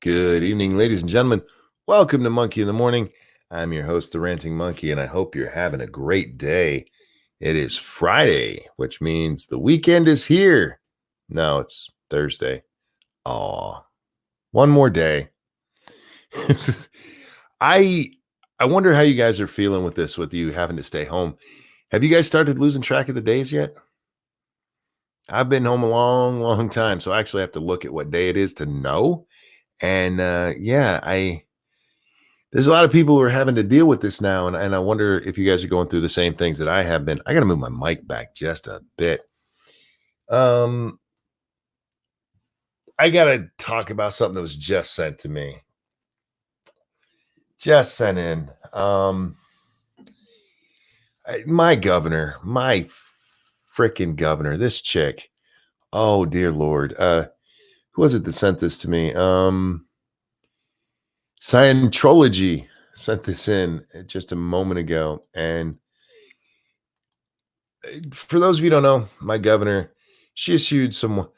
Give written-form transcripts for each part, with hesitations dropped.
Good evening, ladies and gentlemen. Welcome to Monkey in the Morning. I'm your host, the Ranting Monkey, and I hope you're having a great day. It is Friday, which means the weekend is here. No, it's Thursday. Aw, one more day. I I wonder how you guys are feeling with this, with you having to stay home. Have you guys started losing track of the days yet? I've been home a long, long time, so I actually have to look at what day it is to know. And there's a lot of people who are having to deal with this now, and I wonder if you guys are going through the same things that I have been. I got to move my mic back just a bit. Um, I got to talk about something that was just sent to me, just sent in. My governor, my freaking governor, this chick. Oh dear Lord, who was it that sent this to me? Scientology sent this in just a moment ago, and for those of you who don't know, my governor, she issued some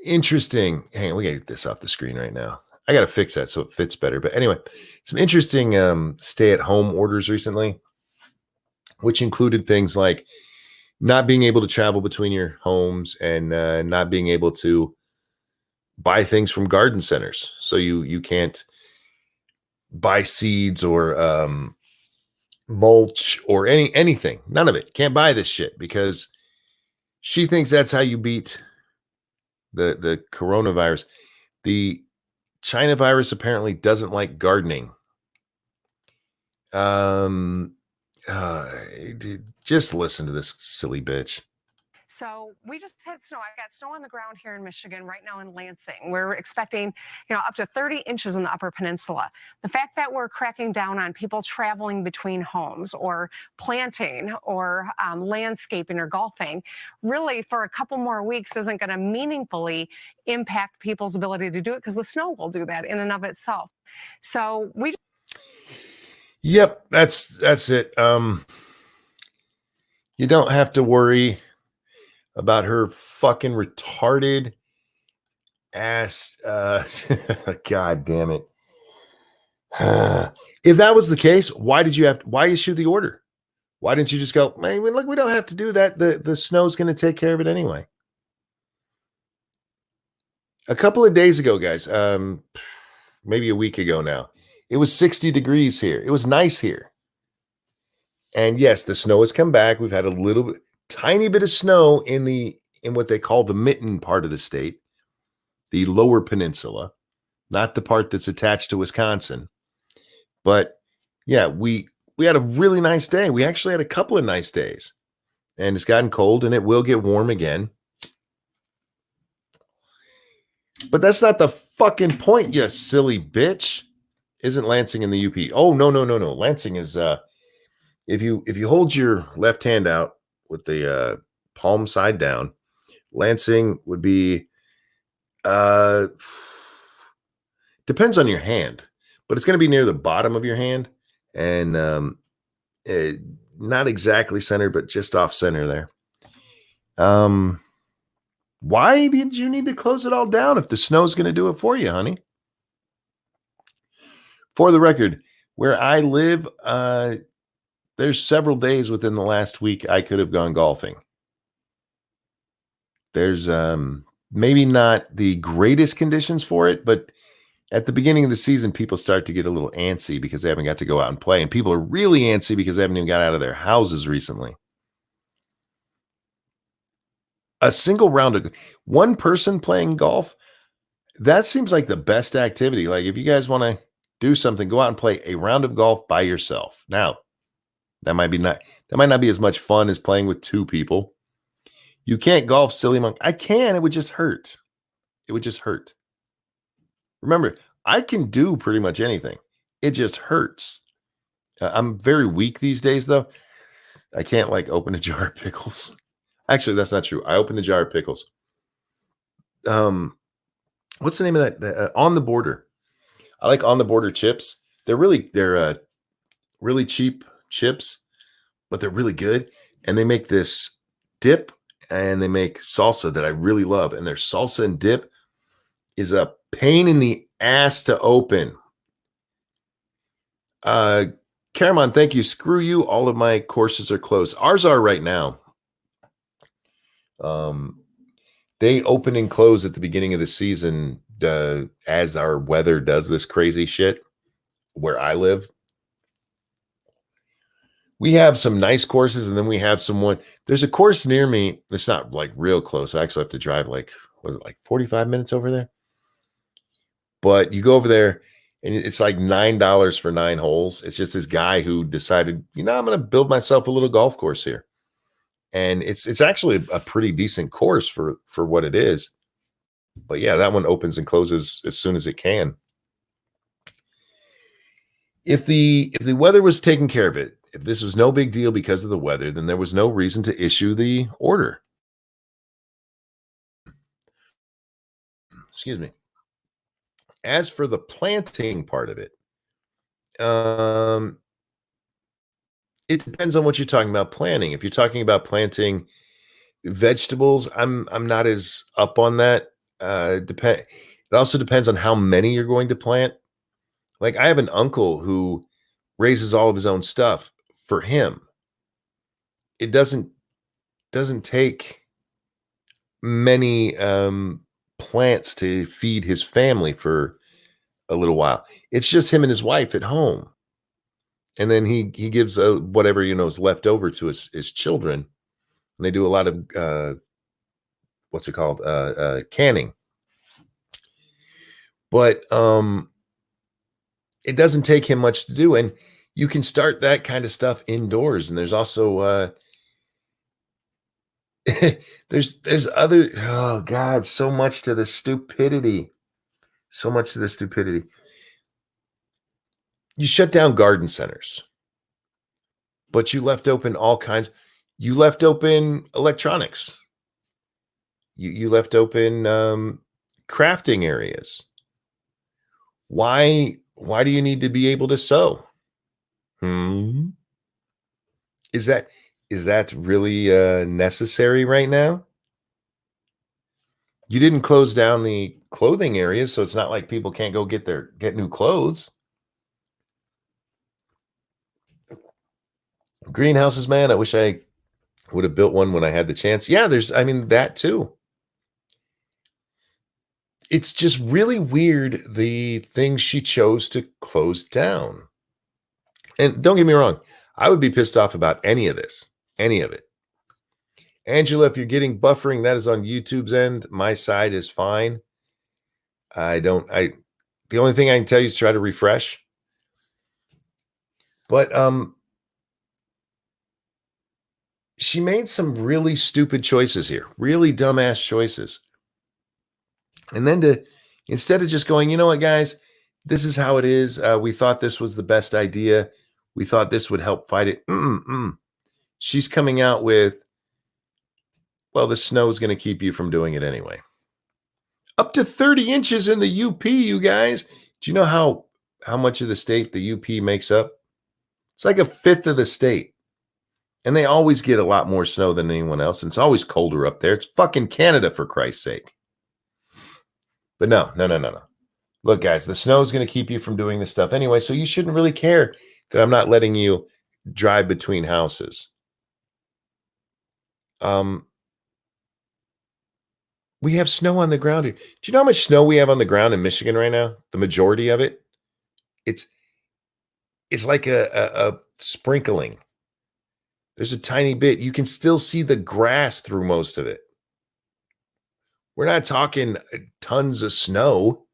interesting. Hang on, we gotta get this off the screen right now. I gotta fix that so it fits better. But anyway, some interesting stay-at-home orders recently, which included things like not being able to travel between your homes and not being able to buy things from garden centers. So you can't buy seeds or mulch or anything. None of it. Can't buy this shit because she thinks that's how you beat the coronavirus. The China virus apparently doesn't like gardening. Um, Dude, just listen to this silly bitch. So we just had snow. I got snow on the ground here in Michigan right now in Lansing. We're expecting, up to 30 inches in the Upper Peninsula. The fact that we're cracking down on people traveling between homes or planting or landscaping or golfing, really for a couple more weeks isn't going to meaningfully impact people's ability to do it because the snow will do that in and of itself. So we. Yep, that's it. You don't have to worry about her fucking retarded ass. God damn it. If that was the case, why issue the order? Why didn't you just go, man, look, we don't have to do that. The snow's going to take care of it anyway. A couple of days ago, guys, maybe a week ago now, it was 60 degrees here. It was nice here. And yes, the snow has come back. We've had a tiny bit of snow in what they call the mitten part of the state, the lower peninsula, not the part that's attached to Wisconsin. But yeah, we had a really nice day. We actually had a couple of nice days. And it's gotten cold and it will get warm again. But that's not the fucking point, you silly bitch. Isn't Lansing in the UP? Oh, no. Lansing is if you hold your left hand out with the palm side down, Lansing would be depends on your hand, but it's going to be near the bottom of your hand and not exactly centered, but just off center there. Why did you need to close it all down if the snow's going to do it for you, honey? For the record, where I live, there's several days within the last week I could have gone golfing. There's maybe not the greatest conditions for it, but at the beginning of the season, people start to get a little antsy because they haven't got to go out and play. And people are really antsy because they haven't even got out of their houses recently. A single round of one person playing golf, that seems like the best activity. Like if you guys want to do something, go out and play a round of golf by yourself. Now, that might not be as much fun as playing with two people. You can't golf, silly monk. I can. It would just hurt. It would just hurt. Remember, I can do pretty much anything. It just hurts. I'm very weak these days, though. I can't open a jar of pickles. Actually, that's not true. I opened the jar of pickles. What's the name of that? On the Border. I like On the Border chips. They're really cheap chips, but they're really good. And they make this dip and they make salsa that I really love. And their salsa and dip, is a pain in the ass to open. Uh, Caramon, thank you. Screw you. All of my courses are closed. Ours are right now. They open and close at the beginning of the season as our weather does this crazy shit where I live. We have some nice courses, and then we have there's a course near me. It's not like real close. I actually have to drive like, was it like 45 minutes over there? But you go over there and it's like $9 for 9 holes. It's just this guy who decided, I'm going to build myself a little golf course here. And it's actually a pretty decent course for what it is. But yeah, that one opens and closes as soon as it can. If the weather was taking care of it, if this was no big deal because of the weather, then there was no reason to issue the order. Excuse me. As for the planting part of it, it depends on what you're talking about planting. If you're talking about planting vegetables, I'm not as up on that. It also depends on how many you're going to plant. Like I have an uncle who raises all of his own stuff. For him, it doesn't take many plants to feed his family for a little while. It's just him and his wife at home, and then he gives whatever is left over to his children. And they do a lot of what's it called, canning. But it doesn't take him much to do, and you can start that kind of stuff indoors. And there's also there's other, oh God, so much to the stupidity. So much to the stupidity. You shut down garden centers, but you left open all kinds. You left open electronics. You left open crafting areas. Why do you need to be able to sew? Is that really necessary right now? You didn't close down the clothing areas, so it's not like people can't go get new clothes. Greenhouses, man, I wish I would have built one when I had the chance. Yeah, that too. It's just really weird, the things she chose to close down. And don't get me wrong, I would be pissed off about any of this, any of it. Angela, if you're getting buffering, that is on YouTube's end. My side is fine. The only thing I can tell you is try to refresh. But she made some really stupid choices here, really dumbass choices. And then instead of just going, you know what, guys, this is how it is. We thought this was the best idea. We thought this would help fight it. She's coming out with, well, the snow is going to keep you from doing it anyway. Up to 30 inches in the UP, you guys. Do you know how much of the state the UP makes up? It's like a fifth of the state. And they always get a lot more snow than anyone else. And it's always colder up there. It's fucking Canada, for Christ's sake. But no. Look, guys, the snow is going to keep you from doing this stuff anyway. So you shouldn't really care that I'm not letting you drive between houses. We have snow on the ground here. Do you know how much snow we have on the ground in Michigan right now? The majority of it. It's like a sprinkling. There's a tiny bit. You can still see the grass through most of it. We're not talking tons of snow.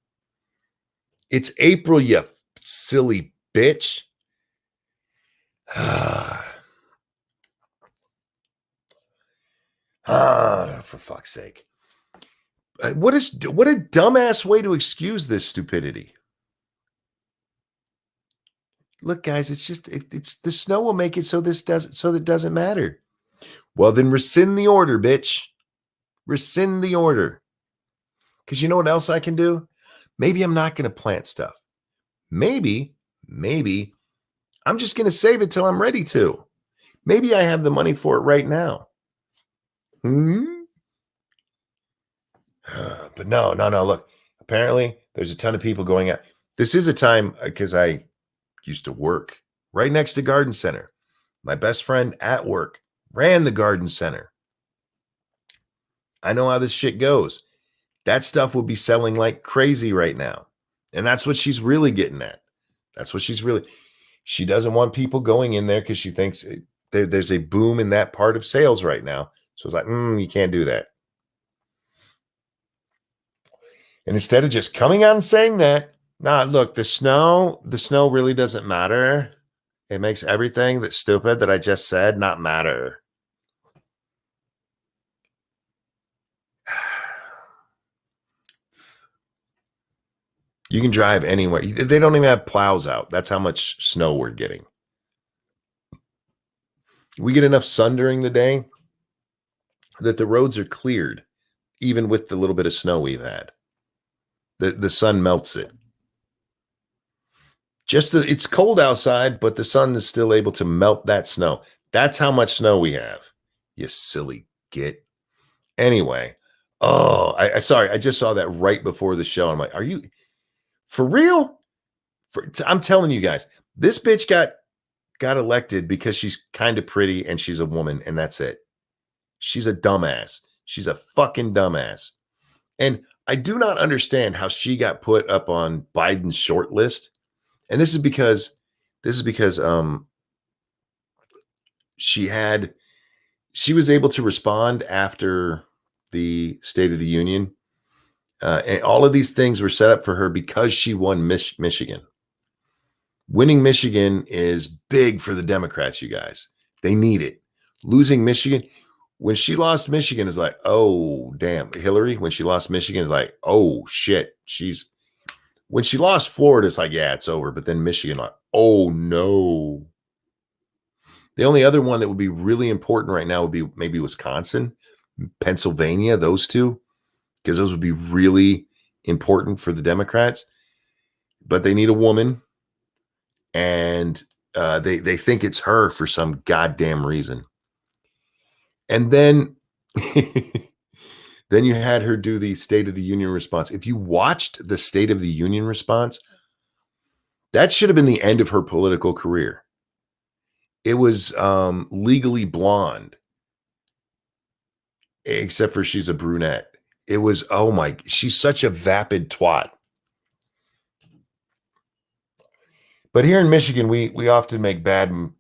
It's April, you silly bitch. For fuck's sake. What a dumbass way to excuse this stupidity. Look, guys, it's the snow will make it so that doesn't matter. Well, then rescind the order, bitch. Rescind the order. Because you know what else I can do? Maybe I'm not going to plant stuff. Maybe I'm just going to save it till I'm ready to. Maybe I have the money for it right now. But no. Look, apparently there's a ton of people going out. This is a time because I used to work right next to Garden Center. My best friend at work ran the Garden Center. I know how this shit goes. That stuff would be selling like crazy right now. And that's what she's really getting at. That's what she doesn't want people going in there because she thinks there's a boom in that part of sales right now. So it's like, you can't do that. And instead of just coming out and saying that, nah, look, the snow really doesn't matter. It makes everything that's stupid that I just said not matter. You can drive anywhere. They don't even have plows out. That's how much snow we're getting. We get enough sun during the day that the roads are cleared, even with the little bit of snow we've had. The sun melts it. It's cold outside, but the sun is still able to melt that snow. That's how much snow we have. You silly git. Anyway, sorry, I just saw that right before the show. I'm like, are you for real? I'm telling you guys, this bitch got elected because she's kind of pretty and she's a woman, and that's it. She's a dumbass. She's a fucking dumbass. And I do not understand how she got put up on Biden's short list. And this is because she was able to respond after the State of the Union. And all of these things were set up for her because she won Michigan. Winning Michigan is big for the Democrats, you guys. They need it. Losing Michigan, when she lost Michigan, is like, oh, damn. Hillary, when she lost Michigan, is like, oh, shit. When she lost Florida, it's like, yeah, it's over. But then Michigan, like, oh, no. The only other one that would be really important right now would be maybe Wisconsin, Pennsylvania, those two, because those would be really important for the Democrats. But they need a woman, and they think it's her for some goddamn reason. And then then you had her do the State of the Union response. If you watched the State of the Union response, that should have been the end of her political career. It was Legally Blonde, except for she's a brunette. It was, oh my, she's such a vapid twat. But here in Michigan, we often make bad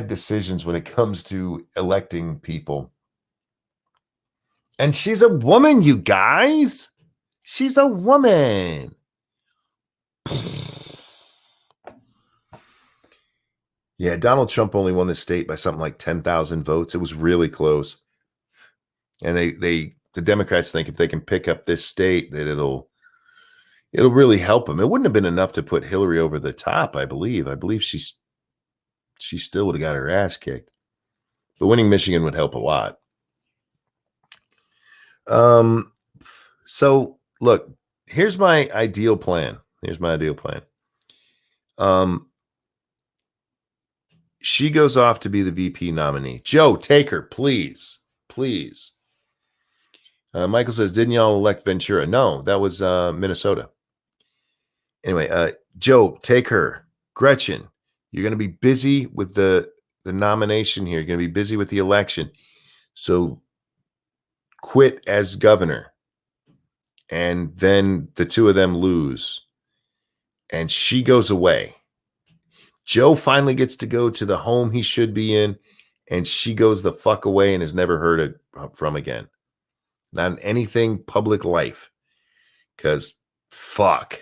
decisions when it comes to electing people. And she's a woman, you guys. She's a woman. Yeah, Donald Trump only won the state by something like 10,000 votes. It was really close. And the Democrats think if they can pick up this state, that it'll really help them. It wouldn't have been enough to put Hillary over the top, I believe. I believe she still would have got her ass kicked. But winning Michigan would help a lot. So look, here's my ideal plan. She goes off to be the VP nominee. Joe, take her, please. Michael says, didn't y'all elect Ventura? No, that was Minnesota. Anyway, Joe, take her. Gretchen, you're going to be busy with the nomination here. You're going to be busy with the election. So quit as governor. And then the two of them lose. And she goes away. Joe finally gets to go to the home he should be in. And she goes the fuck away and is never heard from again. Not in anything public life. Because fuck.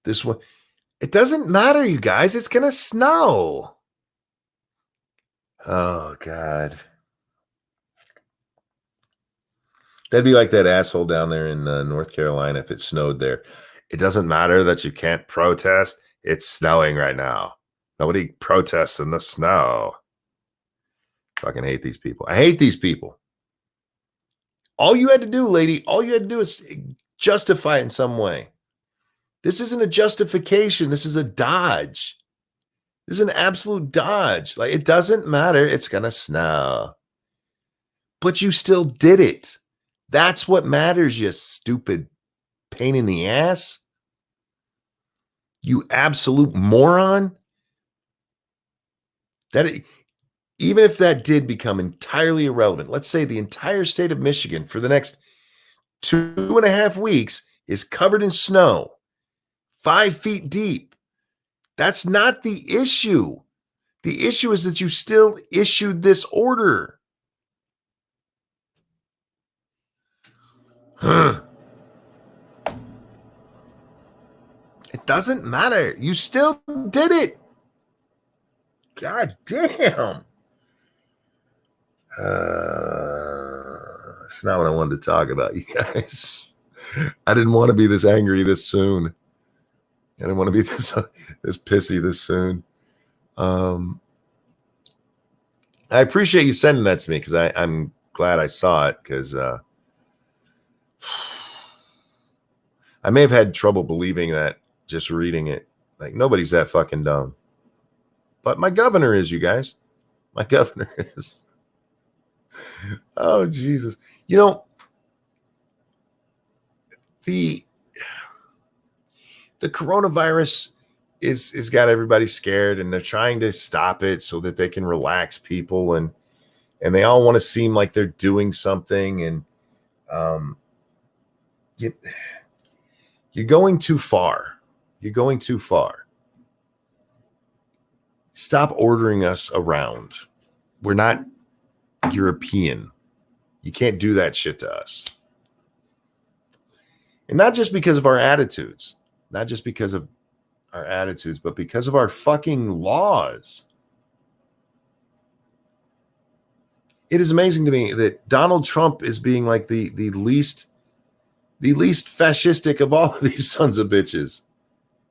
This one, it doesn't matter, you guys. It's going to snow. Oh, God. That'd be like that asshole down there in North Carolina if it snowed there. It doesn't matter that you can't protest. It's snowing right now. Nobody protests in the snow. Fucking hate these people. I hate these people. All you had to do, lady, is justify it in some way. This isn't a justification. This is a dodge. This is an absolute dodge. Like, it doesn't matter. It's going to snow. But you still did it. That's what matters, you stupid pain in the ass. You absolute moron. Even if that did become entirely irrelevant, let's say the entire state of Michigan for the next 2.5 weeks is covered in snow, 5 feet deep. That's not the issue. The issue is that you still issued this order. It doesn't matter. You still did it. God damn. That's not what I wanted to talk about, you guys. I didn't want to be this angry this soon. I didn't want to be this pissy this soon. I appreciate you sending that to me because I'm glad I saw it because I may have had trouble believing that just reading it. Like, nobody's that fucking dumb. But my governor is, you guys. My governor is. Oh, Jesus. You know, the coronavirus is got everybody scared, and they're trying to stop it so that they can relax people, and they all want to seem like they're doing something, and you're going too far. You're going too far. Stop ordering us around. We're not European. You can't do that shit to us. And not just because of our attitudes, but because of our fucking laws. It is amazing to me that Donald Trump is being like the least fascistic of all of these sons of bitches.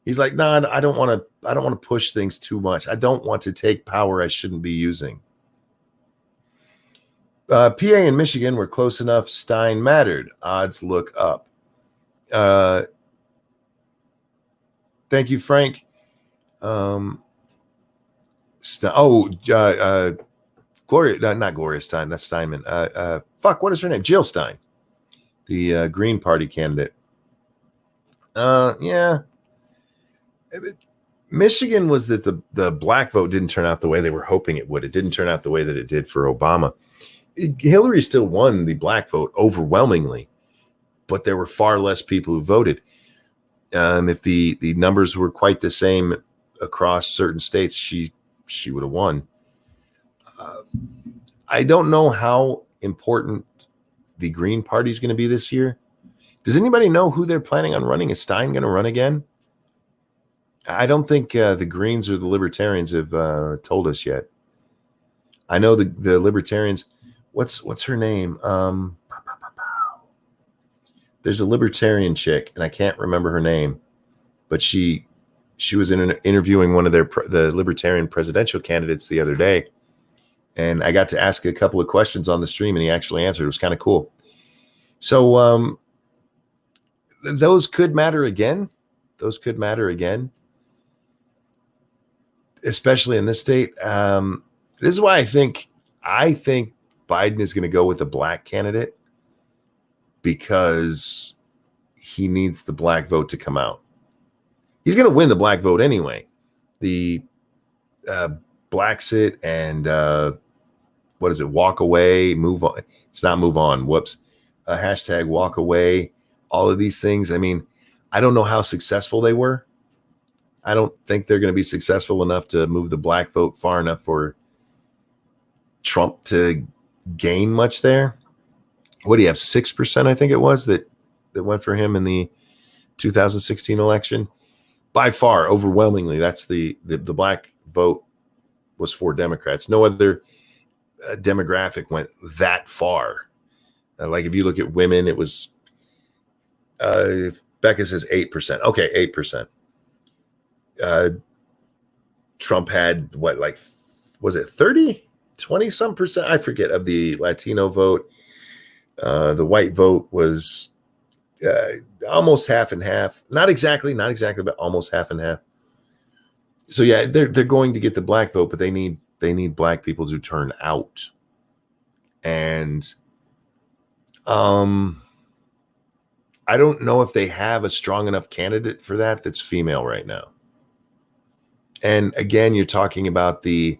He's like, nah, I don't want to push things too much. I don't want to take power I shouldn't be using. PA and Michigan were close enough. Stein mattered. Odds look up. Thank you, Frank. Gloria, not Gloria Stein. That's Steinman. What is her name? Jill Stein, the Green Party candidate. Yeah. Michigan was that the black vote didn't turn out the way they were hoping it would. It didn't turn out the way that it did for Obama. Hillary still won the black vote overwhelmingly, but there were far less people who voted. If the numbers were quite the same across certain states, she would have won. I don't know how important the Green Party is going to be this year. Does anybody know who they're planning on running? Is Stein going to run again? I don't think the Greens or the Libertarians have told us yet. I know the Libertarians. What's her name? There's a Libertarian chick, and I can't remember her name, but she was interviewing one of the Libertarian presidential candidates the other day, and I got to ask a couple of questions on the stream, and he actually answered. It was kind of cool. So those could matter again. Especially in this state. This is why I think Biden is going to go with the black candidate, because he needs the black vote to come out. He's going to win the black vote anyway. The Blacksit and walk away, move on. It's not move on. Whoops. Hashtag walk away. All of these things. I mean, I don't know how successful they were. I don't think they're going to be successful enough to move the black vote far enough for Trump to gain much there. What do you have? 6%, I think it was, that went for him in the 2016 election. By far, overwhelmingly, that's the black vote was for Democrats. No other demographic went that far. Like if you look at women, it was Becca says 8%. Okay, 8%. Trump had was it 30, 20 some percent? I forget, of the Latino vote. The white vote was almost half and half. Not exactly, but almost half and half. So yeah, they're going to get the black vote, but they need black people to turn out. And I don't know if they have a strong enough candidate for that that's female right now. And again, you're talking about the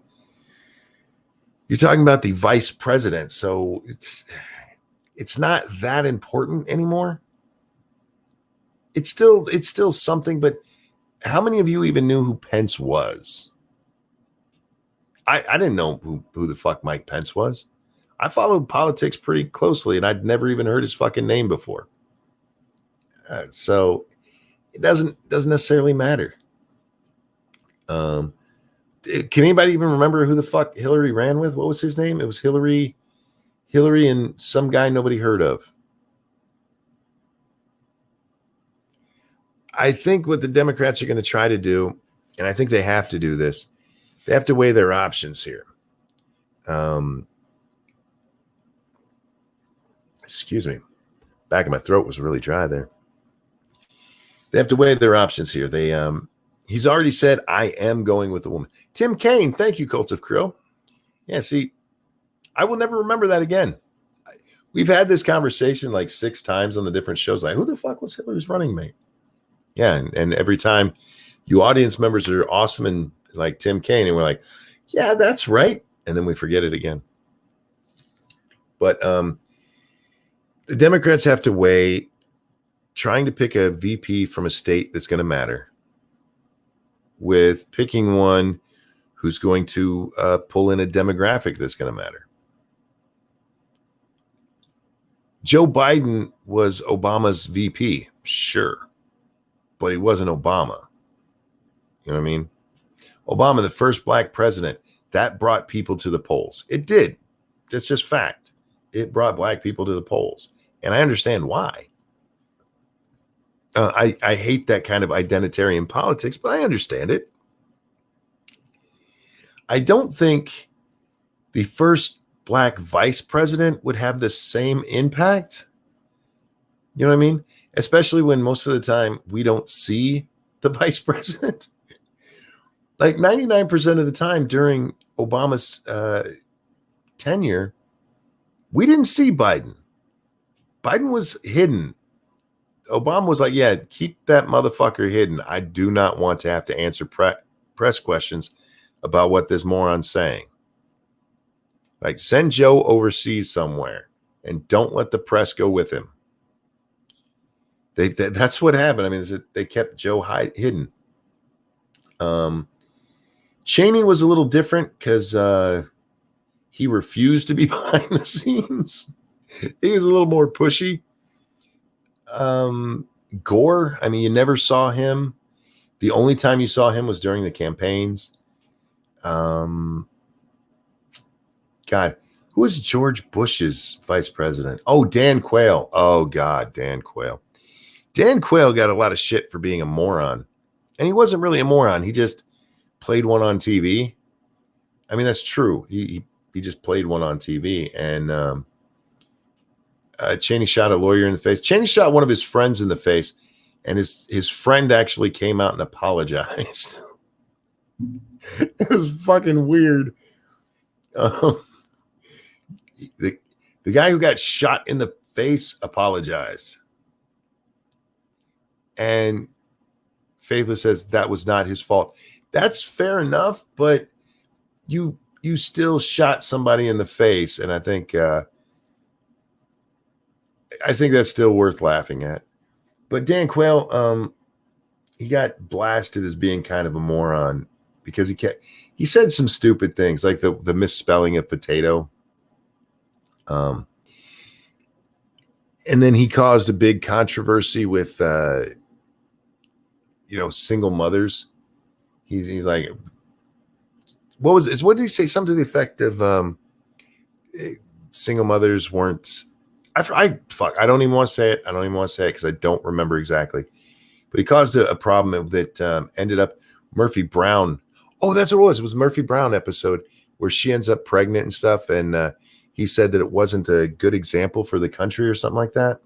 vice president, so it's not that important anymore. It's still something, but how many of you even knew who Pence was? I didn't know who the fuck Mike Pence was. I followed politics pretty closely, and I'd never even heard his fucking name before. So it doesn't necessarily matter. Can anybody even remember who the fuck Hillary ran with? What was his name? It was Hillary and some guy nobody heard of. I think what the Democrats are going to try to do, and I think they have to do this, they have to weigh their options here. Excuse me. Back of my throat was really dry there. They have to weigh their options here. He's already said, I am going with the woman. Tim Kaine, thank you, Cult of Krill. Yeah, see, I will never remember that again. We've had this conversation like 6 times on the different shows. Like, who the fuck was Hillary's running mate? Yeah, and every time you audience members are awesome and like Tim Kaine, and we're like, yeah, that's right. And then we forget it again. But the Democrats have to weigh trying to pick a VP from a state that's going to matter with picking one who's going to pull in a demographic that's going to matter. Joe Biden was Obama's VP, sure, but he wasn't Obama. You know what I mean? Obama, the first black president, that brought people to the polls. It did. That's just fact. It brought black people to the polls. And I understand why. I hate that kind of identitarian politics, but I understand it. I don't think the first black vice president would have the same impact. You know what I mean? Especially when most of the time we don't see the vice president. Like 99% of the time during Obama's tenure, we didn't see Biden. Biden was hidden. Obama was like, yeah, keep that motherfucker hidden. I do not want to have to answer press questions about what this moron's saying. Like, send Joe overseas somewhere and don't let the press go with him. That's what happened. I mean, they kept Joe hidden. Cheney was a little different because he refused to be behind the scenes. He was a little more pushy. Gore, I mean, you never saw him. The only time you saw him was during the campaigns. God, who was George Bush's vice president? Oh, Dan Quayle. Oh, God, Dan Quayle. Dan Quayle got a lot of shit for being a moron. And he wasn't really a moron. He just played one on TV. I mean, that's true. He just played one on TV. And Cheney shot a lawyer in the face. Cheney shot one of his friends in the face. And his friend actually came out and apologized. It was fucking weird. The guy who got shot in the face apologized. And Faithless says that was not his fault. That's fair enough, but you still shot somebody in the face, and I think that's still worth laughing at. But Dan Quayle, he got blasted as being kind of a moron because he said some stupid things like the misspelling of potato. And then he caused a big controversy with single mothers. He's like, what did he say? Something to the effect of single mothers weren't. I don't even want to say it. I don't even want to say it because I don't remember exactly. But he caused a problem that ended up Murphy Brown. Oh, that's what it was. It was a Murphy Brown episode where she ends up pregnant and stuff. And he said that it wasn't a good example for the country or something like that.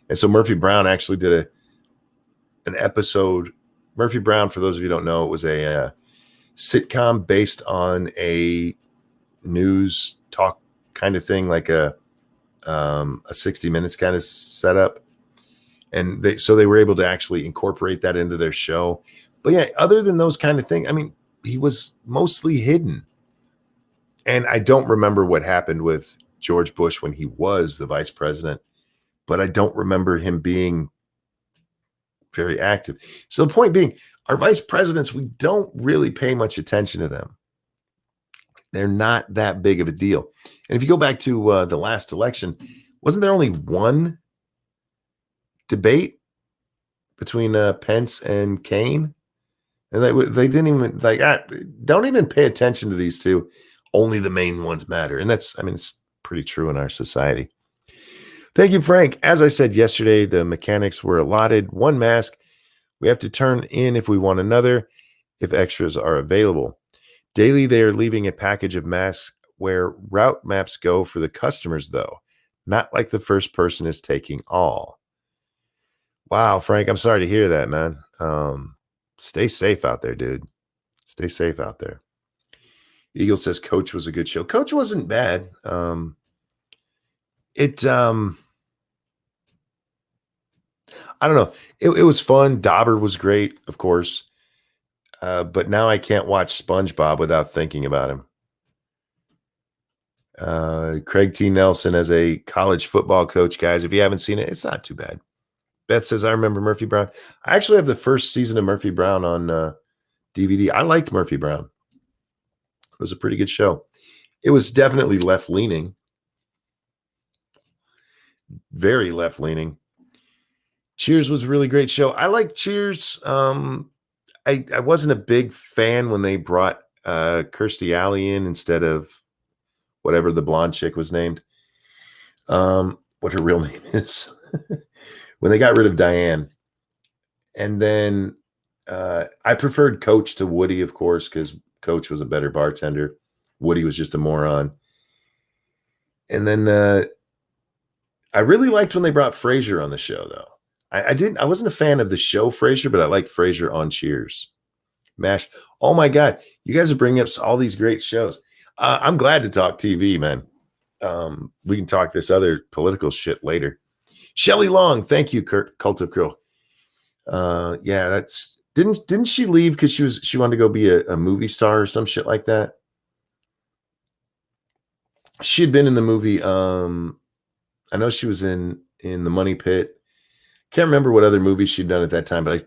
And so Murphy Brown actually did an episode. Murphy Brown, for those of you who don't know, it was a sitcom based on a news talk kind of thing, like a a 60 Minutes kind of setup. And they were able to actually incorporate that into their show. But yeah, other than those kind of things, I mean, he was mostly hidden. And I don't remember what happened with George Bush when he was the vice president, but I don't remember him being very active. So the point being, our vice presidents, we don't really pay much attention to them. They're not that big of a deal. And if you go back to the last election, wasn't there only one debate between Pence and Kane? And they didn't even don't even pay attention to these two. Only the main ones matter. And that's, I mean, it's pretty true in our society. Thank you, Frank. As I said yesterday, the mechanics were allotted one mask. We have to turn in if we want another, if extras are available. Daily, they are leaving a package of masks where route maps go for the customers, though. Not like the first person is taking all. Wow, Frank, I'm sorry to hear that, man. Stay safe out there, dude. Stay safe out there. Eagle says Coach was a good show. Coach wasn't bad. I don't know. It was fun. Dauber was great, of course. But now I can't watch SpongeBob without thinking about him. Craig T. Nelson as a college football coach, guys. If you haven't seen it, it's not too bad. Beth says, I remember Murphy Brown. I actually have the first season of Murphy Brown on DVD. I liked Murphy Brown. It was a pretty good show. It was definitely left-leaning. Very left-leaning. Cheers was a really great show. I like Cheers. I wasn't a big fan when they brought Kirstie Alley in instead of whatever the blonde chick was named. What her real name is. When they got rid of Diane. And then I preferred Coach to Woody, of course, because Coach was a better bartender. Woody was just a moron. And then I really liked when they brought Frasier on the show, though. I wasn't a fan of the show Frasier, but I liked Frasier on Cheers. MASH. Oh my God. You guys are bringing up all these great shows. I'm glad to talk TV, man. We can talk this other political shit later. Shelley Long, thank you, Kurt, Cult of Krill. Yeah, that's didn't she leave because she wanted to go be a movie star or some shit like that? She had been in the movie. I know she was in The Money Pit. Can't remember what other movies she'd done at that time, but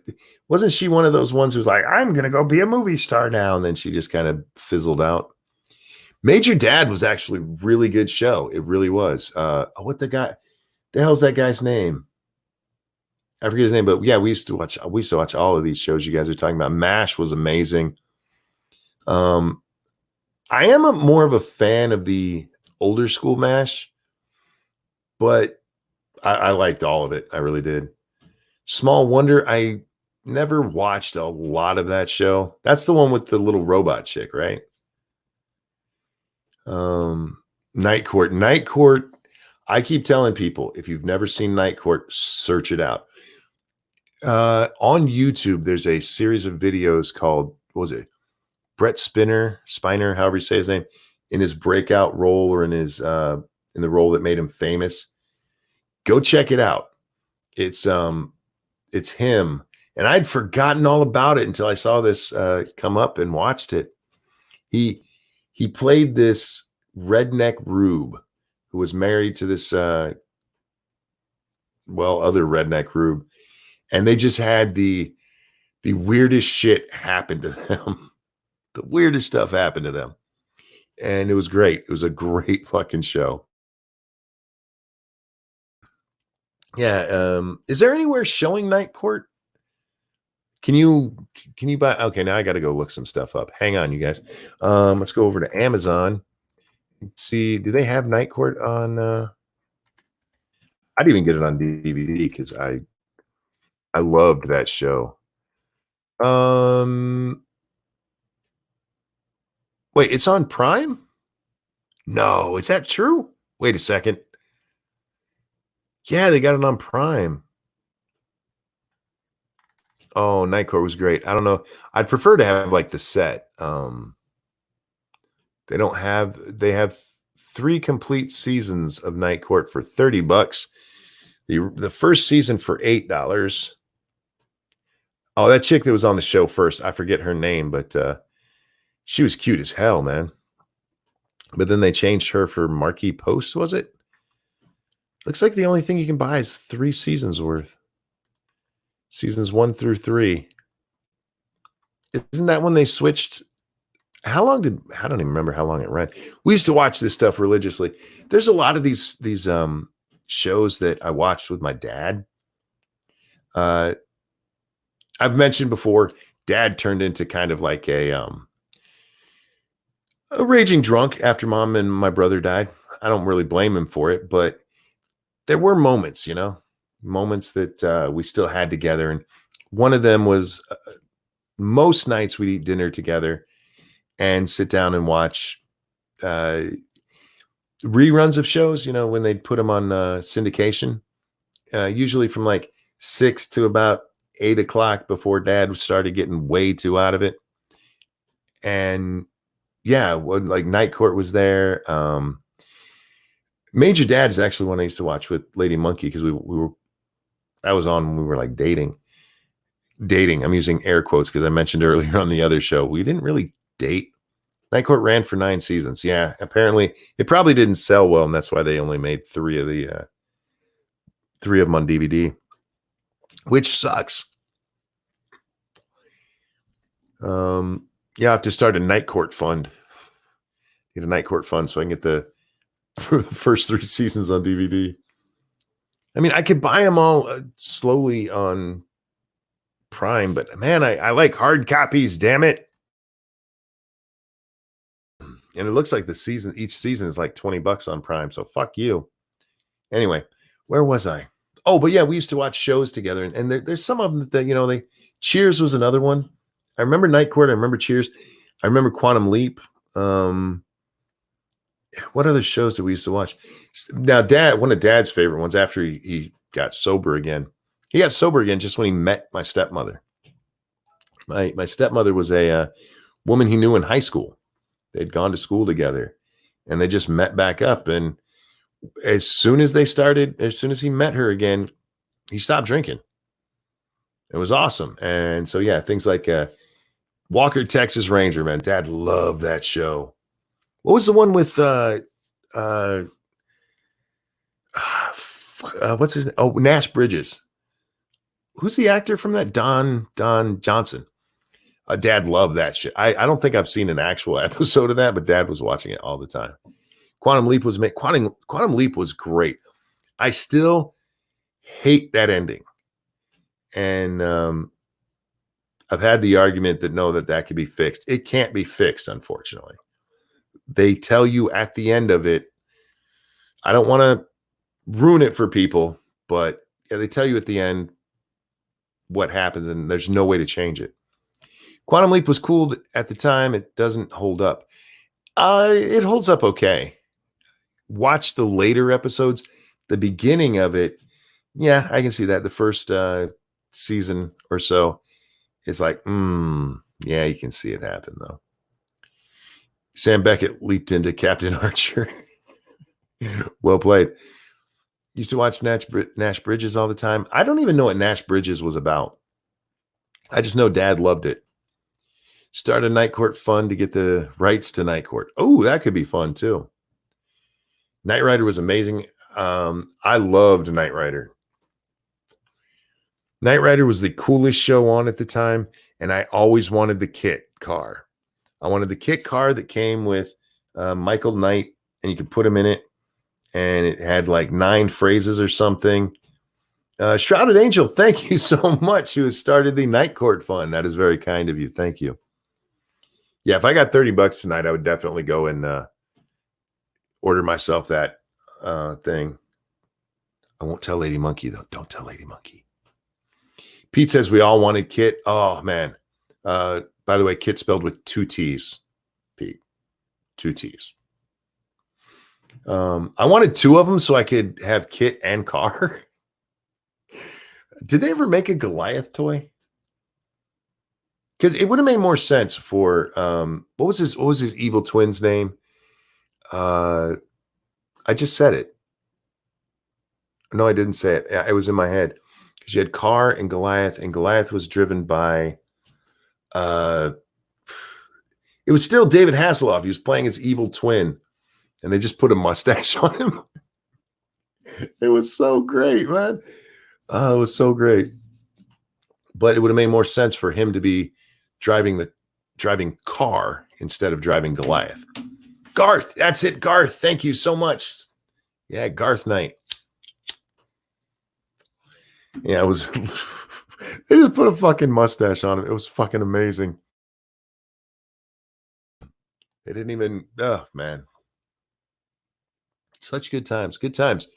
wasn't she one of those ones who's like, I'm gonna go be a movie star now, and then she just kind of fizzled out. Major Dad was actually a really good show. It really was. What the hell's that guy's name? I forget his name, but yeah, we used to watch all of these shows you guys are talking about. MASH was amazing. I am more of a fan of the older school MASH, but I liked all of it. I really did. Small Wonder, I never watched a lot of that show. That's the one with the little robot chick, right? Night Court. Night Court, I keep telling people, if you've never seen Night Court, search it out. On YouTube, there's a series of videos called, what was it? Brett Spiner, however you say his name, in his breakout role or in his in the role that made him famous. Go check it out. It's him. And I'd forgotten all about it until I saw this come up and watched it. He played this redneck rube who was married to this other redneck rube. And they just had the weirdest shit happen to them. The weirdest stuff happened to them. And it was great. It was a great fucking show. Yeah. Is there anywhere showing Night Court? Can you buy? Okay, now I got to go look some stuff up. Hang on, you guys. Let's go over to Amazon. See, do they have Night Court on? I'd even get it on DVD because I loved that show. Wait, it's on Prime? No, is that true? Wait a second. Yeah, they got it on Prime. Oh, Night Court was great. I don't know. I'd prefer to have like the set. They have 3 complete seasons of Night Court for $30. The first season for $8. Oh, that chick that was on the show first, I forget her name, but she was cute as hell, man. But then they changed her for Marquee Post, was it? Looks like the only thing you can buy is 3 seasons worth. Seasons 1 through 3. Isn't that when they switched? I don't even remember how long it ran. We used to watch this stuff religiously. There's a lot of these shows that I watched with my dad. I've mentioned before, Dad turned into kind of like a raging drunk after Mom and my brother died. I don't really blame him for it, but there were moments, moments that we still had together. And one of them was most nights we'd eat dinner together and sit down and watch reruns of shows, when they'd put them on syndication, usually from like 6 to about 8 o'clock before Dad started getting way too out of it. And yeah, like Night Court was there. Major Dad is actually one I used to watch with Lady Monkey because that was on when we were like dating. I'm using air quotes because I mentioned earlier on the other show, we didn't really date. Night Court ran for 9 seasons. Yeah, apparently it probably didn't sell well, and that's why they only made 3 of them on DVD, which sucks. Yeah, I have to start a Night Court fund. Get a Night Court fund so I can get the first 3 seasons on DVD. I mean, I could buy them all slowly on Prime, but man, I like hard copies, damn it. And it looks like each season is like $20 on Prime, so fuck you. Anyway, where was I? Oh, but yeah, we used to watch shows together, and there's some of them that, Cheers was another one. I remember Night Court, I remember Cheers, I remember Quantum Leap. What other shows did we used to watch? Now, one of Dad's favorite ones after he got sober again. He got sober again just when he met my stepmother. My stepmother was a woman he knew in high school. They'd gone to school together, and they just met back up. And as soon as he met her again, he stopped drinking. It was awesome. And so, yeah, things like Walker, Texas Ranger, man. Dad loved that show. What was the one with what's his name? Oh, Nash Bridges. Who's the actor from that? Don Johnson. Dad loved that shit. I don't think I've seen an actual episode of that, but Dad was watching it all the time. Quantum Leap was great. I still hate that ending. And I've had the argument that could be fixed. It can't be fixed, unfortunately. They tell you at the end of it, I don't want to ruin it for people, but yeah, they tell you at the end what happens, and there's no way to change it. Quantum Leap was cool at the time. It doesn't hold up. It holds up okay. Watch the later episodes. The beginning of it, yeah, I can see that. The first season or so, it's like, yeah, you can see it happen, though. Sam Beckett leaped into Captain Archer. Well played. Used to watch Nash Bridges all the time. I don't even know what Nash Bridges was about. I just know Dad loved it. Start a Night Court fund to get the rights to Night Court. Oh, that could be fun too. Knight Rider was amazing. I loved Knight Rider. Knight Rider was the coolest show on at the time, and I always wanted the kit car. I wanted the kit car that came with Michael Knight, and you could put him in it, and it had like 9 phrases or something. Shrouded Angel, thank you so much. Who has started the Night Court Fund. That is very kind of you. Thank you. Yeah, if I got $30 tonight, I would definitely go and order myself that thing. I won't tell Lady Monkey, though. Don't tell Lady Monkey. Pete says we all wanted Kit. Oh, man. By the way, Kit spelled with 2 T's. Pete. 2 T's. I wanted 2 of them so I could have Kit and Car. Did they ever make a Goliath toy? Because it would have made more sense for what was his evil twin's name? I just said it. No, I didn't say it. It was in my head because you had Car and Goliath was driven by. Uh, it was still David Hasselhoff. He was playing his evil twin, and they just put a mustache on him. It was so great, man. Oh, it was so great. But it would have made more sense for him to be driving Car instead of driving Goliath. Garth, that's it, Garth. Thank you so much. Yeah, Garth Knight. Yeah, it was. They just put a fucking mustache on him. It was fucking amazing. They didn't even. Oh man, such good times. Good times.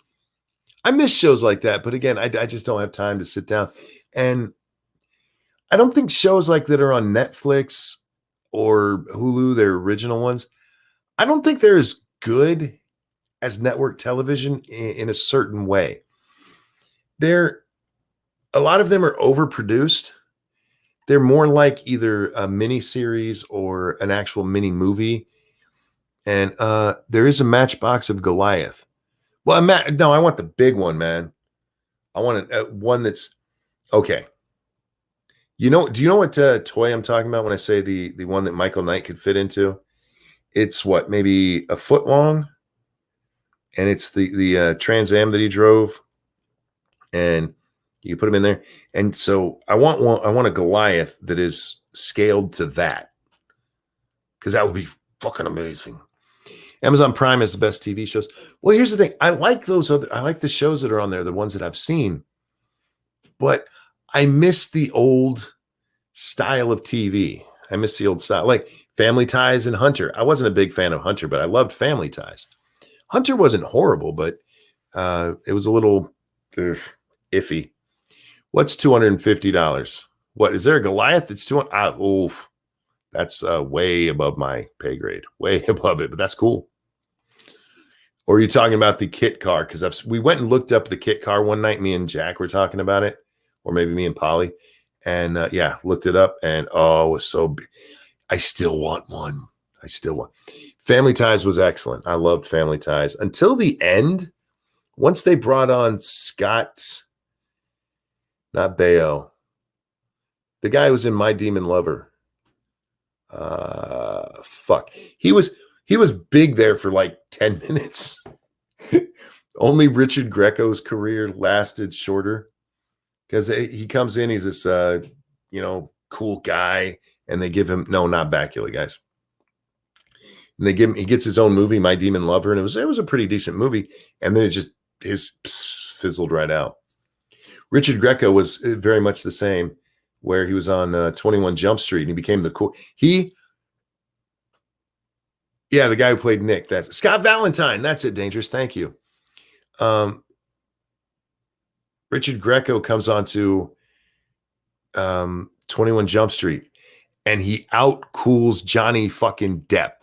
I miss shows like that, but again, I just don't have time to sit down. And I don't think shows like that are on Netflix or Hulu, their original ones. I don't think they're as good as network television in a certain way. They're a lot of them are overproduced. They're more like either a mini series or an actual mini movie. And there is a Matchbox of Goliath. Well, no, I want the big one, man. I want one that's okay. Do you know what toy I'm talking about when I say the one that Michael Knight could fit into? It's what, maybe a foot long, and it's the Trans Am that he drove, and you put him in there. And so I want a Goliath that is scaled to that, because that would be fucking amazing. Amazon Prime has the best TV shows. Well, here's the thing. I like the shows that are on there, the ones that I've seen, but I miss the old style of TV. I miss the old style, like Family Ties and Hunter. I wasn't a big fan of Hunter, but I loved Family Ties. Hunter wasn't horrible, but it was a little iffy. What's $250? What is there a Goliath that's 200? Oof, that's way above my pay grade, way above it, but that's cool. Or are you talking about the kit car? Because we went and looked up the kit car one night. Me and Jack were talking about it, or maybe me and Polly, and yeah, looked it up, and oh, it was so big. I still want one. Family Ties was excellent. I loved Family Ties until the end. Once they brought on Scott, not Baio, the guy who was in My Demon Lover. Fuck. He was big there for like 10 minutes. Only Richard Greco's career lasted shorter because he comes in, he's this cool guy, and they give him not Bacula, guys. And he gets his own movie, My Demon Lover, and it was a pretty decent movie, and then it just fizzled right out. Richard Greco was very much the same, where he was on 21 Jump Street, and he became the cool. Yeah, the guy who played Nick. That's Scott Valentine. That's it, Dangerous. Thank you. Richard Greco comes on to 21 Jump Street, and he outcools Johnny fucking Depp.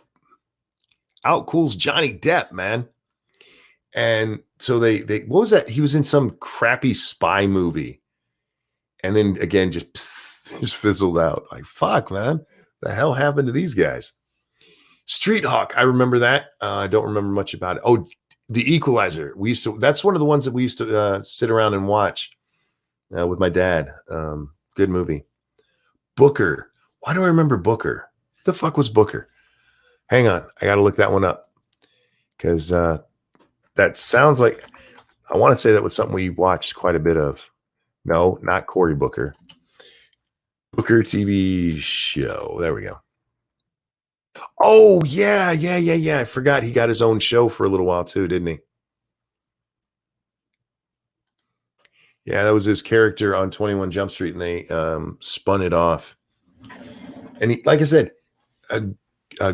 Outcools Johnny Depp, man. And so they what was that? He was in some crappy spy movie, and then again just fizzled out. Like, fuck, man, the hell happened to these guys? Street Hawk, I remember that. I don't remember much about it. Oh, The Equalizer. That's one of the ones that we used to sit around and watch with my dad. Good movie. Booker. Why do I remember Booker? The fuck was Booker? Hang on, I got to look that one up because that sounds like, I want to say that was something we watched quite a bit of. No, not Cory Booker. Booker TV show. There we go. Oh, yeah. I forgot he got his own show for a little while too, didn't he? Yeah, that was his character on 21 Jump Street, and they spun it off. And he, like I said,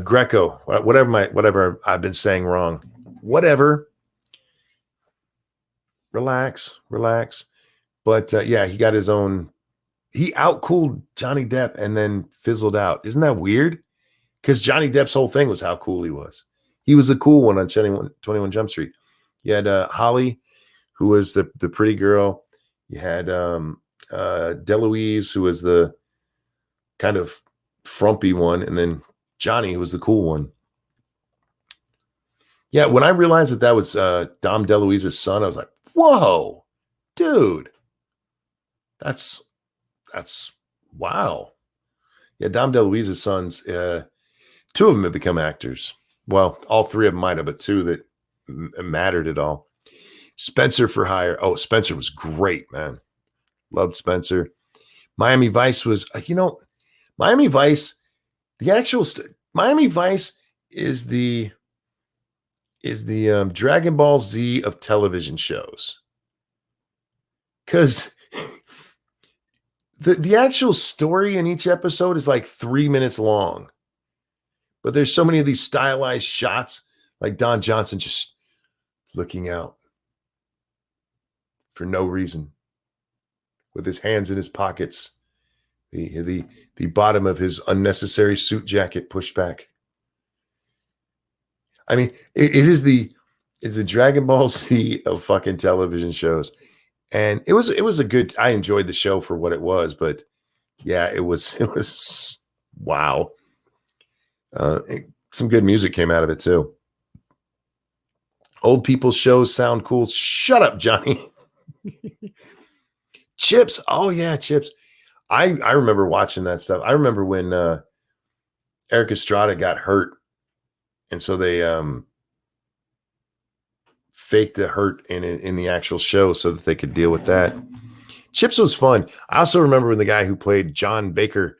Greco, whatever I've been saying wrong. Whatever. Relax. But yeah, he got his own. He outcooled Johnny Depp and then fizzled out. Isn't that weird? Because Johnny Depp's whole thing was how cool he was. He was the cool one on 21 Jump Street. You had Holly, who was the pretty girl. You had DeLuise, who was the kind of frumpy one. And then Johnny, who was the cool one. Yeah, when I realized that that was Dom DeLuise's son, I was like, "Whoa, dude, that's that's wow." Yeah, Dom DeLuise's sons, two of them have become actors. Well, all three of them might have, but two that mattered at all. Spencer for Hire. Oh, Spencer was great, man. Loved Spencer. Miami Vice was, Miami Vice. The actual Miami Vice is the Dragon Ball Z of television shows because the actual story in each episode is like 3 minutes long, but there's so many of these stylized shots, like Don Johnson just looking out for no reason with his hands in his pockets, the bottom of his unnecessary suit jacket pushed back. I mean, it's the Dragon Ball Z of fucking television shows. And it was a good, I enjoyed the show for what it was, but yeah, it was wow. Some good music came out of it too. Old people's shows sound cool. Shut up, Johnny. Chips. Oh yeah, Chips. I remember watching that stuff. I remember when Eric Estrada got hurt, and so they faked the hurt in the actual show so that they could deal with that. Chips was fun. I also remember when the guy who played John Baker,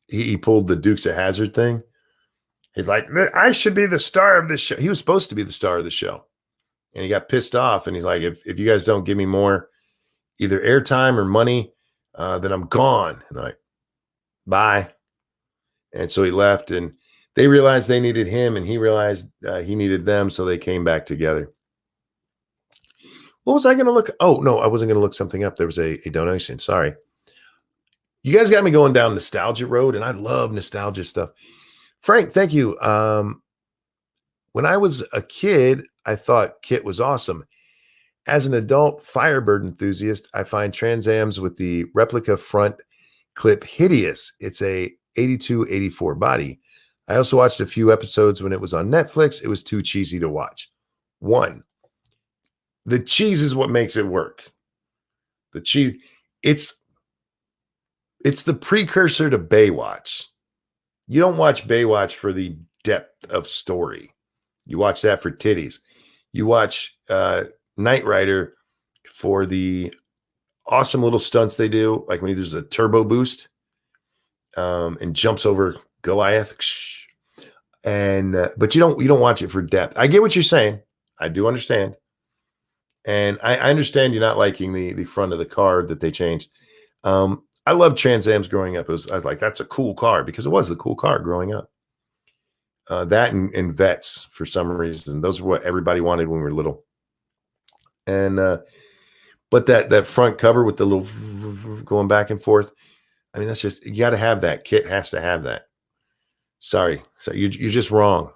he pulled the Dukes of Hazzard thing. He's like, I should be the star of this show. He was supposed to be the star of the show, and he got pissed off. And he's like, if you guys don't give me more, either airtime or money, then I'm gone. And I'm like, bye. And so he left, and they realized they needed him, and he realized he needed them, so they came back together. What was I going to look? Oh, no, I wasn't going to look something up. There was a donation. Sorry. You guys got me going down nostalgia road, and I love nostalgia stuff. Frank, thank you. When I was a kid, I thought Kit was awesome. As an adult Firebird enthusiast, I find Trans Am's with the replica front clip hideous. It's a 82-84 body. I also watched a few episodes when it was on Netflix. It was too cheesy to watch. One, the cheese is what makes it work. The cheese, it's the precursor to Baywatch. You don't watch Baywatch for the depth of story. You watch that for titties. You watch Knight Rider for the awesome little stunts they do, like when he does a turbo boost and jumps over Goliath. And but you don't watch it for depth. I get what you're saying. I do understand. And I understand you're not liking the front of the car that they changed. I loved Trans Am's growing up. I was like, that's a cool car, because it was the cool car growing up. That and Vets, for some reason. Those are what everybody wanted when we were little. And but that front cover with the little going back and forth, I mean, that's just, you got to have that. Kit has to have that. Sorry. So you're just wrong.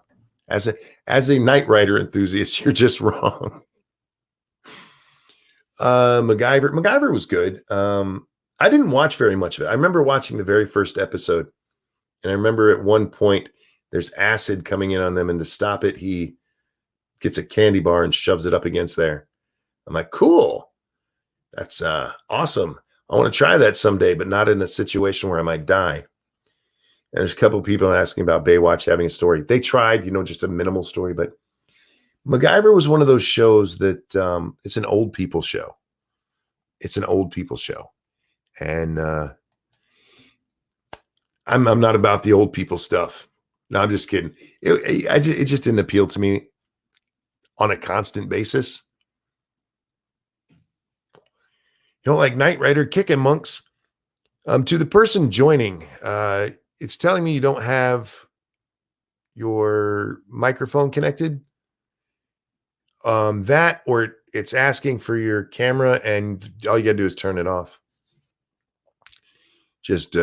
As a Knight Rider enthusiast, you're just wrong. MacGyver was good. I didn't watch very much of it. I remember watching the very first episode, and I remember at one point there's acid coming in on them, and to stop it, he gets a candy bar and shoves it up against there. I'm like, cool. That's awesome. I want to try that someday, but not in a situation where I might die. And there's a couple of people asking about Baywatch having a story. They tried, just a minimal story, but MacGyver was one of those shows that it's an old people show. It's an old people show. And I'm not about the old people stuff. No, I'm just kidding. It just didn't appeal to me on a constant basis. Like Knight Rider kicking monks. To the person joining, it's telling me you don't have your microphone connected. That, or it's asking for your camera, and all you got to do is turn it off. Just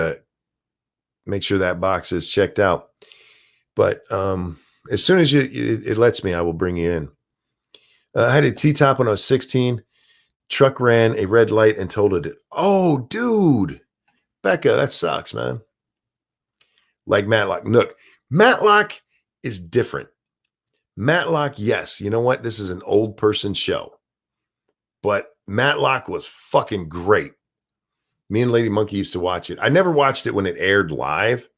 make sure that box is checked out. But as soon as it lets me, I will bring you in. I had a T-top when I was 16. Truck ran a red light and told it. Oh, dude. Becca, that sucks, man. Like Matlock. Look, Matlock is different. Matlock, yes. You know what? This is an old person show, but Matlock was fucking great. Me and Lady Monkey used to watch it. I never watched it when it aired live.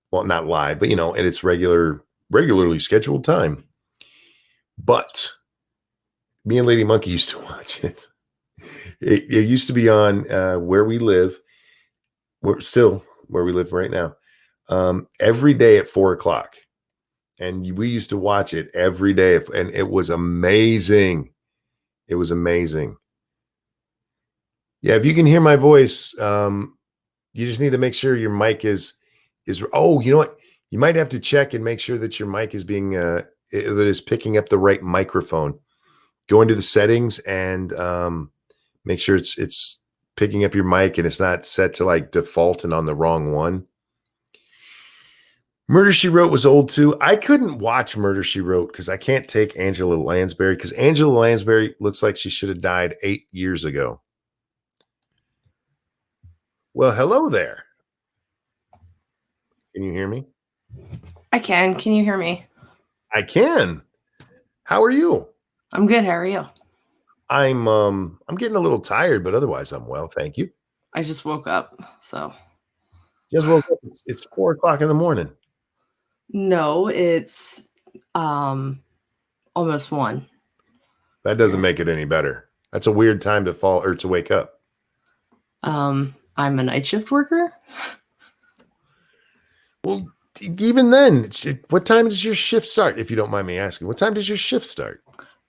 Well, not live, but at its regularly scheduled time. But me and Lady Monkey used to watch it. It used to be on where we live. We're still where we live right now. Every day at 4:00. And we used to watch it every day. And it was amazing. It was amazing. Yeah, if you can hear my voice, you just need to make sure your mic is. Oh, you know what? You might have to check and make sure that your mic is being that is picking up the right microphone. Go into the settings and make sure it's picking up your mic and it's not set to like default and on the wrong one. Murder, She Wrote was old too. I couldn't watch Murder, She Wrote because I can't take Angela Lansbury because Angela Lansbury looks like she should have died 8 years ago. Well, hello there. Can you hear me? I can. Can you hear me? I can. How are you? I'm good. How are you? I'm getting a little tired, but otherwise I'm well, thank you. I just woke up, so. Just woke up. It's 4:00 in the morning. No, it's almost 1. That doesn't make it any better. That's a weird time to fall or to wake up. I'm a night shift worker. Well, even then, what time does your shift start? If you don't mind me asking, what time does your shift start?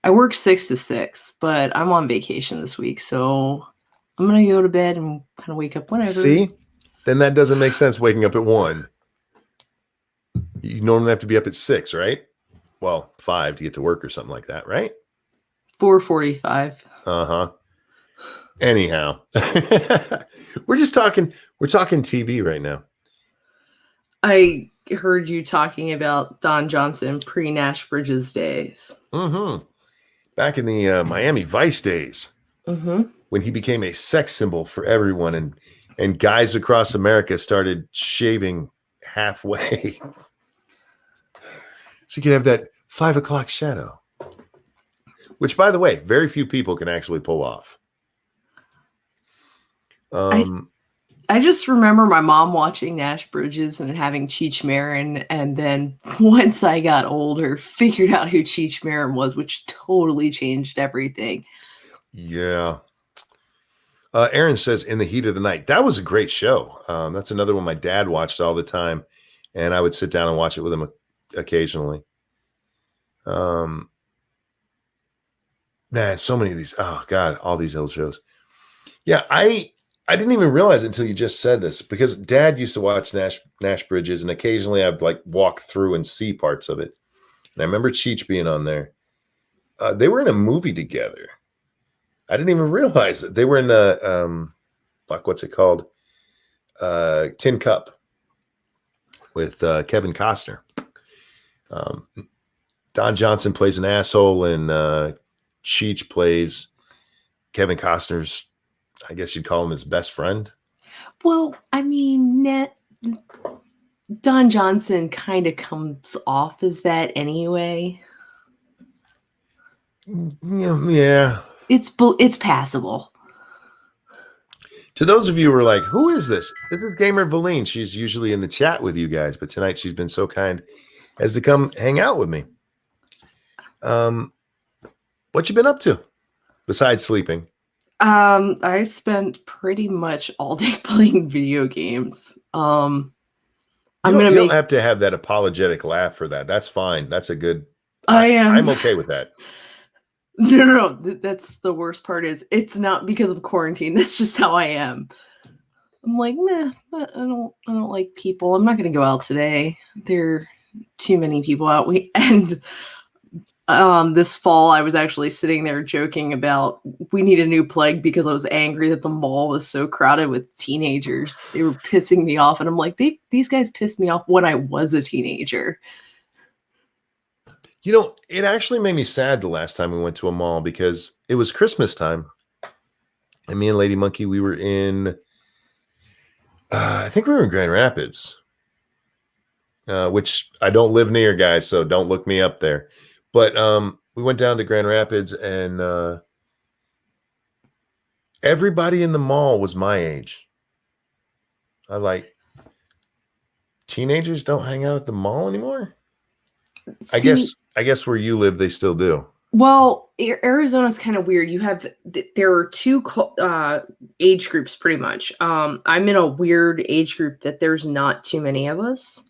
I work 6 to 6, but I'm on vacation this week, so I'm gonna go to bed and kind of wake up whenever. See, then that doesn't make sense. Waking up at 1. You normally have to be up at 6, right? Well, 5 to get to work or something like that, right? 4:45. Uh-huh. Anyhow, we're talking TV right now. I heard you talking about Don Johnson pre-Nash Bridges days. Mm-hmm. Back in the Miami Vice days, when he became a sex symbol for everyone, and guys across America started shaving halfway, so you could have that 5 o'clock shadow. Which, by the way, very few people can actually pull off. I just remember my mom watching Nash Bridges and having Cheech Marin, and then once I got older, figured out who Cheech Marin was, which totally changed everything. Yeah. Aaron says In the Heat of the Night. That was a great show. That's another one my dad watched all the time, and I would sit down and watch it with him occasionally. Man, so many of these. Oh God, all these old shows. Yeah, I didn't even realize it until you just said this, because Dad used to watch Nash Bridges, and occasionally I'd like walk through and see parts of it. And I remember Cheech being on there. They were in a movie together. I didn't even realize that they were in a what's it called? Tin Cup with Kevin Costner. Don Johnson plays an asshole, and Cheech plays Kevin Costner's, I guess you'd call him his best friend. Well, I mean, Don Johnson kind of comes off as that anyway. Yeah. It's passable. To those of you who are like, who is this? This is Gamer Valine. She's usually in the chat with you guys, but tonight she's been so kind as to come hang out with me. What you been up to besides sleeping? I spent pretty much all day playing video games. You don't have to have that apologetic laugh for that. That's fine. That's a good. I'm okay with that. No. That's the worst part. Is it's not because of quarantine. That's just how I am. I'm like, meh. But I don't like people. I'm not gonna go out today. There are too many people out. This fall, I was actually sitting there joking about we need a new plague because I was angry that the mall was so crowded with teenagers. They were pissing me off. And I'm like, these guys pissed me off when I was a teenager. You know, it actually made me sad the last time we went to a mall because it was Christmas time. And me and Lady Monkey, we were in, I think we were in Grand Rapids, which I don't live near, guys, so don't look me up there. But we went down to Grand Rapids, and everybody in the mall was my age. I like teenagers don't hang out at the mall anymore. I guess where you live, they still do. Well, Arizona's kind of weird. You have there are two age groups pretty much. I'm in a weird age group that there's not too many of us.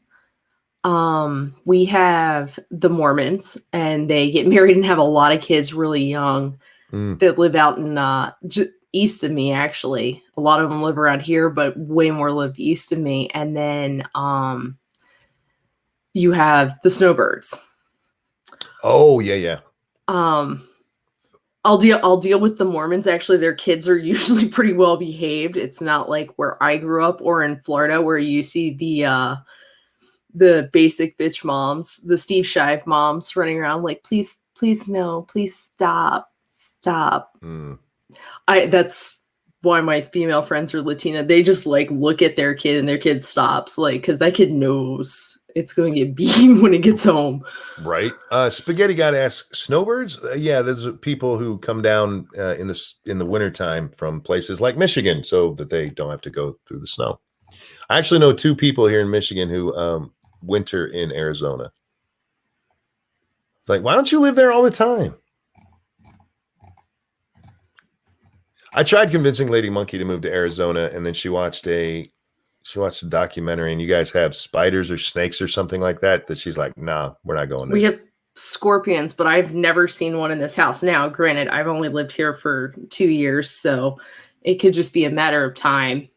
We have the Mormons, and they get married and have a lot of kids really young that live out in east of me. Actually, a lot of them live around here, but way more live east of me. And then you have the snowbirds. Oh yeah. I'll deal with the Mormons. Actually, their kids are usually pretty well behaved. It's not like where I grew up or in Florida where you see the basic bitch moms, the Steve Shive moms running around like, please no, please stop. That's why my female friends are Latina. They just like look at their kid and their kid stops, like, because that kid knows it's going to get beaten when it gets home. Right. Spaghetti got asked, snowbirds? Yeah, there's people who come down in the wintertime from places like Michigan so that they don't have to go through the snow. I actually know two people here in Michigan who winter in Arizona. It's like, why don't you live there all the time? I tried convincing Lady Monkey to move to Arizona, and then she watched a documentary, and you guys have spiders or snakes or something like that she's like, nah, we're not going there. We have scorpions, but I've never seen one in this house. Now, granted, I've only lived here for 2 years, so it could just be a matter of time.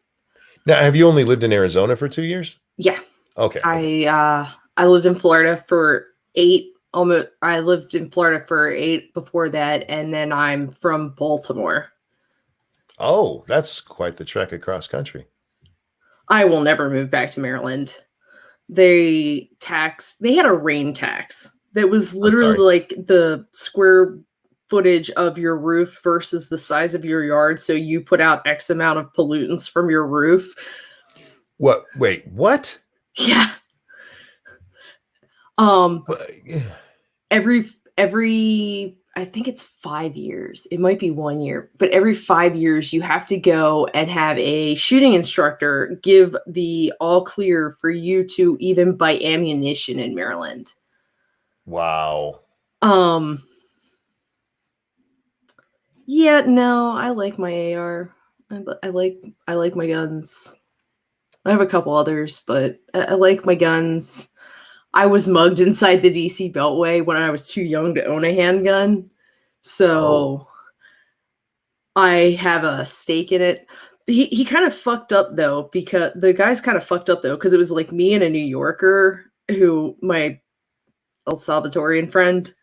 Now, have you only lived in Arizona for 2 years? Yeah. Okay. I lived in Florida for 8. I lived in Florida for 8 before that, and then I'm from Baltimore. Oh, that's quite the trek across country. I will never move back to Maryland. They had a rain tax that was literally like the square footage of your roof versus the size of your yard. So you put out X amount of pollutants from your roof. What? Wait, what? Yeah. Every I think it's 5 years. It might be 1 year, but every 5 years you have to go and have a shooting instructor give the all clear for you to even buy ammunition in Maryland. Wow. Yeah, no, I like my AR. I like my guns. I have a couple others, but I like my guns. I was mugged inside the DC Beltway when I was too young to own a handgun. So I have a stake in it. He kind of fucked up though, because the guy's kind of fucked up though, because it was like me and a New Yorker who my El Salvadorian friend.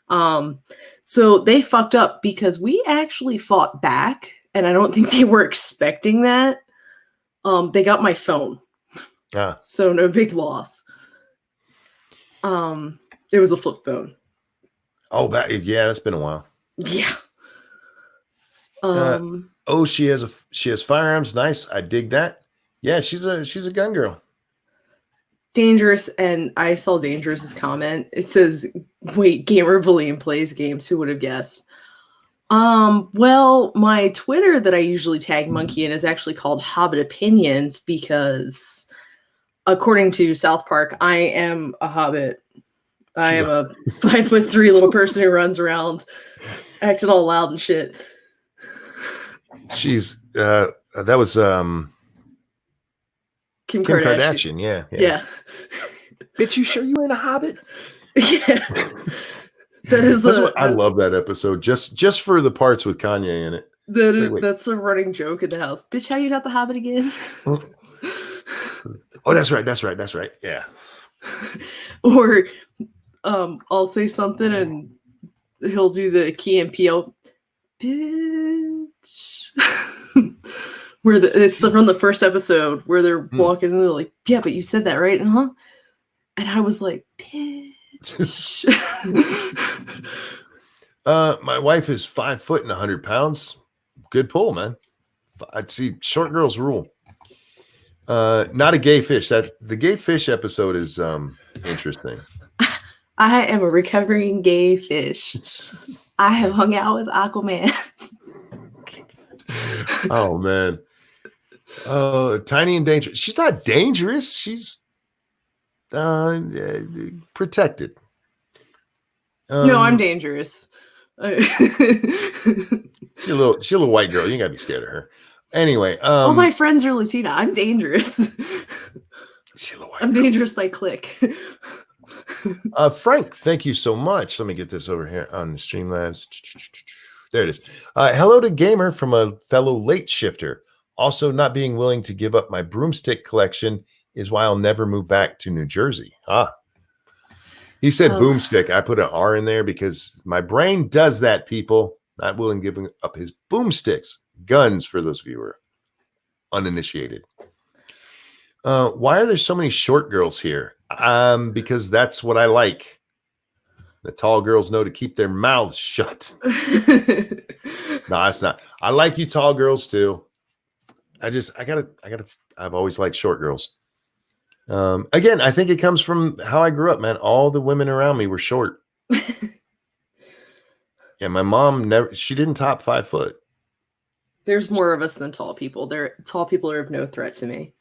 So they fucked up because we actually fought back, and I don't think they were expecting that. They got my phone. So no big loss. It was a flip phone. Oh, yeah, that's been a while. Yeah. She has firearms. Nice. I dig that. Yeah, she's a gun girl. Dangerous, and I saw Dangerous's comment. It says, "Wait, Gamer Bullying plays games. Who would have guessed?" Well, my Twitter that I usually tag Monkey in is actually called Hobbit Opinions because, according to South Park, I am a hobbit. I am a 5'3" little person who runs around acting all loud and shit. She's that was Kim Kardashian. Yeah. Bitch, you sure you ain't a hobbit? Yeah. I love that episode just for the parts with Kanye in it. That's a running joke in the house. Bitch, how you not the hobbit again? Oh, that's right. Yeah. Or I'll say something and he'll do the Key and Peele, bitch. Where it's from the first episode where they're walking and they're like, yeah, but you said that, right? And I was like, bitch. My wife is 5 foot and 100 pounds. Good pull, man. I'd see short girls rule. Not a gay fish. The gay fish episode is interesting. I am a recovering gay fish. I have hung out with Aquaman. Oh man. Tiny and dangerous. She's not dangerous. She's protected. No, I'm dangerous. She's a little white girl. You gotta be scared of her. Anyway, all my friends are Latina. I'm dangerous. I'm dangerous by click. Frank, thank you so much. Let me get this over here on the Streamlabs. There it is. Hello to Gamer from a fellow late shifter. Also, not being willing to give up my broomstick collection is why I'll never move back to New Jersey. He said boomstick. I put an R in there because my brain does that, people. Not willing to give up his boomsticks. Guns, for those of you who are uninitiated. Why are there so many short girls here? Because that's what I like. The tall girls know to keep their mouths shut. No, it's not. I like you tall girls too. I've always liked short girls. Again, I think it comes from how I grew up, man. All the women around me were short. Yeah, my mom she didn't top 5 foot. There's more of us than tall people. Tall people are of no threat to me.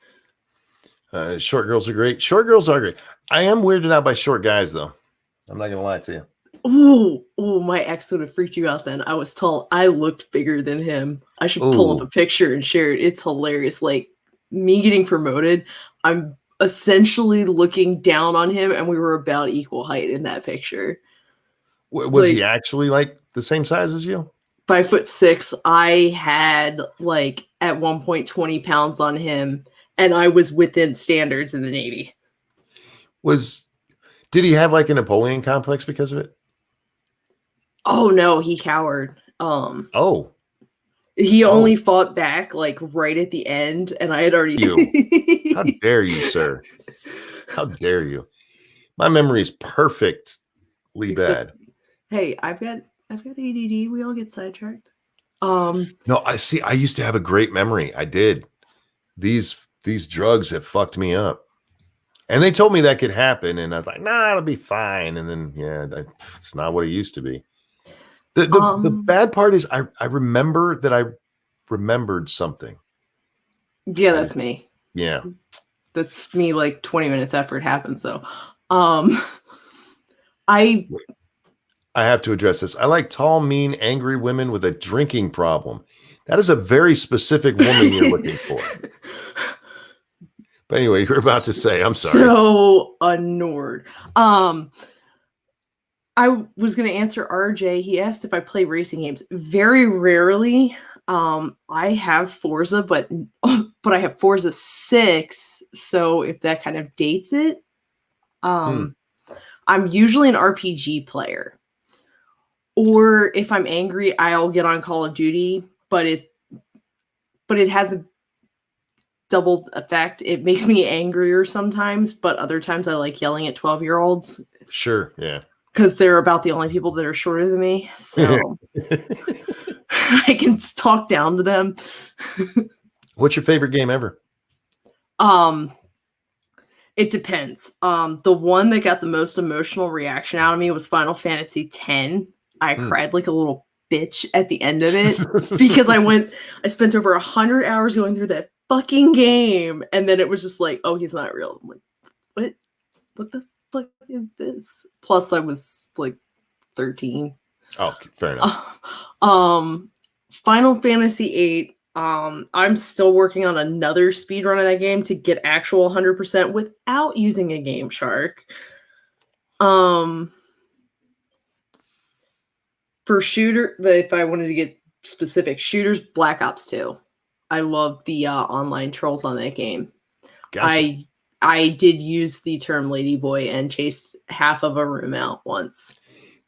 Short girls are great. Short girls are great. I am weirded out by short guys, though. I'm not gonna lie to you. Oh, my ex would have freaked you out then. I was tall. I looked bigger than him. I should pull up a picture and share it. It's hilarious. Like me getting promoted, I'm essentially looking down on him, and we were about equal height in that picture. Was he actually like the same size as you? 5'6". I had like at one point 20 pounds on him, and I was within standards in the Navy. Did he have like a Napoleon complex because of it? Oh no, he cowered. He only fought back like right at the end, and I had already. How dare you, sir? How dare you? My memory is perfectly bad. Hey, I've got ADD. We all get sidetracked. No, I see. I used to have a great memory. I did. These drugs have fucked me up. And they told me that could happen, and I was like, "Nah, it'll be fine." And then, it's not what it used to be. The bad part is, I remember that I remembered something. Yeah, that's me. Yeah, that's me. Like 20 minutes after it happens, though. I have to address this. I like tall, mean, angry women with a drinking problem. That is a very specific woman you're looking for. But anyway, you're about to say, I'm sorry. So annoyed. I was going to answer RJ. He asked if I play racing games. Very rarely. I have Forza, but I have Forza 6. So if that kind of dates it, I'm usually an RPG player. Or if I'm angry, I'll get on Call of Duty, but it has a double effect. It makes me angrier sometimes, but other times I like yelling at 12-year-olds. Sure, yeah. Because they're about the only people that are shorter than me. So I can talk down to them. What's your favorite game ever? It depends. The one that got the most emotional reaction out of me was Final Fantasy X. I cried like a little bitch at the end of it because I spent over 100 hours going through that fucking game, and then it was just like, oh, he's not real. I'm like, what the fuck is this? Plus I was like 13. Oh, fair enough. Final Fantasy VIII, I'm still working on another speed run of that game to get actual 100% without using a Game Shark. For shooter, but if I wanted to get specific shooters, Black Ops 2. I love the online trolls on that game. Gotcha. I did use the term ladyboy and chased half of a room out once.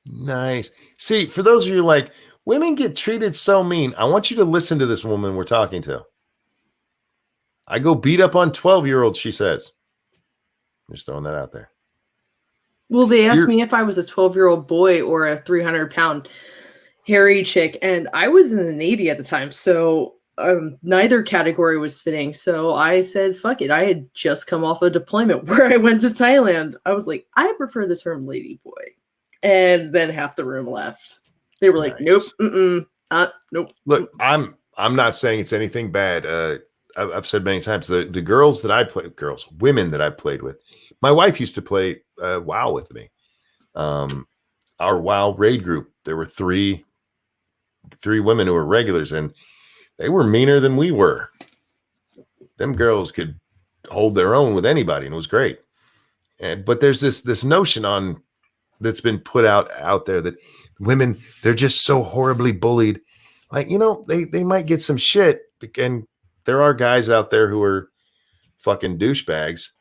Nice. See, for those of you like, women get treated so mean. I want you to listen to this woman we're talking to. I go beat up on 12-year-olds, she says. I'm just throwing that out there. Well, they asked me if I was a 12-year-old boy or a 300-pound hairy chick, and I was in the Navy at the time, so neither category was fitting. So I said, fuck it. I had just come off a deployment where I went to Thailand. I was like, I prefer the term lady boy. And then half the room left. They were like, Nice. nope, nope. Look, I'm not saying it's anything bad. I've said many times the girls that I played, women that I played with. My wife used to play WoW with me. Our WoW raid group, there were three women who were regulars, and they were meaner than we were. Them girls could hold their own with anybody, and it was great. But there's this notion that's been put out there that women, they're just so horribly bullied. Like, they might get some shit, and there are guys out there who are fucking douchebags,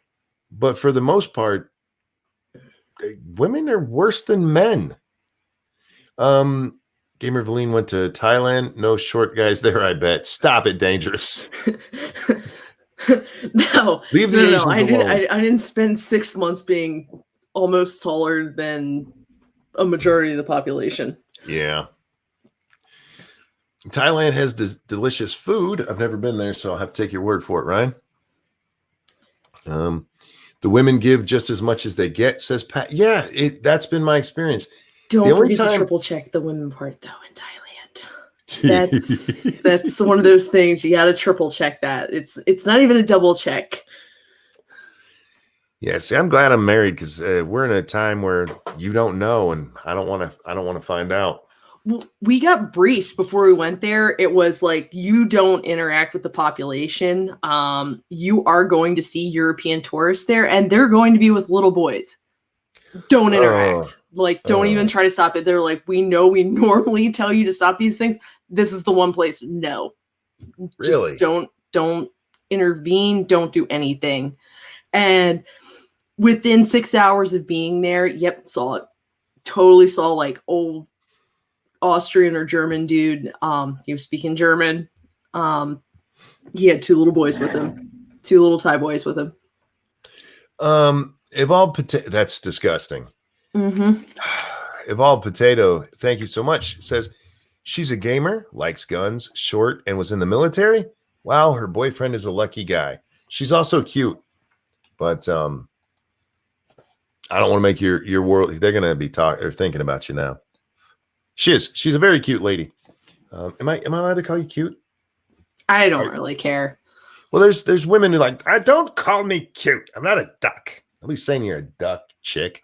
but for the most part, women are worse than men. Gamer Valine went to Thailand. No short guys there, I bet. Stop it, Dangerous. No, Leave the Asians I alone. I didn't spend 6 months being almost taller than a majority of the population. Yeah. Thailand has delicious food. I've never been there, so I'll have to take your word for it, Ryan. The women give just as much as they get, says Pat. Yeah, that's been my experience. Don't forget to triple check the women part, though, in Thailand. That's one of those things you got to triple check that. It's not even a double check. Yeah, see, I'm glad I'm married because we're in a time where you don't know, and I don't want to find out. We got briefed before we went there. It was like, you don't interact with the population. You are going to see European tourists there, and they're going to be with little boys. Don't interact. Don't even try to stop it. They're like, we know we normally tell you to stop these things. This is the one place. No. Really? Just don't intervene. Don't do anything. And within 6 hours of being there, saw it. Totally saw like old Austrian or German dude. He was speaking German. He had 2 little boys with him. 2 little Thai boys with him. Evolved Potato, that's disgusting. Mm-hmm. Evolved Potato, thank you so much. Says she's a gamer, likes guns, short, and was in the military. Wow, her boyfriend is a lucky guy. She's also cute, but I don't want to make your world. They're gonna be thinking about you now. She's a very cute lady. Am I allowed to call you cute? I don't really care. Well, there's women who like, don't call me cute. I'm not a duck. Nobody's saying you're a duck, chick.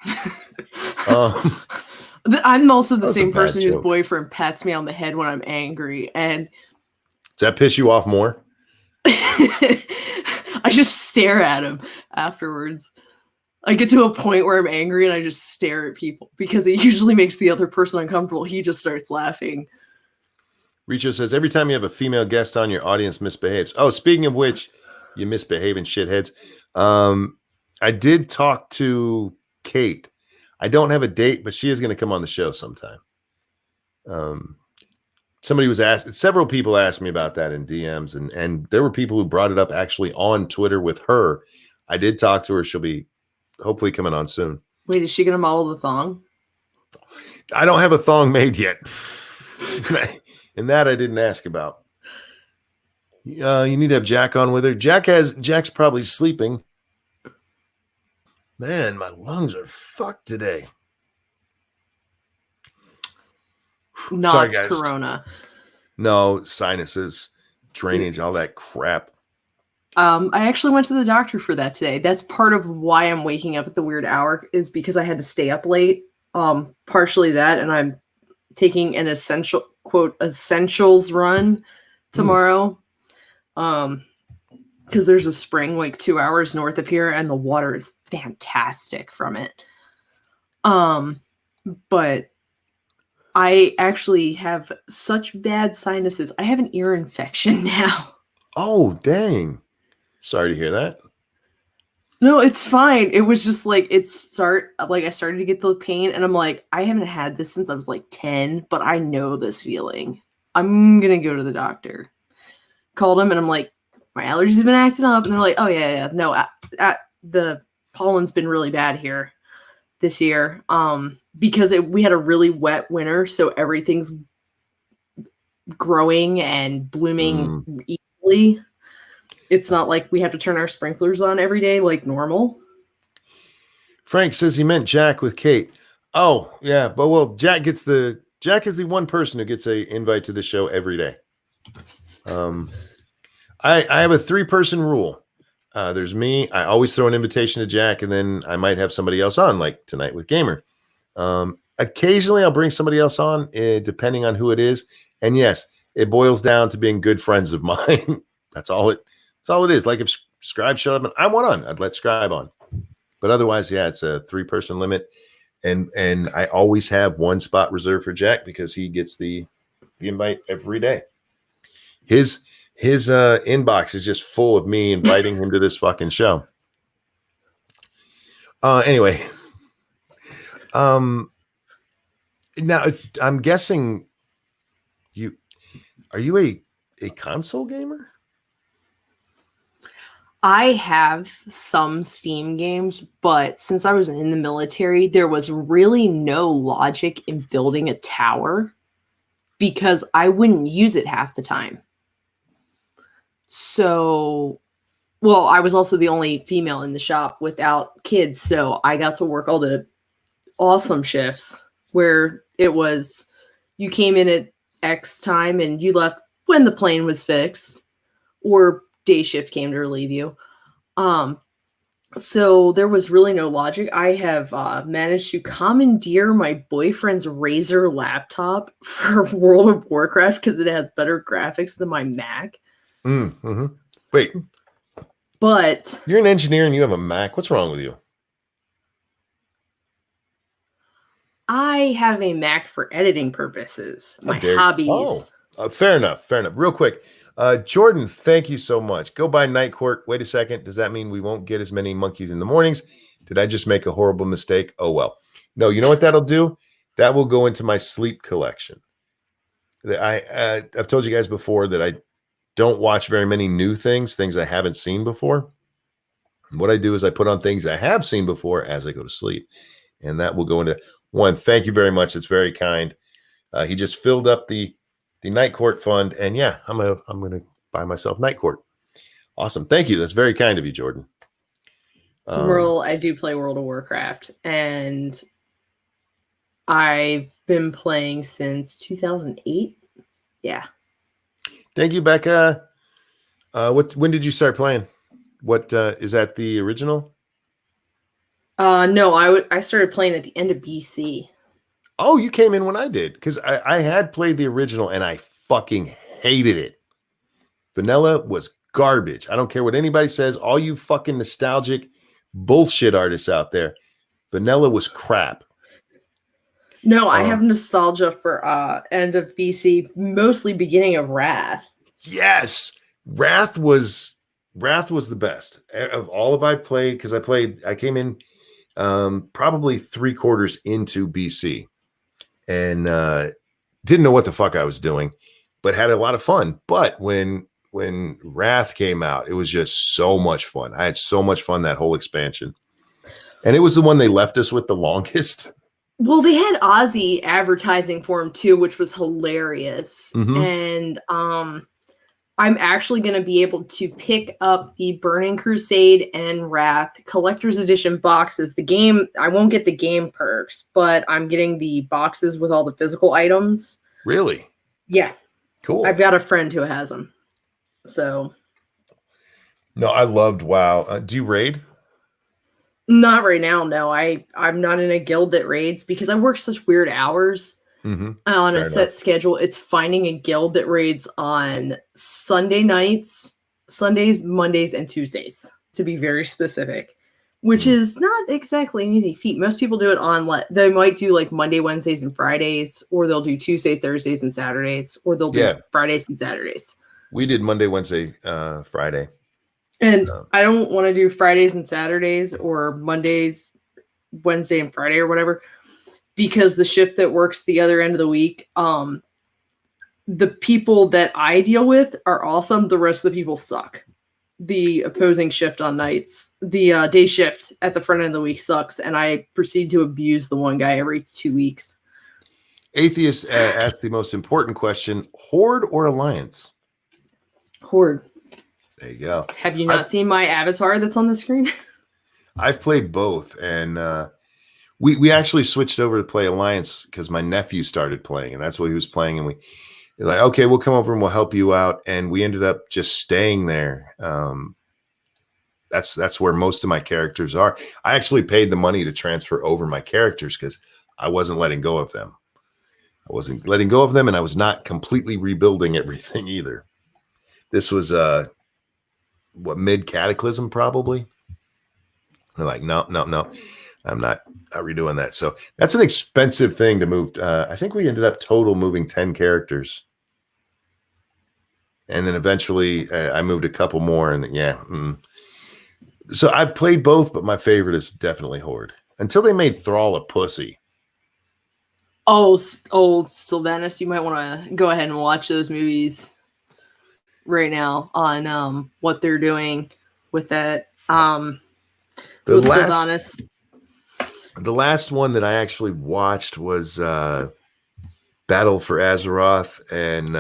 I'm also the same person whose joke. boyfriend pats me on the head when I'm angry. And does that piss you off more? I just stare at him afterwards. I get to a point where I'm angry and I just stare at people because it usually makes the other person uncomfortable. He just starts laughing. Richo says, every time you have a female guest on, your audience misbehaves. Oh, speaking of which, you misbehaving shitheads. I did talk to Kate. I don't have a date, but she is going to come on the show sometime. Somebody was asked, several people asked me about that in DMs, and there were people who brought it up actually on Twitter with her. I did talk to her. She'll be hopefully coming on soon. Wait, is she going to model the thong? I don't have a thong made yet. And that I didn't ask about. You need to have Jack on with her. Jack's probably sleeping. Man, my lungs are fucked today. Not sorry, guys. Corona. No, sinuses, drainage, all that crap. I actually went to the doctor for that today. That's part of why I'm waking up at the weird hour, is because I had to stay up late. Partially that, and I'm taking an essentials run tomorrow. Because there's a spring like 2 hours north of here, and the water is fantastic from it. But I actually have such bad sinuses. I have an ear infection now. Oh, dang. Sorry to hear that. No, it's fine. It was just like I started to get the pain, and I'm like, I haven't had this since I was like 10, but I know this feeling. I'm gonna go to the doctor. Called him, and I'm like, my allergies have been acting up, and they're like, oh yeah, no, the pollen's been really bad here this year, because we had a really wet winter, so everything's growing and blooming easily. It's not like we have to turn our sprinklers on every day like normal. Frank says he meant Jack with Kate. Oh, yeah. But well, Jack is the one person who gets a invite to the show every day. I have a 3-person rule. There's me. I always throw an invitation to Jack, and then I might have somebody else on, like tonight with Gamer. Occasionally, I'll bring somebody else on, depending on who it is. And yes, it boils down to being good friends of mine. That's all it is. Like if Scribe showed up and I want on, I'd let Scribe on. But otherwise, yeah, it's a 3-person limit. And I always have one spot reserved for Jack because he gets the invite every day. His inbox is just full of me inviting him to this fucking show. Anyway, now I'm guessing are you a console gamer? I have some Steam games, but since I was in the military, there was really no logic in building a tower because I wouldn't use it half the time. So, well, I was also the only female in the shop without kids, so I got to work all the awesome shifts where it was you came in at X time and you left when the plane was fixed, or day shift came to relieve you. So there was really no logic. I have managed to commandeer my boyfriend's Razer laptop for World of Warcraft because it has better graphics than my Mac. Mm-hmm. Wait, but you're an engineer and you have a Mac. What's wrong with you? I have a Mac for editing purposes. My hobbies. Fair enough. Real quick. Jordan, thank you so much. Go by Night Court. Wait a second. Does that mean we won't get as many monkeys in the mornings? Did I just make a horrible mistake? Oh, well. No, you know what that'll do? That will go into my sleep collection. I've told you guys before that I don't watch very many new things I haven't seen before. And what I do is I put on things I have seen before as I go to sleep. And that will go into one. Thank you very much. It's very kind. He just filled up the Night Court fund, and yeah, I'm gonna buy myself Night Court. Awesome, thank you. That's very kind of you, Jordan. I do play World of Warcraft, and I've been playing since 2008. Yeah. Thank you, Becca. When did you start playing? What is that the original? No, I started playing at the end of BC. Oh, you came in when I did, because I had played the original and I fucking hated it. Vanilla was garbage. I don't care what anybody says. All you fucking nostalgic bullshit artists out there, Vanilla was crap. No, I have nostalgia for end of BC, mostly beginning of Wrath. Yes, Wrath was the best of all of I played, because I came in probably 3/4 into BC. And didn't know what the fuck I was doing, but had a lot of fun. But when Wrath came out, it was just so much fun. I had so much fun that whole expansion. And it was the one they left us with the longest. Well, they had Ozzy advertising for him too, which was hilarious. Mm-hmm. And I'm actually going to be able to pick up the Burning Crusade and Wrath Collector's Edition boxes. The game, I won't get the game perks, but I'm getting the boxes with all the physical items. Really? Yeah. Cool. I've got a friend who has them. So. No, I loved WoW. Do you raid? Not right now, no. I'm not in a guild that raids because I work such weird hours. Mm-hmm. On Fair a set enough. schedule. It's finding a guild that raids on Sunday nights, Sundays, Mondays, and Tuesdays, to be very specific, which is not exactly an easy feat. Most people do it on, they might do like Monday, Wednesdays, and Fridays, or they'll do Tuesday, Thursdays, and Saturdays, or they'll do Fridays and Saturdays. We did Monday, Wednesday, Friday. And I don't want to do Fridays and Saturdays or Mondays, Wednesday, and Friday or whatever, because the shift that works the other end of the week, the people that I deal with are awesome. The rest of the people suck. The opposing shift on nights, the day shift at the front end of the week sucks. And I proceed to abuse the one guy every 2 weeks. Atheist asked the most important question: Horde or Alliance? Horde. There you go. Have you not seen my avatar that's on the screen? I've played both, and we actually switched over to play Alliance because my nephew started playing, and that's what he was playing, and we're like, okay, we'll come over and we'll help you out, and we ended up just staying there. That's where most of my characters are. I actually paid the money to transfer over my characters because I wasn't letting go of them. I wasn't letting go of them, and I was not completely rebuilding everything either. This was mid Cataclysm probably. They're like, no, I'm not redoing that. So that's an expensive thing to move. I think we ended up total moving 10 characters. And then eventually I moved a couple more, and yeah. So I played both, but my favorite is definitely Horde. Until they made Thrall a pussy. Oh, Sylvanus, you might want to go ahead and watch those movies right now on what they're doing with that. Sylvanus. The last one that I actually watched was Battle for Azeroth, and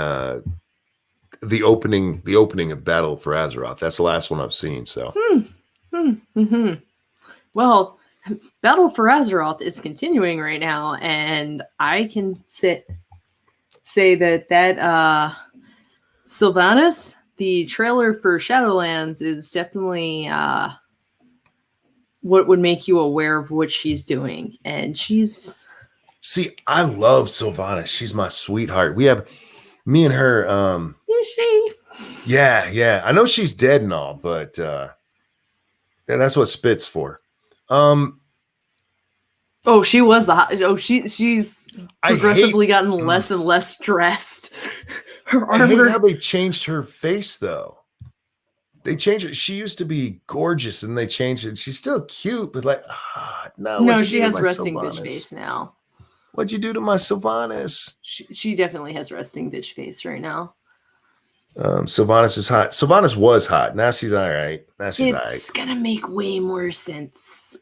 the opening of Battle for Azeroth. That's the last one I've seen. So, Well, Battle for Azeroth is continuing right now, and I can say that Sylvanus, the trailer for Shadowlands, is definitely what would make you aware of what she's doing. And I love Sylvanus. She's my sweetheart. We have me and her. Is she? Yeah. I know she's dead and all, but that's what Spit's for. She was she's progressively gotten less and less dressed. Her armor. I hate how they changed her face though. They changed it. She used to be gorgeous, and they changed it. She's still cute, but like, no, she has resting bitch face now. What'd you do to my Sylvanus? She definitely has resting bitch face right now. Sylvanus is hot. Sylvanus was hot. Now she's all right. It's gonna make way more sense.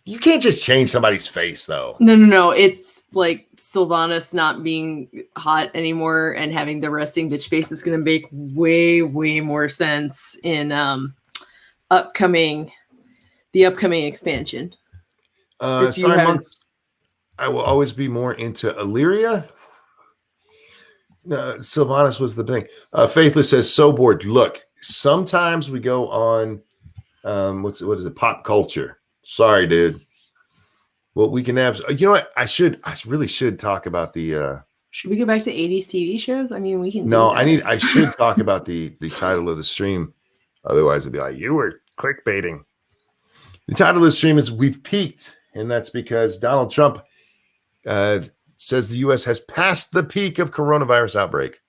You can't just change somebody's face though. No. It's like Sylvanus not being hot anymore and having the resting bitch face is gonna make way more sense in the upcoming expansion. Sorry, monks. I will always be more into Illyria. No, Sylvanus was the thing. Faithless says, so bored. Look, sometimes we go on what is it? Pop culture. Sorry, dude. Well, we can have, you know what? I really should talk about the should we go back to 80s TV shows? I mean, we can. No, I should talk about the title of the stream. Otherwise it'd be like, you were clickbaiting. The title of the stream is We've Peaked, and that's because Donald Trump says the U.S. has passed the peak of coronavirus outbreak.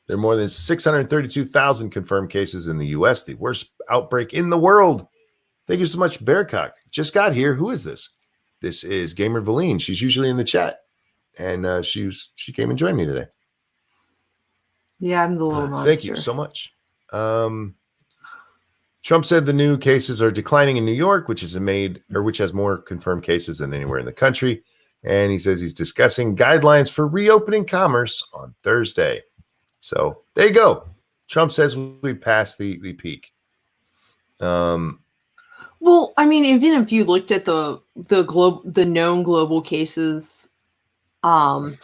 There are more than 632,000 confirmed cases in the U.S., the worst outbreak in the world. Thank you so much, Bearcock. Just got here. Who is this? This is Gamer Valine. She's usually in the chat, and she came and joined me today. Yeah, I'm the little monster. Thank you so much. Trump said the new cases are declining in New York, which has more confirmed cases than anywhere in the country. And he says he's discussing guidelines for reopening commerce on Thursday. So there you go. Trump says we passed the peak. Well, I mean, even if you looked at the known global cases from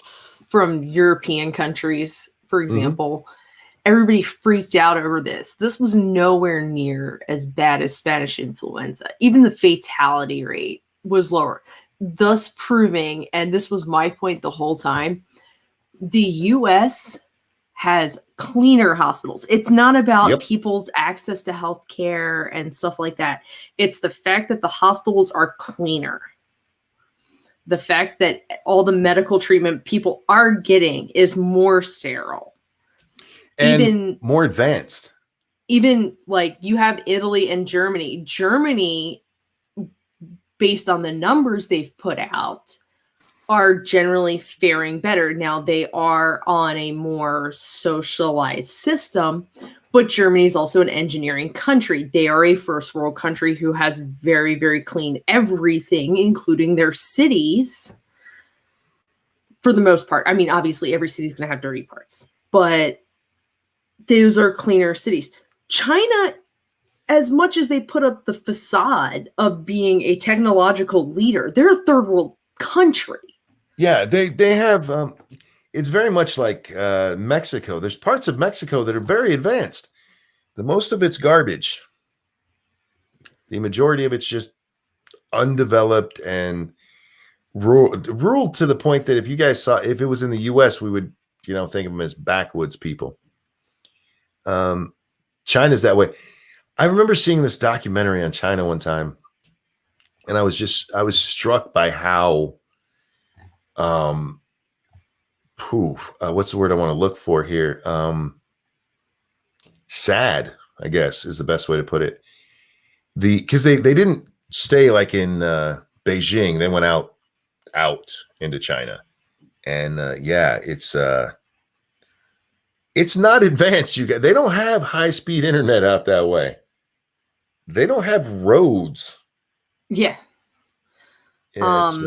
European countries, for example, everybody freaked out over this. This was nowhere near as bad as Spanish influenza. Even the fatality rate was lower, thus proving, and this was my point the whole time, the U.S. has cleaner hospitals. It's not about people's access to health care and stuff like that. It's the fact that the hospitals are cleaner. The fact that all the medical treatment people are getting is more sterile. And even more advanced. Even like you have Italy and Germany. Germany, based on the numbers they've put out, are generally faring better. Now they are on a more socialized system, but Germany is also an engineering country. They are a first world country who has very, very clean everything, including their cities. for the most part. I mean, obviously every city's going to have dirty parts, but those are cleaner cities. China, as much as they put up the facade of being a technological leader, they're a third world country. Yeah, they have it's very much like Mexico. There's parts of Mexico that are very advanced. The most of it's garbage. The majority of it's just undeveloped and rural to the point that if you guys saw, if it was in the US, we would, think of them as backwoods people. China's that way. I remember seeing this documentary on China one time, and I was struck by how, what's the word I want to look for here? Sad, I guess, is the best way to put it. Because they didn't stay like in Beijing. They went out into China, and it's not advanced. You guys, they don't have high-speed internet out that way. They don't have roads. Yeah. It's,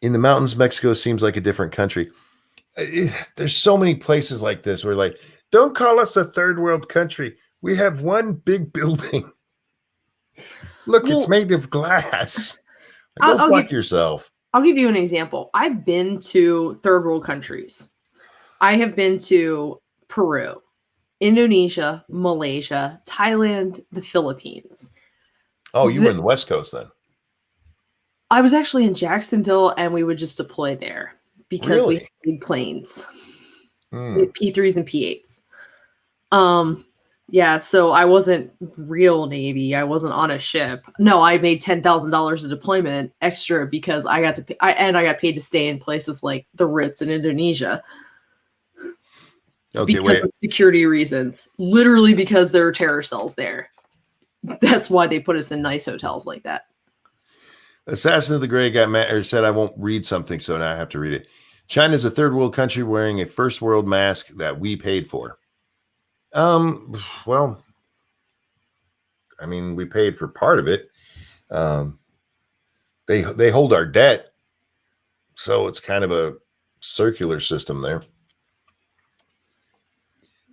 in the mountains, Mexico seems like a different country. There's so many places like this where, like, don't call us a third world country. We have one big building. Look, it's made of glass. Go fuck yourself. I'll give you an example. I've been to third world countries. I have been to Peru, Indonesia, Malaysia, Thailand, the Philippines. Oh, you were in the West Coast then? I was actually in Jacksonville, and we would just deploy there because we had big planes. We had P3s and P8s. Yeah, so I wasn't real Navy. I wasn't on a ship. No, I made $10,000 a deployment extra because I got to pay, I got paid to stay in places like the Ritz in Indonesia. Okay, because of security reasons. Literally because there are terror cells there. That's why they put us in nice hotels like that. Assassin of the Gray got mad or said, I won't read something, so now I have to read it. China's a third world country wearing a first world mask that we paid for. Well, I mean, we paid for part of it. They hold our debt, so it's kind of a circular system there.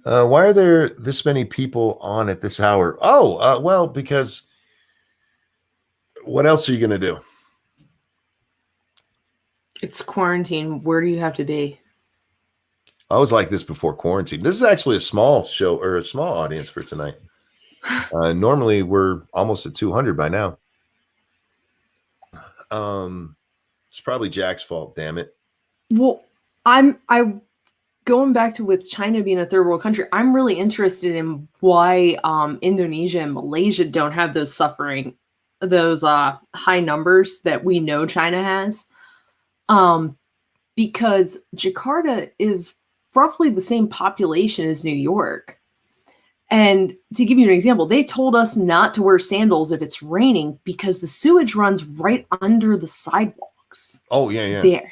Why are there this many people on at this hour? Well, because what else are you going to do? It's quarantine. Where do you have to be? I was like this before quarantine. This is actually a small show or a small audience for tonight. Normally we're almost at 200 by now. It's probably Jack's fault. Damn it. Well, I going back to with China being a third world country. I'm really interested in why Indonesia and Malaysia don't have those high numbers that we know China has. Because Jakarta is roughly the same population as New York. And to give you an example, they told us not to wear sandals if it's raining because the sewage runs right under the sidewalks. Oh, yeah. There.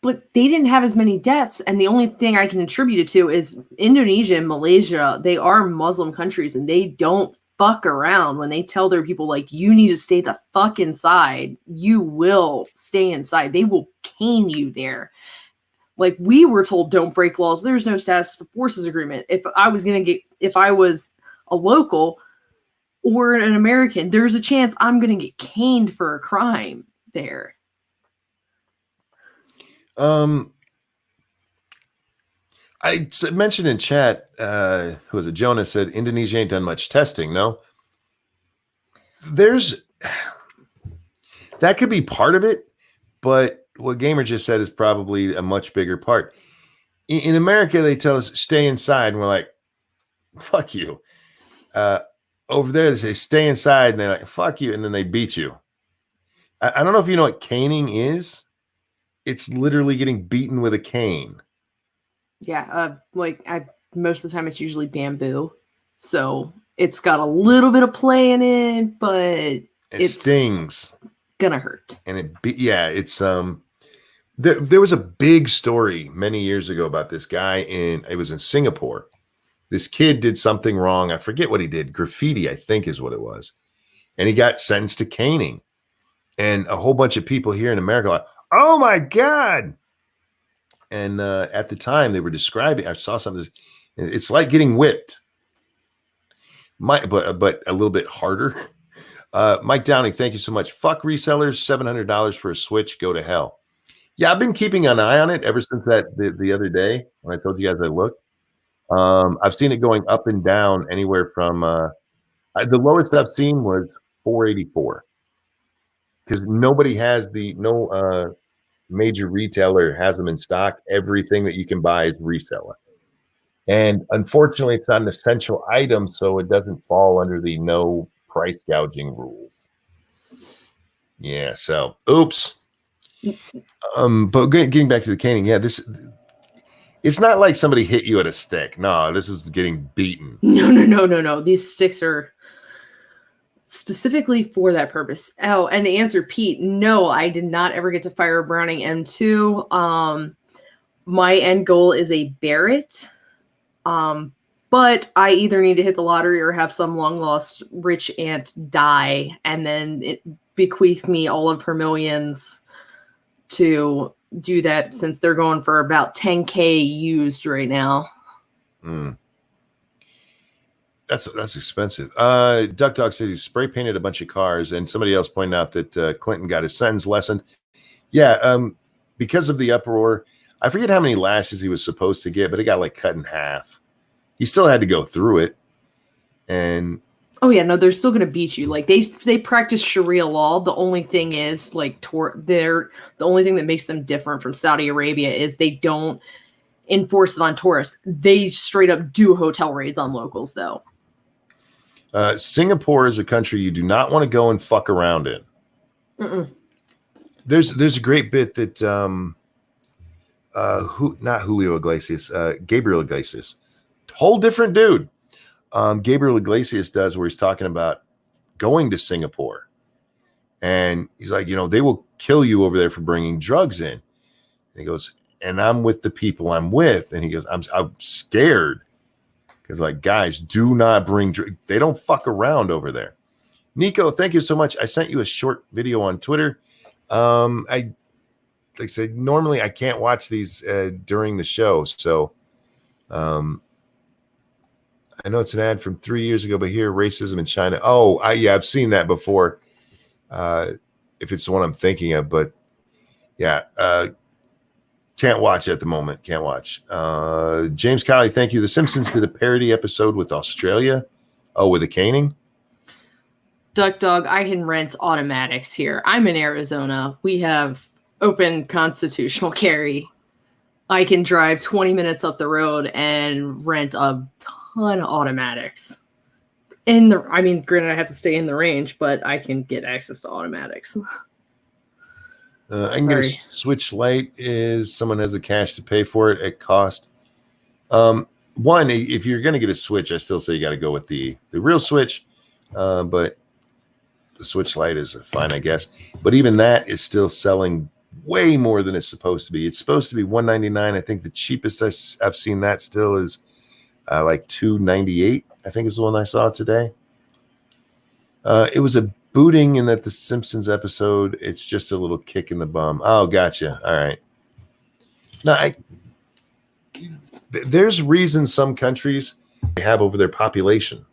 But they didn't have as many deaths, and the only thing I can attribute it to is Indonesia and Malaysia. They are Muslim countries, and they don't fuck around. When they tell their people, like, you need to stay the fuck inside, you will stay inside. They will cane you there. Like, we were told, don't break laws. There's no status for forces agreement. If I was a local or an American, there's a chance I'm going to get caned for a crime there. I mentioned in chat, who was it? Jonah said Indonesia ain't done much testing. No, that could be part of it, but what Gamer just said is probably a much bigger part. In America, they tell us stay inside, and we're like, fuck you. Over there, they say stay inside, and they're like, fuck you, and then they beat you. I don't know if you know what caning is. It's literally getting beaten with a cane. Yeah, most of the time it's usually bamboo, so it's got a little bit of play in it, but it stings. Gonna hurt. And it's there was a big story many years ago about this guy it was in Singapore. This kid did something wrong. I forget what he did. Graffiti, I think, is what it was, and he got sentenced to caning. And a whole bunch of people here in America are like, oh my God. And at the time they were describing, I saw something, it's like getting whipped. But a little bit harder. Mike Downing, thank you so much. Fuck resellers, $700 for a Switch, go to hell. Yeah, I've been keeping an eye on it ever since the other day when I told you guys I looked. I've seen it going up and down anywhere from the lowest I've seen was 484 because nobody has no major retailer has them in stock. Everything that you can buy is reseller. And unfortunately, it's not an essential item, so it doesn't fall under the no price gouging rules. Yeah, so oops. But getting back to the caning, yeah, it's not like somebody hit you at a stick. No, this is getting beaten. No. These sticks are specifically for that purpose. Oh, and to answer Pete, no, I did not ever get to fire a Browning M2. My end goal is a Barrett. But I either need to hit the lottery or have some long lost rich aunt die and then it bequeath me all of her millions to do that, since they're going for about 10K used right now. That's expensive. Duck Dog says he spray painted a bunch of cars, and somebody else pointed out that Clinton got his sentence lessened. Yeah, because of the uproar. I forget how many lashes he was supposed to get, but it got like cut in half. He still had to go through it. And oh yeah, no, they're still gonna beat you. Like they practice Sharia law. The only thing is like the only thing that makes them different from Saudi Arabia is they don't enforce it on tourists. They straight up do hotel raids on locals though. Singapore is a country you do not want to go and fuck around in. Mm-mm. There's a great bit that not Julio Iglesias, Gabriel Iglesias, whole different dude. Gabriel Iglesias does, where he's talking about going to Singapore, and he's like, they will kill you over there for bringing drugs in. And he goes, and I'm with the people I'm with, and he goes, I'm scared because like, guys, do not bring they don't fuck around over there. Nico, thank you so much. I sent you a short video on Twitter. Like I said, normally I can't watch these during the show, so I know it's an ad from 3 years ago, but here, racism in China. Oh, I've seen that before. If it's the one I'm thinking of, but yeah, can't watch at the moment. Can't watch. James Colley, thank you. The Simpsons did a parody episode with Australia. Oh, with a caning. Duck Dog, I can rent automatics here. I'm in Arizona. We have open constitutional carry. I can drive 20 minutes up the road and rent a ton of automatics. Granted, I have to stay in the range, but I can get access to automatics. I can get a Switch Lite is someone has the cash to pay for it at cost. One, if you're going to get a Switch, I still say you got to go with the real Switch, but the Switch Lite is fine, I guess. But even that is still selling way more than it's supposed to be. It's supposed to be $199. I think the cheapest I've seen that still is like $298. I think is the one I saw today. It was a booting in that the Simpsons episode. It's just a little kick in the bum. Oh, gotcha. All right. Now, there's reasons some countries have over their population.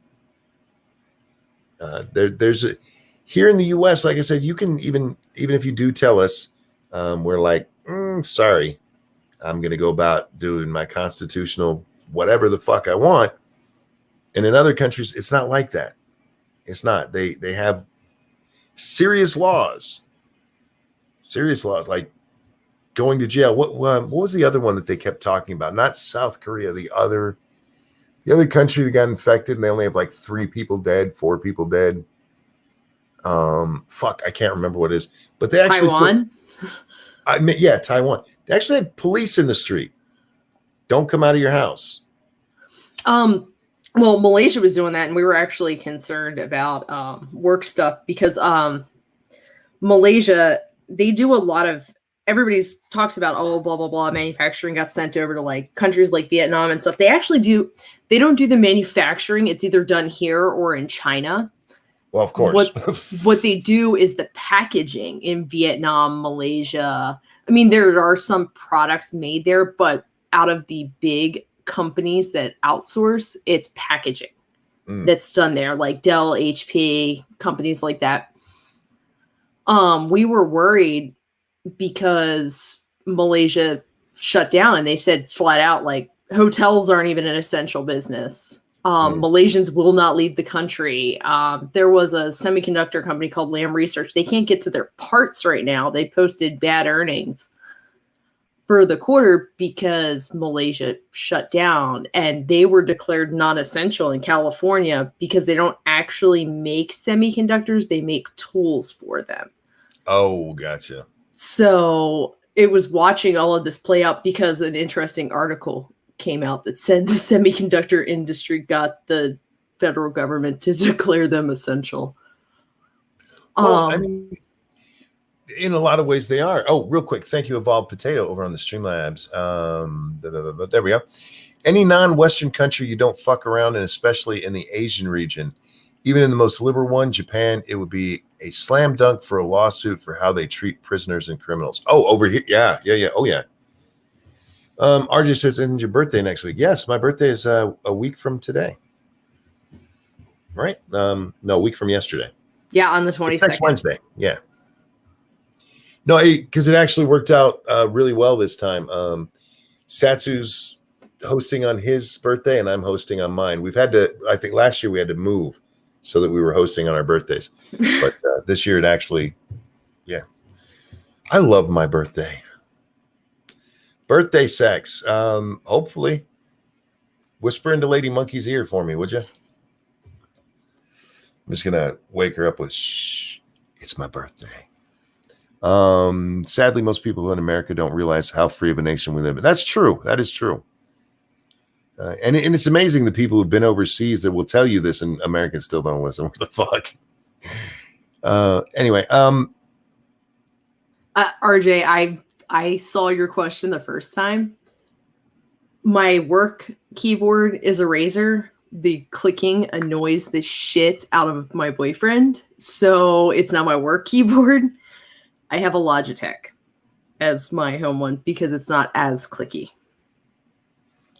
Here in the U.S., like I said, you can even if you do tell us, we're like, sorry, I'm going to go about doing my constitutional whatever the fuck I want. And in other countries, it's not like that. It's not. They have serious laws like going to jail. What was the other one that they kept talking about? Not South Korea, the other country that got infected and they only have like 3 people dead, 4 people dead. I can't remember what it is. But they actually Taiwan? Taiwan. They actually had police in the street. Don't come out of your house. Well, Malaysia was doing that, and we were actually concerned about work stuff because Malaysia, they do a lot of, everybody's talks about, oh, blah, blah, blah, manufacturing got sent over to like countries like Vietnam and stuff. They don't do the manufacturing. It's either done here or in China. Well, of course. What they do is the packaging in Vietnam, Malaysia. I mean, there are some products made there, but out of the big companies that outsource, it's packaging that's done there, like Dell, HP, companies like that. We were worried because Malaysia shut down, and they said flat out, like, hotels aren't even an essential business. Malaysians will not leave the country. There was a semiconductor company called Lam Research. They can't get to their parts right now. They posted bad earnings for the quarter because Malaysia shut down, and they were declared non-essential in California because they don't actually make semiconductors. They make tools for them. Oh, gotcha. So it was watching all of this play out because an interesting article came out that said the semiconductor industry got the federal government to declare them essential. Well, I mean, in a lot of ways they are. Oh, real quick. Thank you, Evolved Potato, over on the Streamlabs. There we go. Any non-Western country you don't fuck around in, especially in the Asian region, even in the most liberal one, Japan, it would be a slam dunk for a lawsuit for how they treat prisoners and criminals. Oh, over here. Yeah. Oh, yeah. RJ says, isn't your birthday next week? Yes, my birthday is a week from today. Right? No, a week from yesterday. Yeah, on the 22nd. It's next Wednesday. Yeah. No, because it actually worked out really well this time. Satsu's hosting on his birthday, and I'm hosting on mine. We've had to, I think last year we had to move so that we were hosting on our birthdays. But this year it actually, yeah. I love my birthday. Birthday sex. Hopefully. Whisper into Lady Monkey's ear for me, would you? I'm just going to wake her up with, shh, it's my birthday. Sadly, most people in America don't realize how free of a nation we live in. That's true. That is true. And it's amazing the people who've been overseas that will tell you this, and Americans still don't listen. What the fuck? Anyway. RJ, I saw your question the first time. My work keyboard is a Razer. The clicking annoys the shit out of my boyfriend, so it's not my work keyboard. I have a Logitech as my home one because it's not as clicky.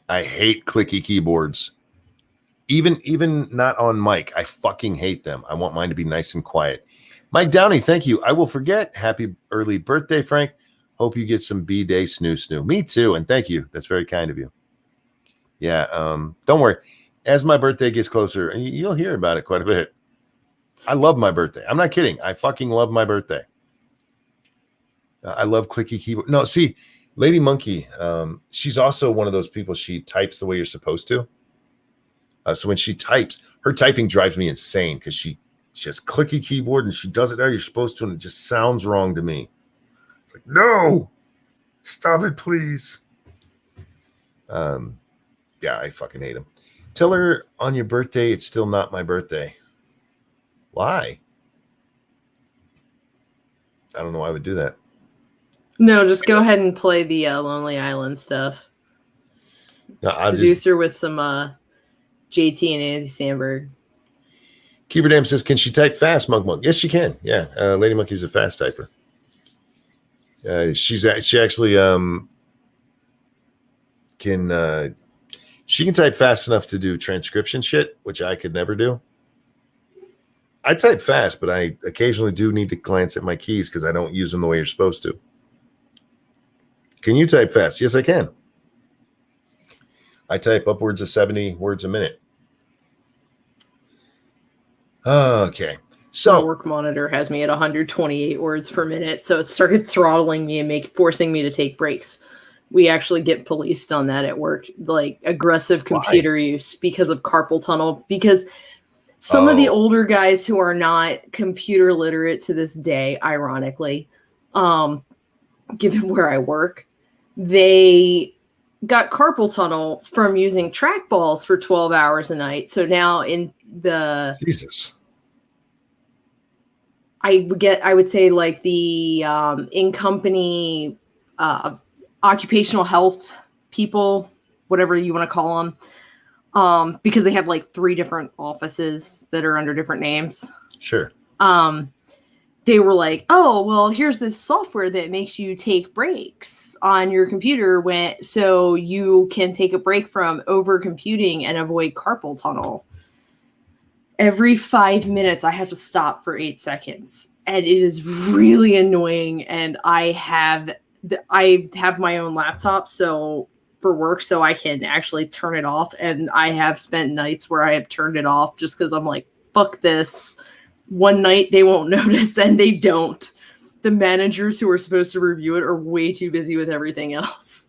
I hate clicky keyboards. Even not on mic. I fucking hate them. I want mine to be nice and quiet. Mike Downey, thank you. I will forget. Happy early birthday, Frank. Hope you get some B-Day snoo. Me too, and thank you. That's very kind of you. Yeah, don't worry. As my birthday gets closer, you'll hear about it quite a bit. I love my birthday. I'm not kidding. I fucking love my birthday. I love clicky keyboard. No, see, Lady Monkey, she's also one of those people, she types the way you're supposed to. So when she types, her typing drives me insane because she has clicky keyboard and she does it how you're supposed to, and it just sounds wrong to me. It's like, no, stop it, please. Yeah, I fucking hate him. Tell her on your birthday it's still not my birthday. Why? I don't know why I would do that. No, just go ahead and play the Lonely Island stuff. No, Seduce her with some JT and Andy Samberg. Keeper Dam says, can she type fast, Monk? Yes, she can. Yeah, Lady Monkey's a fast typer. She actually she can type fast enough to do transcription shit, which I could never do. I type fast, but I occasionally do need to glance at my keys because I don't use them the way you're supposed to. Can you type fast? Yes, I can. I type upwards of 70 words a minute. Okay. So my work monitor has me at 128 words per minute, so it started throttling me and forcing me to take breaks. We actually get policed on that at work, like aggressive computer use because of carpal tunnel. Because some of the older guys who are not computer literate to this day, ironically, given where I work, they got carpal tunnel from using trackballs for 12 hours a night. So now in the Jesus. I would say like the in-company occupational health people, whatever you want to call them, because they have like 3 different offices that are under different names. Sure. They were like, oh, well, here's this software that makes you take breaks on your computer so you can take a break from over computing and avoid carpal tunnel. Every 5 minutes, I have to stop for 8 seconds. And it is really annoying. And I have my own laptop for work, so I can actually turn it off. And I have spent nights where I have turned it off just because I'm like, fuck this. One night they won't notice, and they don't. The managers who are supposed to review it are way too busy with everything else.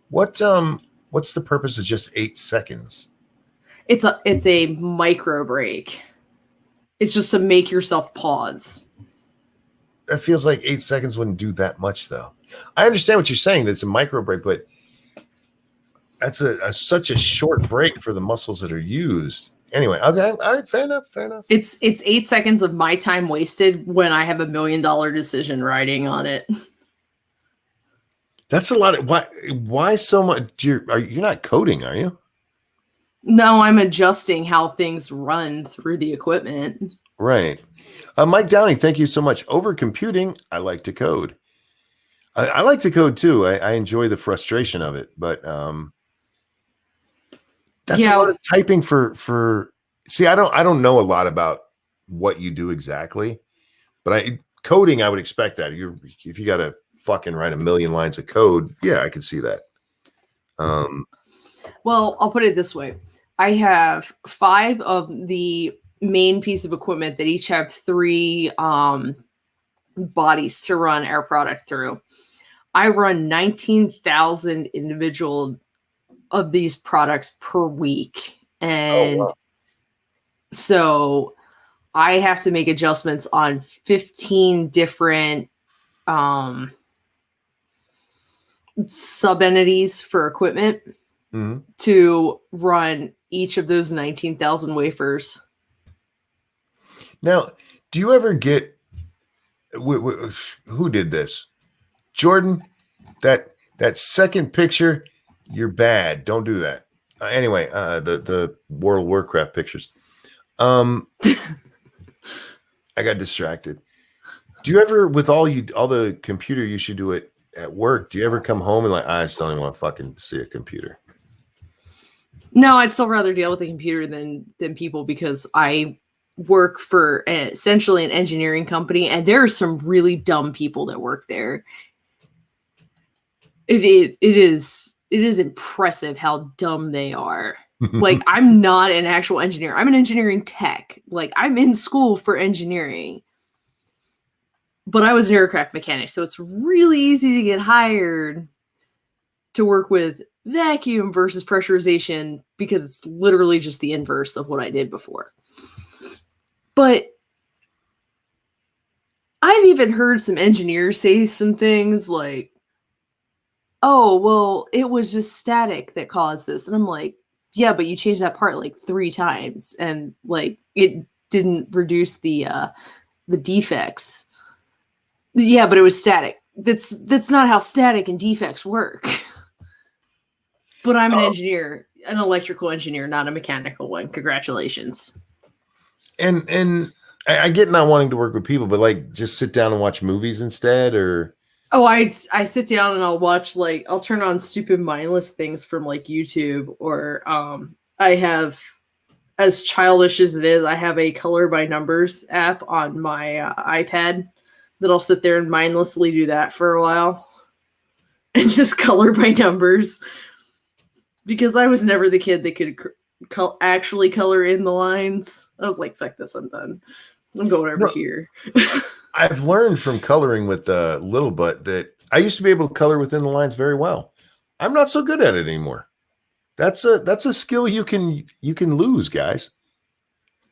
What's the purpose of just 8 seconds? It's a micro break. It's just to make yourself pause. That feels like 8 seconds wouldn't do that much, though. I understand what you're saying. That it's a micro break, but that's such a short break for the muscles that are used. Anyway, okay, all right, fair enough. It's 8 seconds of my time wasted when I have $1 million decision riding on it. That's a lot. Why so much? You're not coding, are you? No, I'm adjusting how things run through the equipment. Right. Mike Downey, thank you so much. Over computing, I like to code. I like to code too. I enjoy the frustration of it, but that's a lot of typing for. See, I don't know a lot about what you do exactly, but coding, I would expect that if you got to fucking write 1 million lines of code, yeah, I can see that. Well, I'll put it this way. I have 5 of the main piece of equipment that each have 3 bodies to run our product through. I run 19,000 individual of these products per week. And so I have to make adjustments on 15 different sub-entities for equipment to run each of those 19,000 wafers. Now, do you ever get who did this? Jordan, that second picture, you're bad. Don't do that. Anyway, the World of Warcraft pictures. I got distracted. Do you ever, with all the computer you should do it at work, do you ever come home and I just don't even want to fucking see a computer? No, I'd still rather deal with the computer than people, because I work for essentially an engineering company, and there are some really dumb people that work there. It is impressive how dumb they are. Like, I'm not an actual engineer. I'm an engineering tech. Like, I'm in school for engineering. But I was an aircraft mechanic, so it's really easy to get hired to work with vacuum versus pressurization, because it's literally just the inverse of what I did before. But I've even heard some engineers say some things like, oh, well, it was just static that caused this. And I'm like, yeah, but you changed that part like 3 times, and like it didn't reduce the defects. Yeah, but it was static. That's not how static and defects work. But I'm an engineer, an electrical engineer, not a mechanical one. Congratulations. And I get not wanting to work with people, but like just sit down and watch movies instead, or oh, I sit down and I'll watch, like, I'll turn on stupid mindless things from like YouTube, or I have, as childish as it is, I have a color by numbers app on my iPad that I'll sit there and mindlessly do that for a while and just color by numbers, because I was never the kid that could actually color in the lines. I was like, fuck this, I'm done. I'm going over here. I've learned from coloring with Little Butt that I used to be able to color within the lines very well. I'm not so good at it anymore. That's a skill you can lose, guys.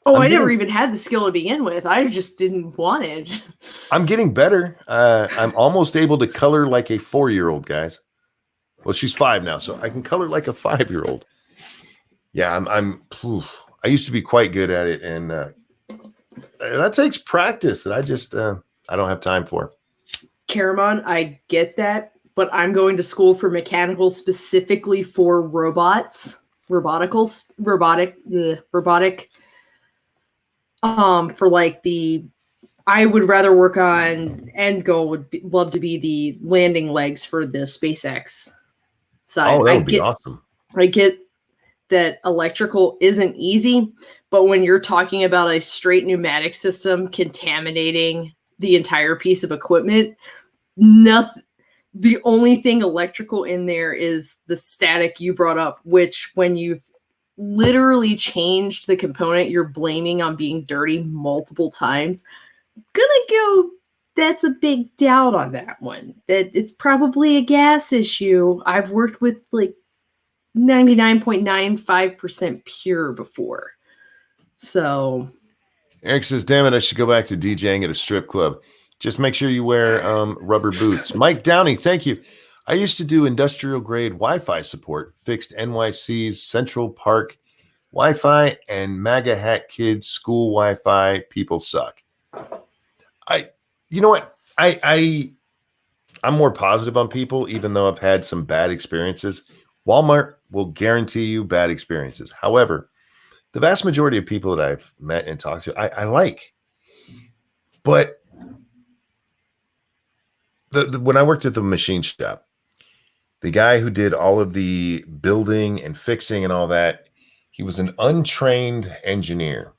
Oh, I never even had the skill to begin with. I just didn't want it. I'm getting better. I'm almost able to color like a 4-year-old, guys. Well, she's 5 now, so I can color like a 5-year-old. Yeah, I used to be quite good at it, and that takes practice that I just I don't have time for. Caramon, I get that, but I'm going to school for mechanical specifically for robotic For like I would rather work on end goal love to be the landing legs for the SpaceX side. Oh, that would be awesome. I get that electrical isn't easy, but when you're talking about a straight pneumatic system contaminating the entire piece of equipment, nothing. The only thing electrical in there is the static you brought up, which when you've literally changed the component you're blaming on being dirty multiple times, that's a big doubt on that one. That it's probably a gas issue. I've worked with like 99.95% pure before. So Eric says, damn it, I should go back to DJing at a strip club. Just make sure you wear rubber boots. Mike Downey, thank you. I used to do industrial grade Wi-Fi support, fixed NYC's Central Park Wi-Fi and MAGA hat kids school Wi-Fi. People suck. You know what? I'm more positive on people, even though I've had some bad experiences. Walmart will guarantee you bad experiences. However, the vast majority of people that I've met and talked to, I like. But when I worked at the machine shop, the guy who did all of the building and fixing and all that, he was an untrained engineer.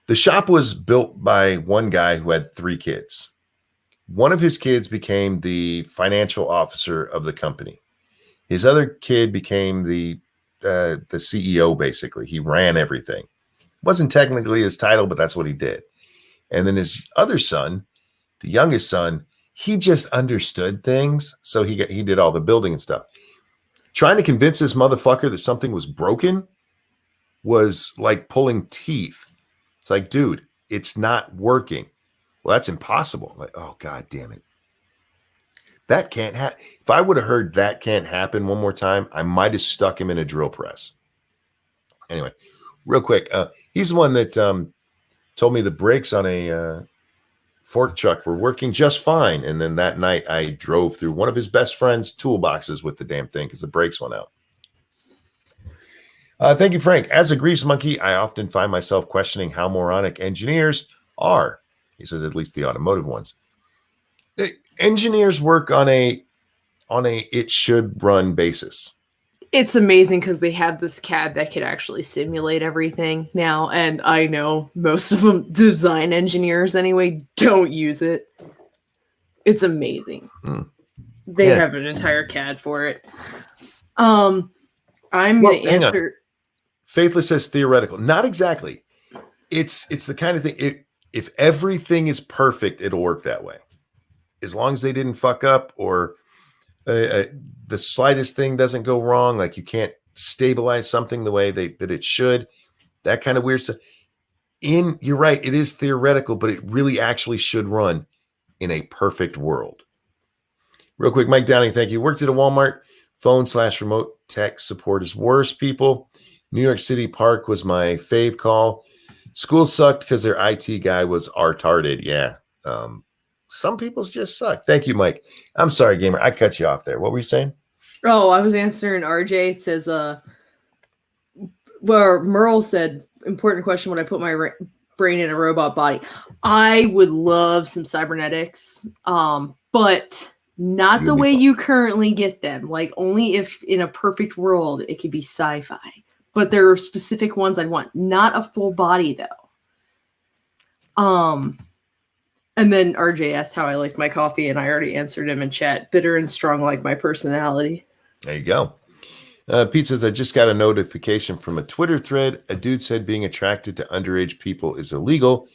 The shop was built by one guy who had 3 kids. One of his kids became the financial officer of the company. His other kid became the CEO, basically. He ran everything. Wasn't technically his title, but that's what he did. And then his other son, the youngest son, he just understood things. So he did all the building and stuff. Trying to convince this motherfucker that something was broken was like pulling teeth. It's like, dude, it's not working. Well, that's impossible. Like, oh, God damn it. That can't happen. If I would have heard that can't happen one more time, I might have stuck him in a drill press. Anyway, real quick. He's the one that told me the brakes on a fork truck were working just fine. And then that night I drove through one of his best friend's toolboxes with the damn thing because the brakes went out. Thank you, Frank. As a grease monkey, I often find myself questioning how moronic engineers are. He says, at least the automotive ones. Engineers work on a it should run basis. It's amazing because they have this CAD that could actually simulate everything now. And I know most of them, design engineers anyway, don't use it. It's amazing. They have an entire CAD for it. I'm going to answer. Faithless says theoretical. Not exactly. It's the kind of thing. If everything is perfect, it'll work that way. As long as they didn't fuck up or the slightest thing doesn't go wrong, like you can't stabilize something the way that it should, that kind of weird stuff. You're right, it is theoretical, but it really actually should run in a perfect world. Real quick, Mike Downing, thank you. Worked at a Walmart. Phone/remote tech support is worse, people. New York City Park was my fave call. School sucked because their IT guy was retarded. Yeah. Some people's just suck. Thank you, Mike. I'm sorry, gamer. I cut you off there. What were you saying? Oh, I was answering RJ. It says, where Merle said, important question, would I put my brain in a robot body? I would love some cybernetics, but not the way you currently get them. Like only if in a perfect world, it could be sci-fi. But there are specific ones I'd want. Not a full body, though. And then RJ asked how I liked my coffee, and I already answered him in chat. Bitter and strong like my personality. There you go. Pete says, I just got a notification from a Twitter thread. A dude said being attracted to underage people is illegal.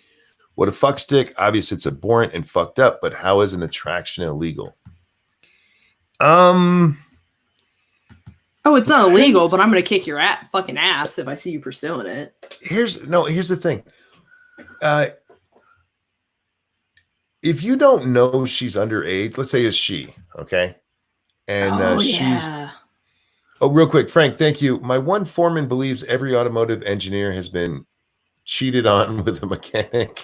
What a fuck stick. Obviously, it's abhorrent and fucked up, but how is an attraction illegal? Oh, it's not illegal, but I'm going to kick your fucking ass if I see you pursuing it. Here's the thing. If you don't know she's underage, let's say it's she, okay? And she's... Oh, real quick, Frank, thank you. My one foreman believes every automotive engineer has been cheated on with a mechanic.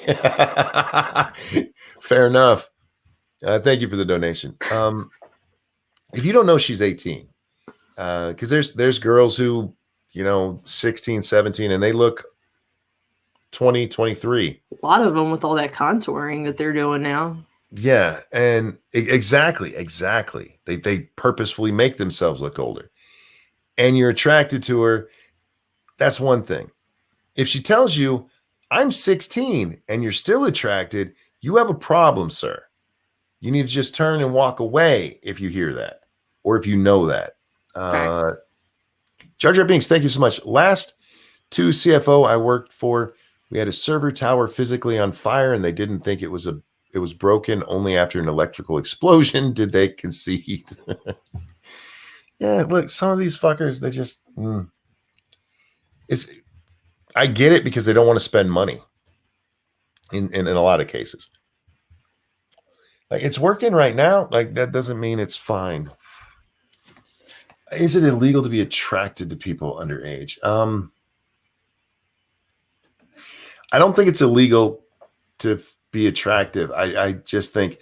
Fair enough. Thank you for the donation. If you don't know she's 18, because there's girls who, 16, 17, and they look 2023. A lot of them with all that contouring that they're doing now. Yeah, and exactly. They purposefully make themselves look older. And you're attracted to her. That's one thing. If she tells you, I'm 16 and you're still attracted, you have a problem, sir. You need to just turn and walk away if you hear that or if you know that. Jar Jar Binks, thank you so much. Last 2 CFO I worked for, we had a server tower physically on fire and they didn't think it was broken. Only after an electrical explosion did they concede. Yeah, look, some of these fuckers, they just I get it because they don't want to spend money in a lot of cases. Like, it's working right now. Like, that doesn't mean it's fine. Is it illegal to be attracted to people underage? I don't think it's illegal to be attractive. I just think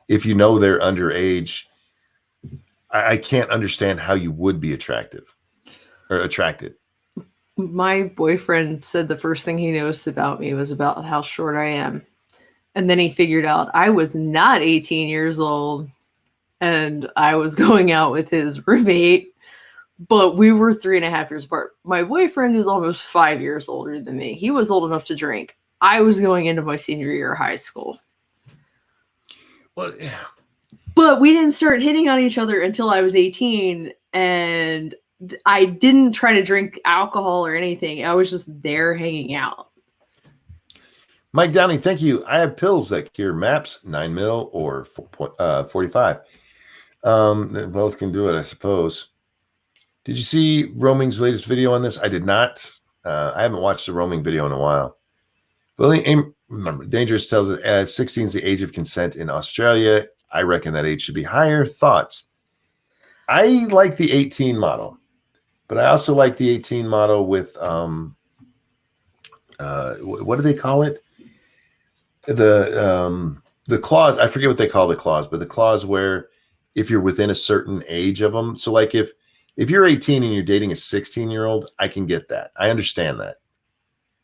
if you know they're underage, I can't understand how you would be attractive or attracted. My boyfriend said the first thing he noticed about me was about how short I am. And then he figured out I was not 18 years old and I was going out with his roommate, but we were 3.5 years apart. My boyfriend is almost 5 years older than me. He was old enough to drink. I was going into my senior year of high school. Well, yeah. But we didn't start hitting on each other until I was 18, and I didn't try to drink alcohol or anything. I was just there hanging out. Mike Downey, thank you. I have pills that cure MAPS, 9 mil or 45. Both can do it, I suppose. Did you see Roaming's latest video on this? I did not. I haven't watched the Roaming video in a while. But remember, Dangerous tells us 16 is the age of consent in Australia. I reckon that age should be higher. Thoughts? I like the 18 model, but I also like the 18 model with what do they call it? The clause. I forget what they call the clause, but the clause where if you're within a certain age of them. So like if you're 18 and you're dating a 16-year-old, I can get that. I understand that.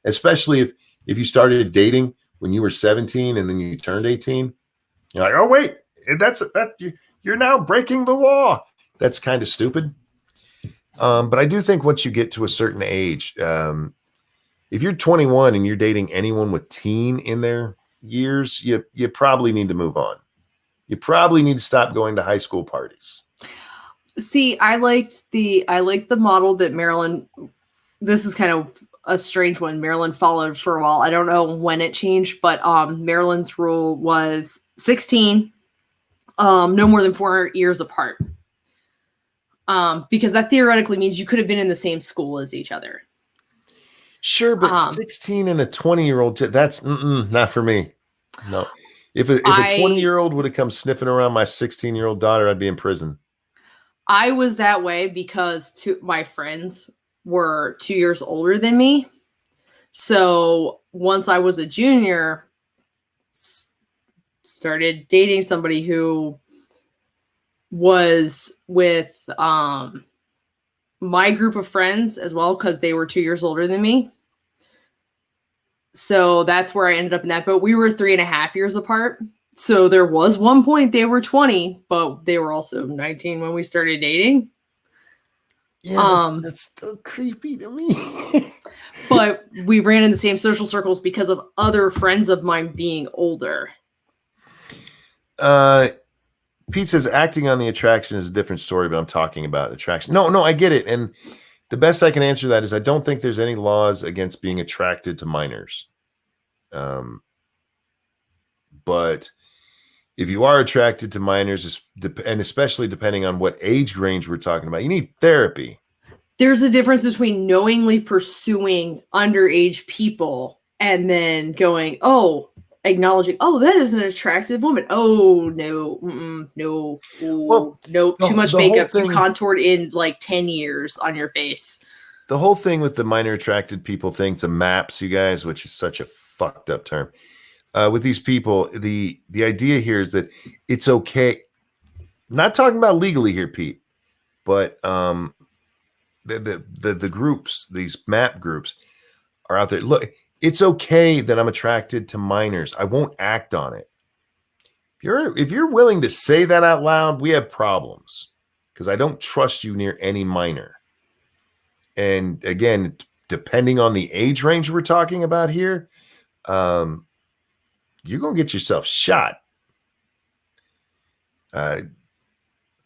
Especially if you started dating when you were 17 and then you turned 18, you're like, oh wait, you're now breaking the law. That's kind of stupid. But I do think once you get to a certain age, if you're 21 and you're dating anyone with teen in their years, you probably need to move on. You probably need to stop going to high school parties. See, I liked the model that Maryland. This is kind of a strange one. Maryland followed for a while. I don't know when it changed, but Maryland's rule was 16, no more than 4 years apart. Because that theoretically means you could have been in the same school as each other. Sure, but 16 and a 20-year-old, that's not for me. No. If a 20-year-old would have come sniffing around my 16-year-old daughter, I'd be in prison. I was that way because my friends were 2 years older than me. So once I was a junior, started dating somebody who was with my group of friends as well, because they were 2 years older than me. So that's where I ended up in that. But we were 3.5 years apart. So there was one point they were 20, but they were also 19 when we started dating. Yeah, that's still creepy to me. But we ran in the same social circles because of other friends of mine being older. Pete says acting on the attraction is a different story, but I'm talking about attraction. No, I get it. And the best I can answer that is I don't think there's any laws against being attracted to minors. But if you are attracted to minors, and especially depending on what age range we're talking about, you need therapy. There's a difference between knowingly pursuing underage people and then going, acknowledging, that is an attractive woman. Oh, no, no, no, too much makeup. You contoured in like 10 years on your face. The whole thing with the minor attracted people thing, it's a MAPS, you guys, which is such a fucked up term. With these people, the idea here is that it's okay. Not talking about legally here, Pete, but the groups, these MAP groups, are out there. Look, it's okay that I'm attracted to minors. I won't act on it. If you're willing to say that out loud, we have problems because I don't trust you near any minor. And again, depending on the age range we're talking about here, you're going to get yourself shot.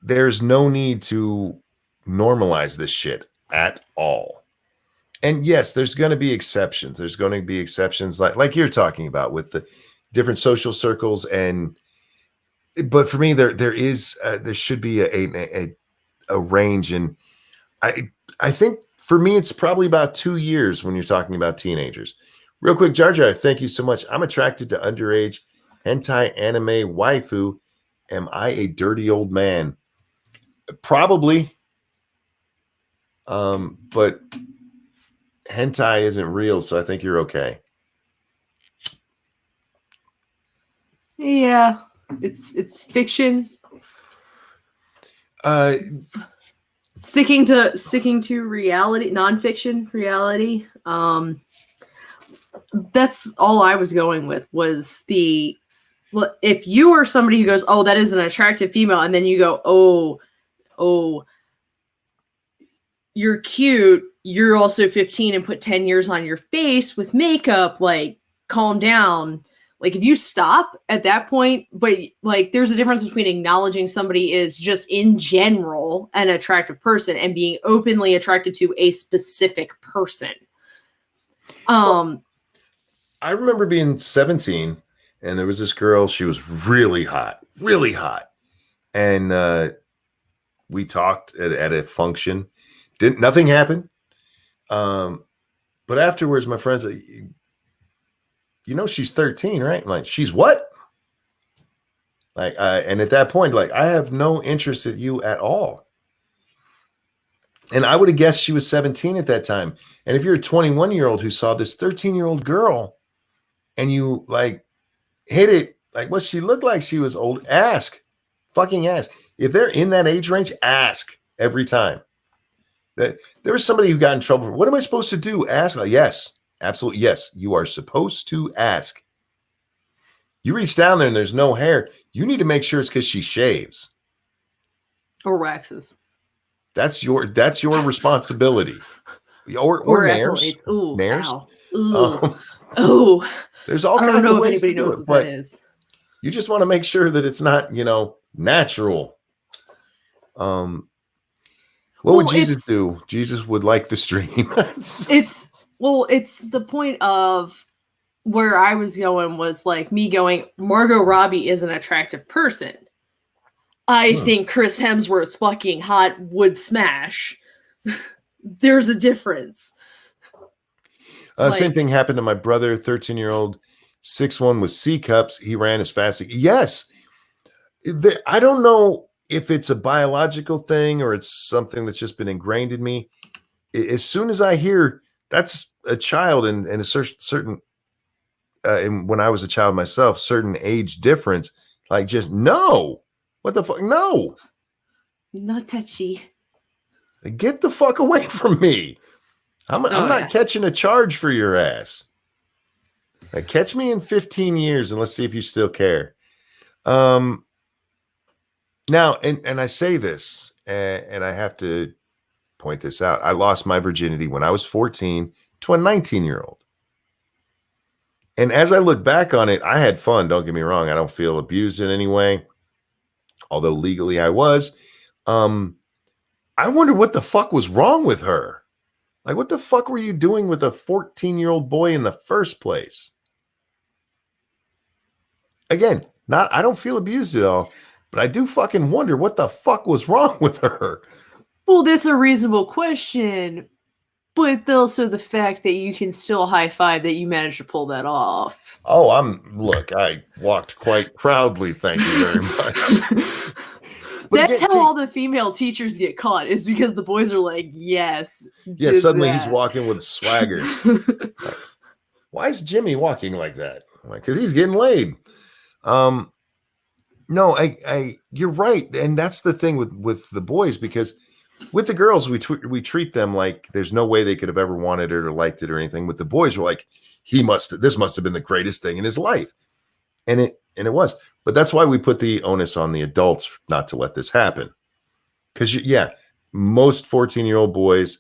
There's no need to normalize this shit at all. And yes, there's going to be exceptions. There's going to be exceptions like you're talking about with the different social circles. But for me, there should be a range. And I think for me, it's probably about 2 years when you're talking about teenagers. Real quick, Jar Jar, thank you so much. I'm attracted to underage hentai anime waifu. Am I a dirty old man? Probably. But hentai isn't real, so I think you're okay. Yeah, it's fiction. Sticking to reality, nonfiction reality. That's all I was going with was if you are somebody who goes, oh, that is an attractive female, and then you go, oh, you're cute, you're also 15 and put 10 years on your face with makeup, like, calm down. Like, if you stop at that point, but like, there's a difference between acknowledging somebody is just in general an attractive person and being openly attracted to a specific person. I remember being 17 and there was this girl, she was really hot. And we talked at a function. Nothing happened. But afterwards, my friends, you know, she's 13, right? I'm like, she's what? Like, and at that point, like, I have no interest in you at all. And I would have guessed she was 17 at that time. And if you're a 21-year-old who saw this 13-year-old girl and you like hit it, like, what she looked like she was old, fucking ask. If they're in that age range, ask every time. There was somebody who got in trouble. What am I supposed to do? Ask. Like, yes, absolutely. Yes, you are supposed to ask. You reach down there and there's no hair. You need to make sure it's because she shaves or waxes. That's your responsibility. Or nares. Ooh, nares. Ooh. There's all kinds of ways. I don't know if anybody knows what that is. You just want to make sure that it's not, natural. What would Jesus do? Jesus would like the stream. It's the point of where I was going was like me going, Margot Robbie is an attractive person. I think Chris Hemsworth's fucking hot would smash. There's a difference. Same thing happened to my brother, 13-year-old, 6'1" with C cups. He ran as fast as yes. I don't know if it's a biological thing or it's something that's just been ingrained in me. As soon as I hear that's a child and a certain and when I was a child myself, certain age difference, like just no. What the fuck? No. Not touchy. Get the fuck away from me. I'm not catching a charge for your ass. Catch me in 15 years and let's see if you still care. Now, and I say this, and I have to point this out. I lost my virginity when I was 14 to a 19-year-old. And as I look back on it, I had fun. Don't get me wrong. I don't feel abused in any way, although legally I was. I wonder what the fuck was wrong with her. Like, what the fuck were you doing with a 14-year-old boy in the first place? Again, I don't feel abused at all, but I do fucking wonder what the fuck was wrong with her. Well, that's a reasonable question, but also the fact that you can still high five that you managed to pull that off. Oh, I walked quite proudly. Thank you very much. That's how all the female teachers get caught, is because the boys are like, yes. Yeah, suddenly he's walking with swagger. Like, why is Jimmy walking like that? Like, because he's getting laid. No, you're right. And that's the thing with the boys, because With the girls, we treat them like there's no way they could have ever wanted it or liked it or anything. With the boys, we're like, this must have been the greatest thing in his life. And it was. But that's why we put the onus on the adults not to let this happen. Because most 14-year-old boys,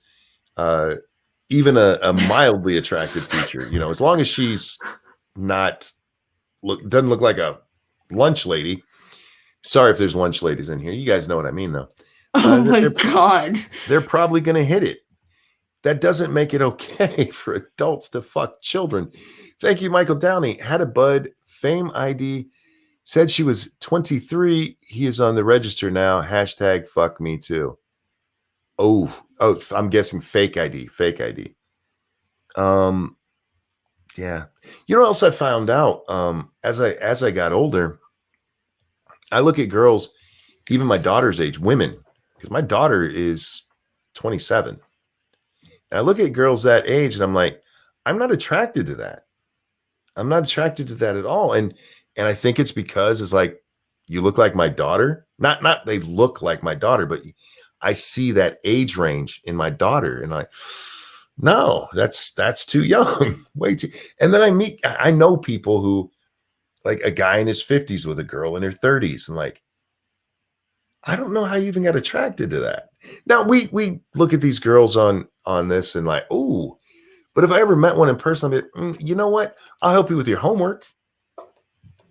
even a mildly attractive teacher, as long as she's not doesn't look like a lunch lady. Sorry if there's lunch ladies in here. You guys know what I mean, though. Oh my God. They're probably going to hit it. That doesn't make it okay for adults to fuck children. Thank you, Michael Downey. Had a bud, fame ID, said she was 23. He is on the register now. # fuck me too. Oh, I'm guessing fake ID. Yeah. You know what else I found out? As I got older, I look at girls, even my daughter's age, women, because my daughter is 27. And I look at girls that age and I'm like, I'm not attracted to that. I'm not attracted to that at all. And I think it's because it's like, you look like my daughter. Not they look like my daughter, but I see that age range in my daughter. And no, that's too young. Way too. And then I know people who, like a guy in his 50s with a girl in her 30s. And like, I don't know how you even got attracted to that. Now we look at these girls on this and like, oh, but if I ever met one in person, I'd be like, you know what? I'll help you with your homework.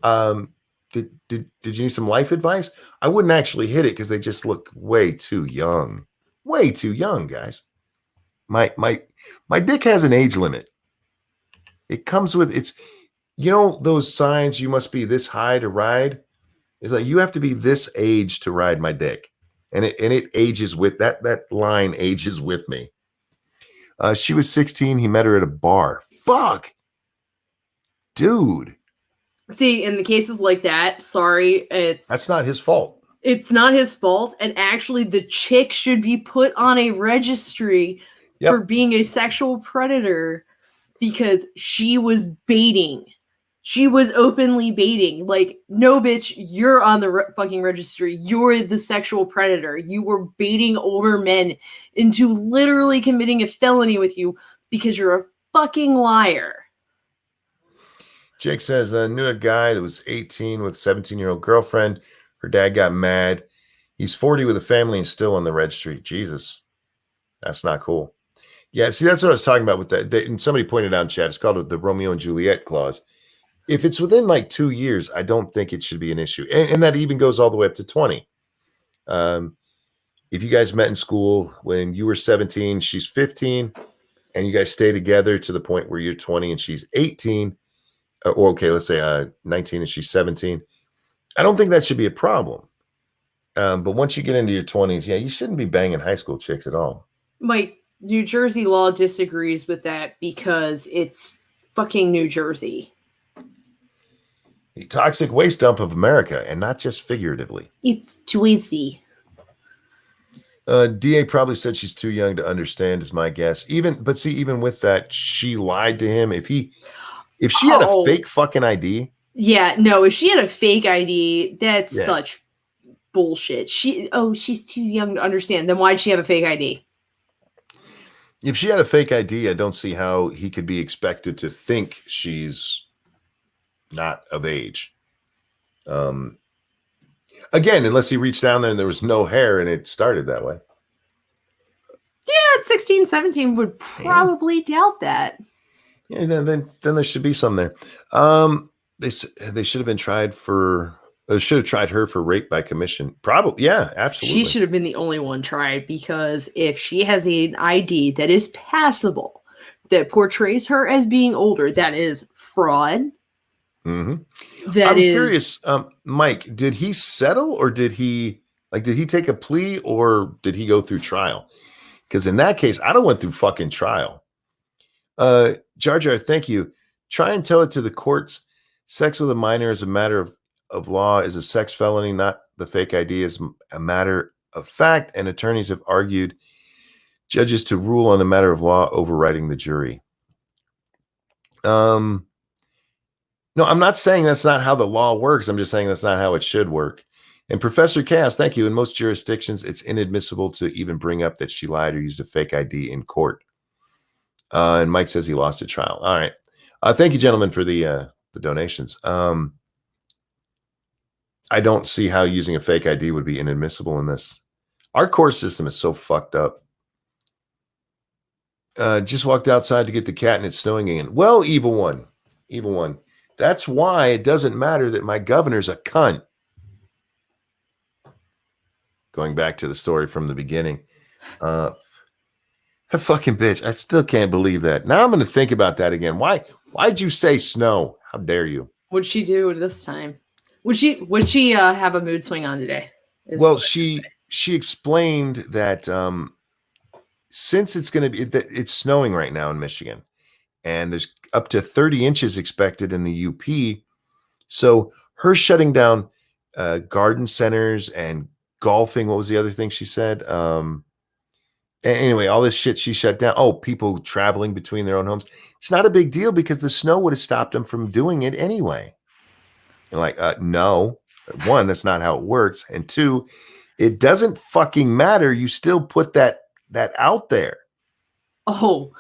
Did you need some life advice? I wouldn't actually hit it because they just look way too young. Way too young, guys. My dick has an age limit. It comes with those signs, you must be this high to ride. It's like, you have to be this age to ride my dick. And it ages with that line ages with me. She was 16. He met her at a bar. Fuck. Dude. See, in the cases like that, sorry, that's not his fault. It's not his fault. And actually, the chick should be put on a registry for being a sexual predator because she was baiting. She was openly baiting. Like, no, bitch, you're on the fucking registry. You're the sexual predator. You were baiting older men into literally committing a felony with you because you're a fucking liar. Jake says, I knew a guy that was 18 with a 17-year-old girlfriend. Her dad got mad. He's 40 with a family and still on the registry. Jesus. That's not cool. Yeah, see, that's what I was talking about with that. And somebody pointed out in chat, it's called the Romeo and Juliet clause. If it's within like 2 years, I don't think it should be an issue. And that even goes all the way up to 20. If you guys met in school when you were 17, she's 15, and you guys stay together to the point where you're 20 and she's 18, or okay, let's say 19 and she's 17, I don't think that should be a problem. But once you get into your 20s, you shouldn't be banging high school chicks at all. Mike, New Jersey law disagrees with that because it's fucking New Jersey. The toxic waste dump of America, and not just figuratively. It's twisty. DA probably said she's too young to understand, is my guess. Even with that, she lied to him. If she had a fake fucking ID. Yeah, no, if she had a fake ID, that's such bullshit. She's too young to understand. Then why'd she have a fake ID? If she had a fake ID, I don't see how he could be expected to think she's not of age. Again, unless he reached down there and there was no hair and it started that way. Yeah, at 16, 17 would probably doubt that. Yeah, then there should be some there. They should have been tried should have tried her for rape by commission. Probably, yeah, absolutely. She should have been the only one tried, because if she has an ID that is passable, that portrays her as being older, that is fraud. Mm-hmm. I'm curious, Mike, did he settle, or did he take a plea, or did he go through trial? Because in that case, I don't went through fucking trial. Jar Jar, thank you. Try and tell it to the courts. Sex with a minor is a matter of law, is a sex felony, not the fake ID is a matter of fact. And attorneys have argued judges to rule on a matter of law, overriding the jury. No, I'm not saying that's not how the law works. I'm just saying that's not how it should work. And Professor Cass, thank you. In most jurisdictions, it's inadmissible to even bring up that she lied or used a fake ID in court. And Mike says he lost a trial. All right. Thank you, gentlemen, for the donations. I don't see how using a fake ID would be inadmissible in this. Our court system is so fucked up. Just walked outside to get the cat and it's snowing again. Well, evil one. That's why it doesn't matter that my governor's a cunt. Going back to the story from the beginning. That fucking bitch. I still can't believe that. Now I'm going to think about that again. Why'd you say snow? How dare you? What'd she do this time? Would she have a mood swing on today? Well, she explained that since it's going to be it's snowing right now in Michigan, and there's up to 30 inches expected in the UP. So her shutting down garden centers and golfing. What was the other thing she said? Anyway, all this shit she shut down. Oh, people traveling between their own homes. It's not a big deal because the snow would have stopped them from doing it anyway. And like, no, one, that's not how it works. And two, it doesn't fucking matter. You still put that out there. Oh,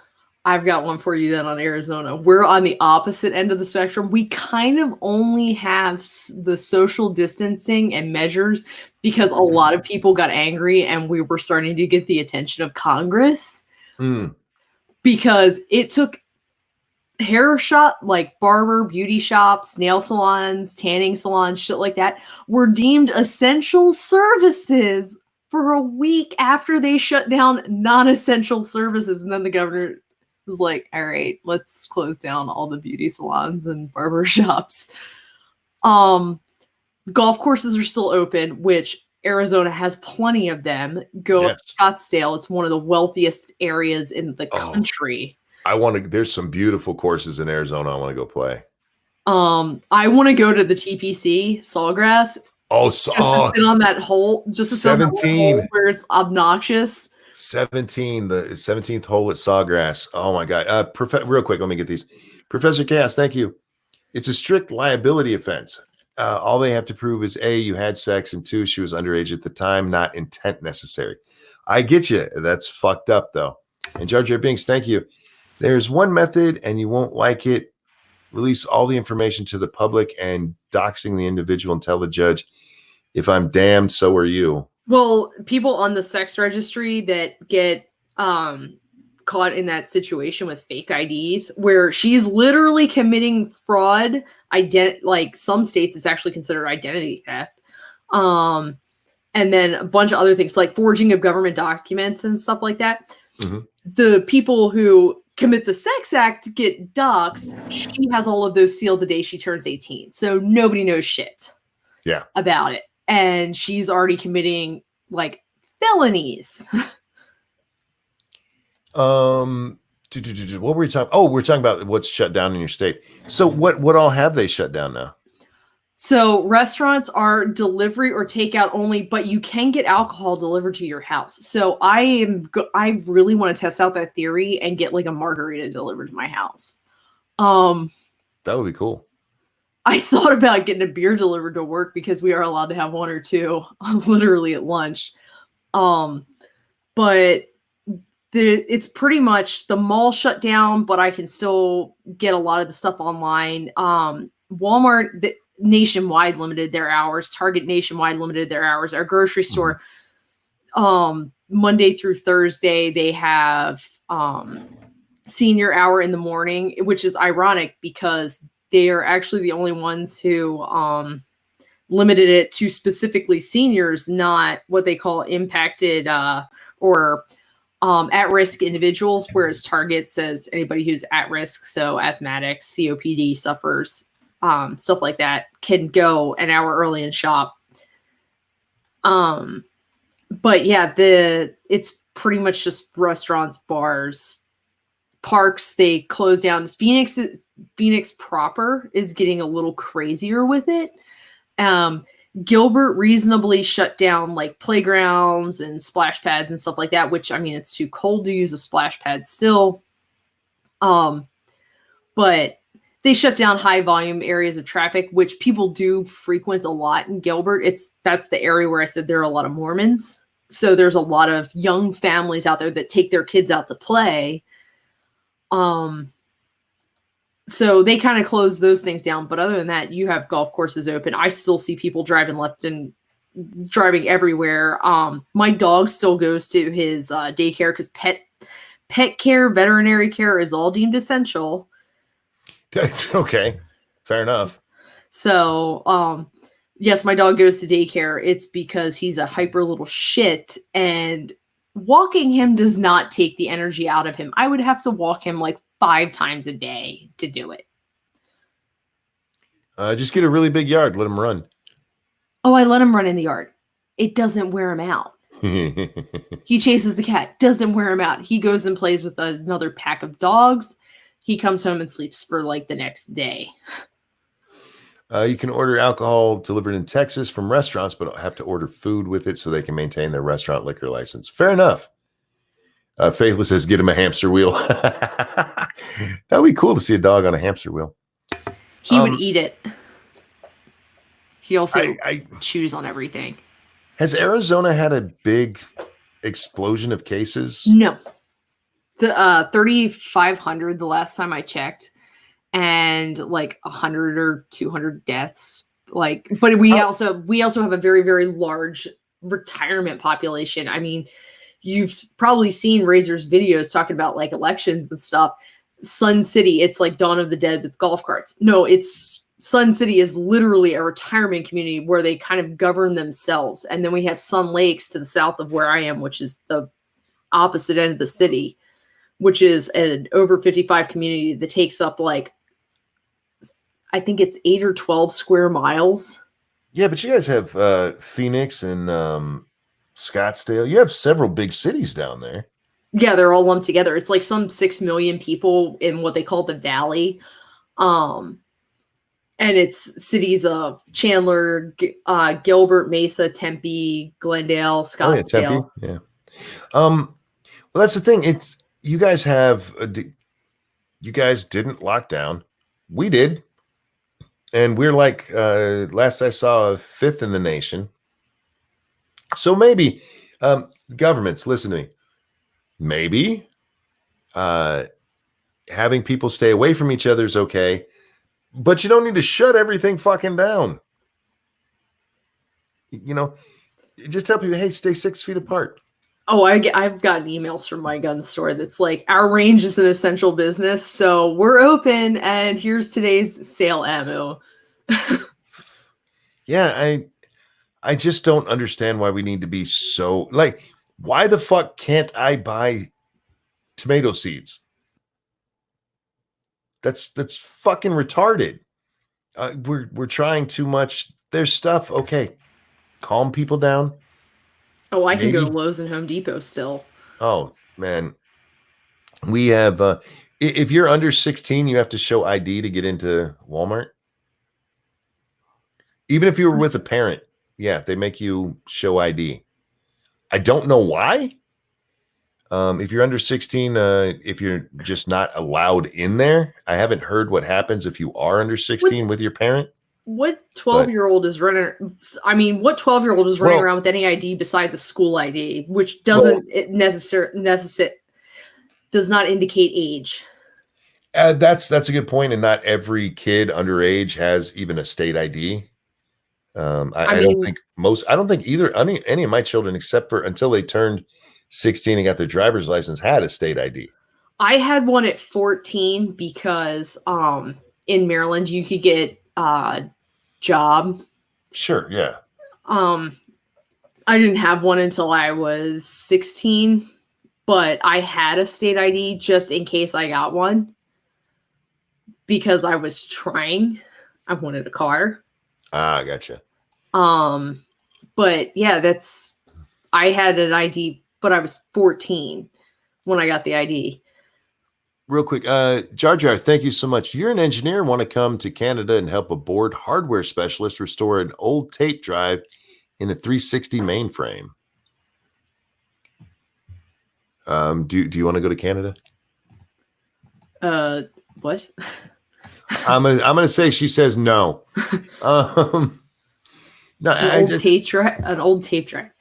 I've got one for you then on Arizona. We're on the opposite end of the spectrum. We kind of only have the social distancing and measures because a lot of people got angry and we were starting to get the attention of Congress. Because it took hair shop, like barber, beauty shops, nail salons, tanning salons, shit like that, were deemed essential services for a week after they shut down non-essential services. And then the governor was like, all right, let's close down all the beauty salons and barber shops. Golf courses are still open, which Arizona has plenty of them. Go to Scottsdale. It's one of the wealthiest areas in the country. There's some beautiful courses in Arizona I want to go play. I want to go to the TPC, Sawgrass. To sit on that hole, just to 17 hole where it's obnoxious. 17, the 17th hole at Sawgrass. Oh my God. Real quick, let me get these. Professor Cass, thank you. It's a strict liability offense. All they have to prove is A, you had sex, and 2, she was underage at the time, not intent necessary. I get you. That's fucked up though. And Jar Jar Binks, thank you. There's one method and you won't like it. Release all the information to the public and doxing the individual and tell the judge, if I'm damned, so are you. Well, people on the sex registry that get caught in that situation with fake IDs, where she's literally committing fraud, like some states it's actually considered identity theft. And then a bunch of other things like forging of government documents and stuff like that. Mm-hmm. The people who commit the sex act get doxxed. She has all of those sealed the day she turns 18. So nobody knows shit about it. And she's already committing like felonies. What were we talking? Oh, we're talking about what's shut down in your state. So what all have they shut down now? So restaurants are delivery or takeout only, but you can get alcohol delivered to your house. So I really want to test out that theory and get like a margarita delivered to my house. That would be cool. I thought about getting a beer delivered to work because we are allowed to have one or two literally at lunch. But it's pretty much the mall shut down, but I can still get a lot of the stuff online. Walmart nationwide limited their hours. Target nationwide limited their hours. Our grocery store, Monday through Thursday, they have senior hour in the morning, which is ironic because they are actually the only ones who limited it to specifically seniors, not what they call impacted or at-risk individuals, whereas Target says anybody who's at risk, so asthmatics, COPD sufferers, stuff like that, can go an hour early and shop. But yeah, it's pretty much just restaurants, bars, parks. They close down. Phoenix proper is getting a little crazier with it. Gilbert reasonably shut down like playgrounds and splash pads and stuff like that, which, I mean, it's too cold to use a splash pad still. But they shut down high volume areas of traffic, which people do frequent a lot in Gilbert. That's the area where I said there are a lot of Mormons. So there's a lot of young families out there that take their kids out to play. So they kind of close those things down. But other than that, you have golf courses open. I still see people driving left and driving everywhere. My dog still goes to his daycare because pet care, veterinary care is all deemed essential. Okay, fair enough. So, yes, my dog goes to daycare. It's because he's a hyper little shit, and walking him does not take the energy out of him. I would have to walk him like 5 times a day to do it. Just get a really big yard. Let him run. Oh, I let him run in the yard. It doesn't wear him out. He chases the cat. Doesn't wear him out. He goes and plays with another pack of dogs. He comes home and sleeps for like the next day. You can order alcohol delivered in Texas from restaurants, but have to order food with it so they can maintain their restaurant liquor license. Fair enough. Faithless says, get him a hamster wheel. That would be cool to see a dog on a hamster wheel. He would eat it. He also I chews on everything. Has Arizona had a big explosion of cases? No. The 3,500 the last time I checked, and like 100 or 200 deaths. Like, but we also have a very, very large retirement population. I mean, you've probably seen Razor's videos talking about like elections and stuff. Sun City, it's like Dawn of the Dead with golf carts. No, Sun City is literally a retirement community where they kind of govern themselves. And then we have Sun Lakes to the south of where I am, which is the opposite end of the city, which is an over 55 community that takes up like, I think it's 8 or 12 square miles. Yeah, but you guys have Phoenix and Scottsdale. You have several big cities down there. Yeah, they're all lumped together. It's like some 6 million people in what they call the Valley. And it's cities of Chandler, Gilbert, Mesa, Tempe, Glendale, Scottsdale. Tempe. Yeah. Well, that's the thing. It's you guys have you guys didn't lock down. We did, and we're like last I saw, 5th in the nation. So maybe governments, listen to me. Maybe having people stay away from each other is okay. But you don't need to shut everything fucking down. You know, just tell people, hey, stay 6 feet apart. Oh, I've gotten emails from my gun store that's like, our range is an essential business, so we're open, and here's today's sale ammo. Yeah, I just don't understand why we need to be so like, why the fuck can't I buy tomato seeds? That's fucking retarded. We're trying too much. There's stuff. Okay, calm people down. Oh, I can go to Lowe's and Home Depot still. Oh man, we have. If you're under 16, you have to show ID to get into Walmart. Even if you were with a parent, yeah, they make you show ID. I don't know why. If you're under 16, if you're just not allowed in there, I haven't heard what happens if you are under 16 with your parent. What 12-year-old is running? I mean, what 12-year-old is running around with any ID besides a school ID, which doesn't does not indicate age? That's a good point, and not every kid underage has even a state ID. I don't think I don't think any of my children, except for until they turned 16 and got their driver's license, had a state ID. I had one at 14 because in Maryland you could get job. Sure, yeah. I didn't have one until I was 16, but I had a state ID just in case I got one because I was trying. I wanted a car. Ah, gotcha. But yeah, I had an ID, but I was 14 when I got the ID. Real quick, Jar Jar, thank you so much. You're an engineer, want to come to Canada and help a board hardware specialist restore an old tape drive in a 360 mainframe. Do you want to go to Canada? What? I'm gonna say she says no. No, An old tape drive.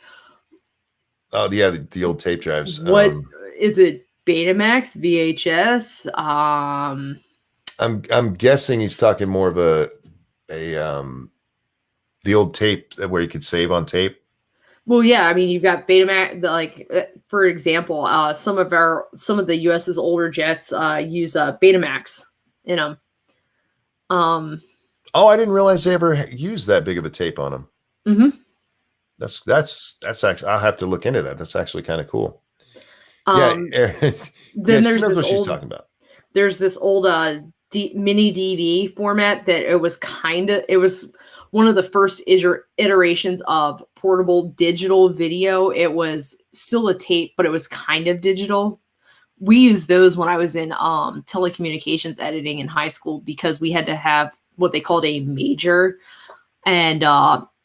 Oh yeah, the old tape drives. What is it? Betamax, VHS. I'm guessing he's talking more of a the old tape where you could save on tape. Well, yeah, I mean, you've got Betamax. For example, some of the US's older jets use Betamax in them. Oh, I didn't realize they ever used that big of a tape on them. Mm-hmm. That's actually, I'll have to look into that. That's actually kind of cool. Then there's knows this what she's talking about. There's this old mini DV format that it was one of the first iterations of portable digital video. It was still a tape, but it was kind of digital. We used those when I was in telecommunications editing in high school because we had to have what they called a major, and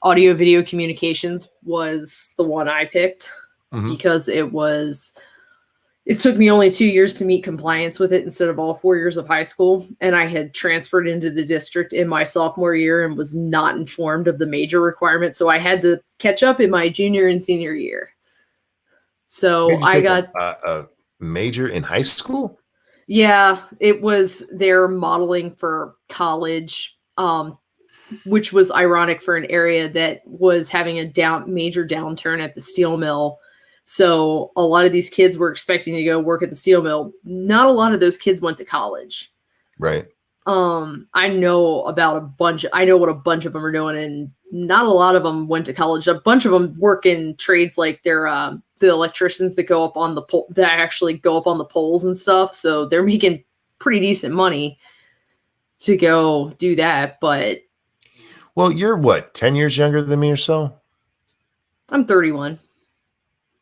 audio video communications was the one I picked because it took me only 2 years to meet compliance with it instead of all 4 years of high school. And I had transferred into the district in my sophomore year and was not informed of the major requirement. So I had to catch up in my junior and senior year. So I got a major in high school. Yeah, it was their modeling for college, which was ironic for an area that was having a major downturn at the steel mill. So a lot of these kids were expecting to go work at the steel mill. Not a lot of those kids went to college. Right. I know what a bunch of them are doing, and not a lot of them went to college. A bunch of them work in trades like they're the electricians that go up on the pole, that actually go up on the poles and stuff. So they're making pretty decent money to go do that. But well, you're what, 10 years younger than me or so? I'm 31.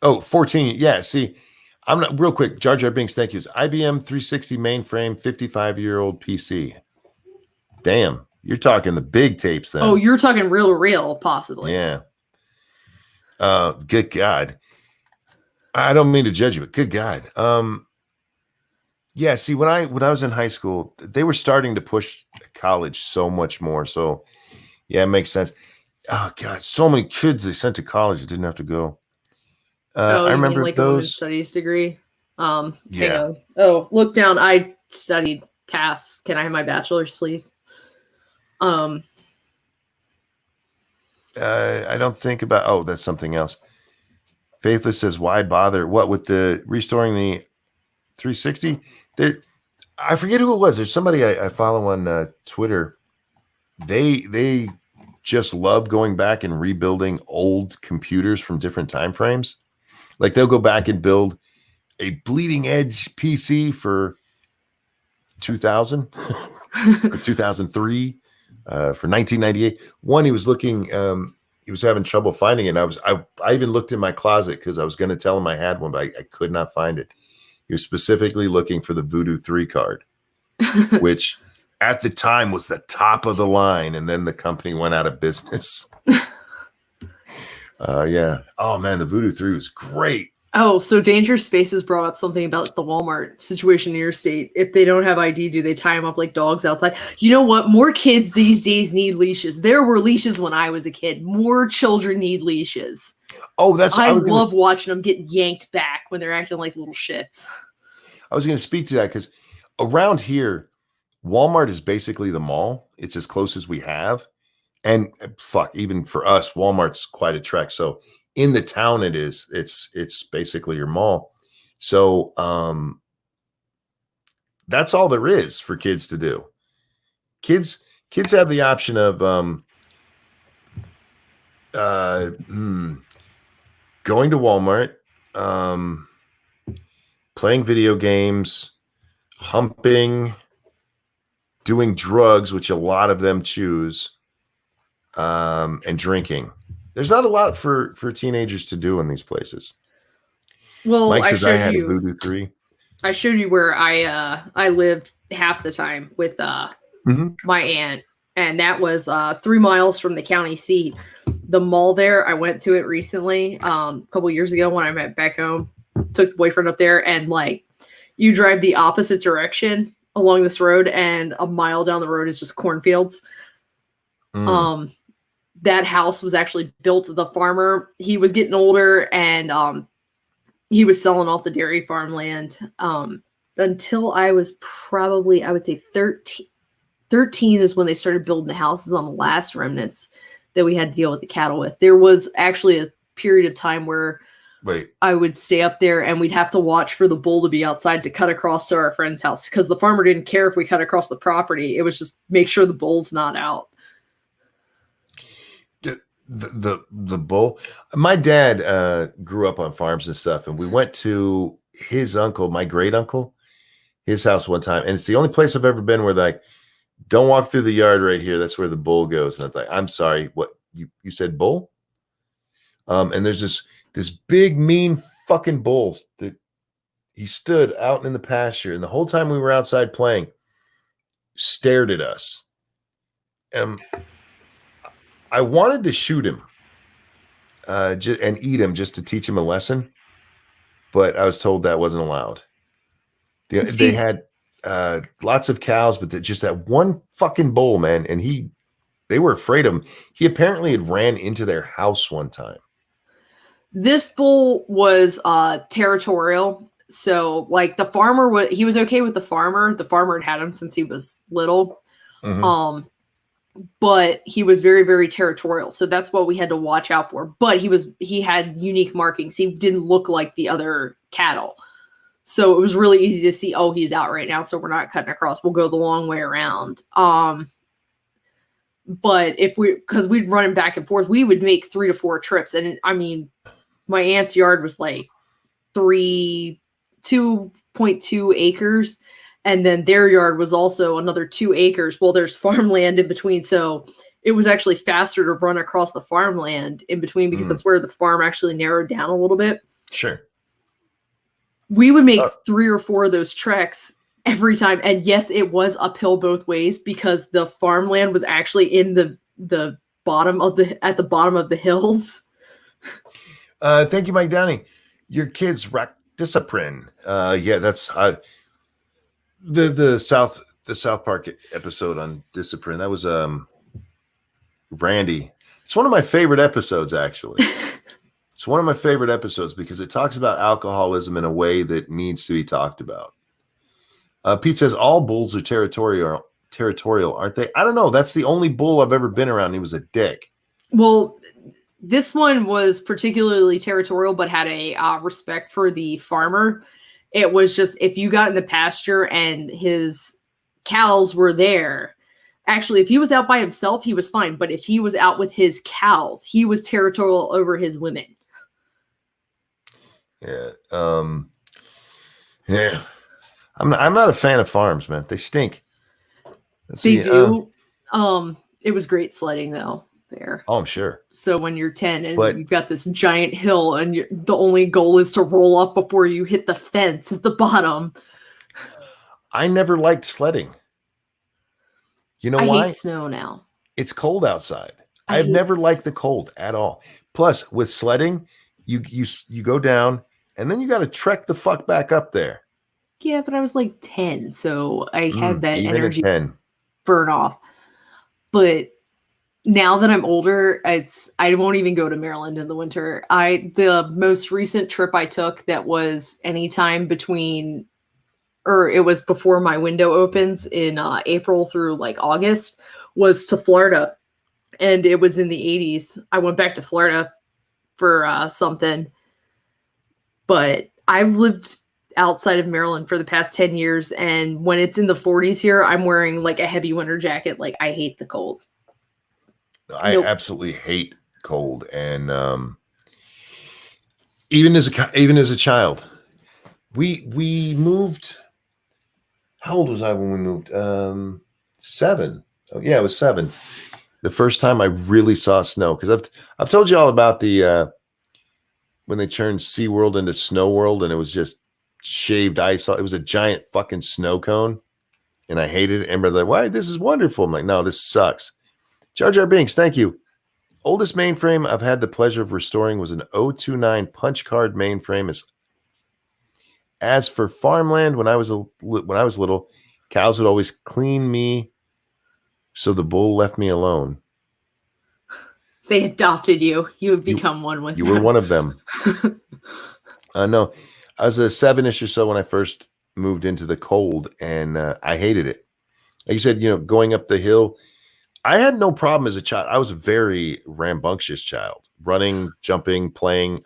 Oh, 14. Yeah. See, I'm not real quick. Jar Jar Binks, thank you. IBM 360 mainframe, 55-year-old PC. Damn. You're talking the big tapes then. Oh, you're talking real, possibly. Yeah. Good God. I don't mean to judge you, but good God. Yeah, see, when I was in high school, they were starting to push college so much more. So yeah, it makes sense. Oh God, so many kids they sent to college that didn't have to go. I remember like those a women's studies degree. Yeah. Hang on. Oh, look down. I studied past. Can I have my bachelor's, please? I don't think about. Oh, that's something else. Faithless says, "Why bother? What with the restoring the 360?" There, I forget who it was. There's somebody I follow on Twitter. They just love going back and rebuilding old computers from different time frames. Like they'll go back and build a bleeding edge PC for 2000 or 2003 for 1998. One, he was looking, he was having trouble finding it. And I even looked in my closet because I was going to tell him I had one, but I could not find it. He was specifically looking for the Voodoo 3 card, which at the time was the top of the line. And then the company went out of business. Yeah. Oh man, the Voodoo 3 was great. Oh, so Dangerous Spaces brought up something about the Walmart situation in your state. If they don't have ID, do they tie them up like dogs outside? You know what? More kids these days need leashes. There were leashes when I was a kid. More children need leashes. Oh, I love watching them get yanked back when they're acting like little shits. I was going to speak to that because around here, Walmart is basically the mall. It's as close as we have. And fuck, even for us, Walmart's quite a trek. So in the town it's basically your mall. So that's all there is for kids to do. Kids have the option of going to Walmart, playing video games, humping, doing drugs, which a lot of them choose, and drinking. There's not a lot for teenagers to do in these plaplaces. Well, Mike says I had a Voodoo 3. I showed you where I lived half the time with my aunt, and that was 3 miles from the county seat. The mall there, I went to it recently, a couple years ago when I went back home. Took the boyfriend up there, and like you drive the opposite direction along this road, and a mile down the road is just cornfields. That house was actually built to the farmer. He was getting older, and he was selling off the dairy farmland until I was probably, I would say 13. 13 is when they started building the houses on the last remnants that we had to deal with the cattle with. There was actually a period of time where I would stay up there and we'd have to watch for the bull to be outside to cut across to our friend's house, because the farmer didn't care if we cut across the property. It was just make sure the bull's not out. The bull. My dad grew up on farms and stuff, and we went to his uncle, my great uncle, his house one time, and it's the only place I've ever been where like, don't walk through the yard right here. That's where the bull goes. And I thought, I'm sorry, what you said bull? And there's this big mean fucking bull that he stood out in the pasture, and the whole time we were outside playing, stared at us. I wanted to shoot him and eat him just to teach him a lesson, but I was told that wasn't allowed. They had lots of cows, but just that one fucking bull, man, and they were afraid of him. He apparently had ran into their house one time. This bull was territorial. So like the farmer he was okay with the farmer. The farmer had him since he was little. Mm-hmm. But he was very, very territorial. So that's what we had to watch out for. But he had unique markings. He didn't look like the other cattle. So it was really easy to see, oh, he's out right now, so we're not cutting across. We'll go the long way around. But because we'd run him back and forth, we would make 3 to 4 trips. And I mean, my aunt's yard was like 2.2 acres. And then their yard was also another 2 acres. Well, there's farmland in between. So it was actually faster to run across the farmland in between, because that's where the farm actually narrowed down a little bit. Sure. We would make 3 or 4 of those treks every time. And yes, it was uphill both ways, because the farmland was actually in the bottom of at the bottom of the hills. Thank you, Mike Downey. Your kids rock discipline. Yeah, that's the South Park episode on discipline. That was Randy. It's one of my favorite episodes, actually. It's one of my favorite episodes because it talks about alcoholism in a way that needs to be talked about. Pete says all bulls are territorial, aren't they? I don't know. That's the only bull I've ever been around. He was a dick. Well, this one was particularly territorial, but had a respect for the farmer. It was just, if you got in the pasture and his cows were there, actually, if he was out by himself, he was fine. But if he was out with his cows, he was territorial over his women. Yeah. Yeah. I'm not a fan of farms, man. They stink. They do. It was great sledding though there. Oh, I'm sure. So when you're 10 and you've got this giant hill and the only goal is to roll up before you hit the fence at the bottom. I never liked sledding. You know why? I hate snow now. It's cold outside. I've never liked the cold at all. Plus, with sledding, you go down and then you got to trek the fuck back up there. Yeah, but I was like 10, so I had that energy burn off. But now that I'm older, I won't even go to Maryland in the winter. The most recent trip I took that was anytime between, or it was before my window opens in April through like August, was to Florida. And it was in the 80s. I went back to Florida for something. But I've lived outside of Maryland for the past 10 years. And when it's in the 40s here, I'm wearing like a heavy winter jacket. Like, I hate the cold. I absolutely hate cold. And even as a child, we moved. How old was I when we moved? 7. Oh, yeah, it was 7. The first time I really saw snow, because I've told you all about the when they turned SeaWorld into Snow World, and it was just shaved ice. It was a giant fucking snow cone, and I hated it. And they're like, "Why? This is wonderful." I'm like, "No, this sucks." Jar Jar Binks, thank you. Oldest mainframe I've had the pleasure of restoring was an 029 punch card mainframe. As for farmland, when I was little, Cows would always clean me, so the bull left me alone. They adopted you. You would become one with You them. were one of them. No, I was a 7-ish or so when I first moved into the cold, and I hated it. Like you said, going up the hill, I had no problem as a child. I was a very rambunctious child, running, jumping, playing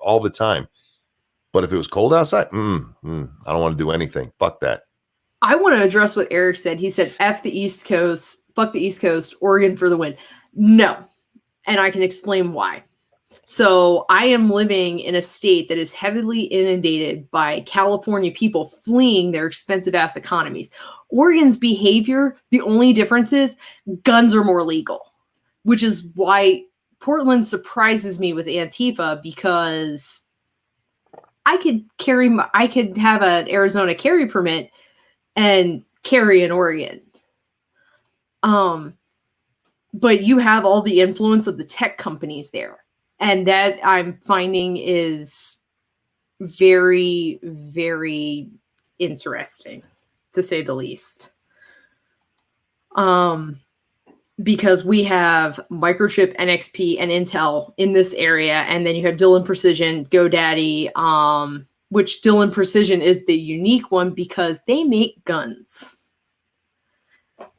all the time. But if it was cold outside, I don't want to do anything. Fuck that. I want to address what Eric said. He said, F the East Coast, fuck the East Coast, Oregon for the win. No. And I can explain why. So I am living in a state that is heavily inundated by California people fleeing their expensive ass economies. Oregon's behavior, the only difference is guns are more legal, which is why Portland surprises me with Antifa, because I could have an Arizona carry permit and carry in Oregon. But you have all the influence of the tech companies there. And that I'm finding is very, very interesting, to say the least. Because we have Microchip, NXP, and Intel in this area. And then you have Dillon Precision, GoDaddy, which Dillon Precision is the unique one because they make guns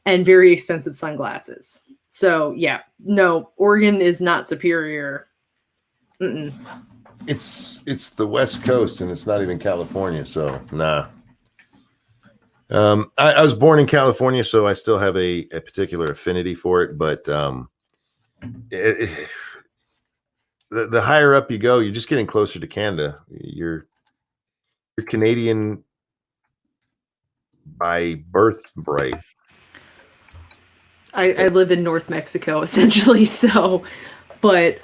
and very expensive sunglasses. So, yeah, no, Oregon is not superior. Mm-mm. It's the West Coast, and it's not even California, so nah. I was born in California, so I still have a particular affinity for it. But the higher up you go, you're just getting closer to Canada. You're Canadian by birthright. I live in North Mexico, essentially. So, but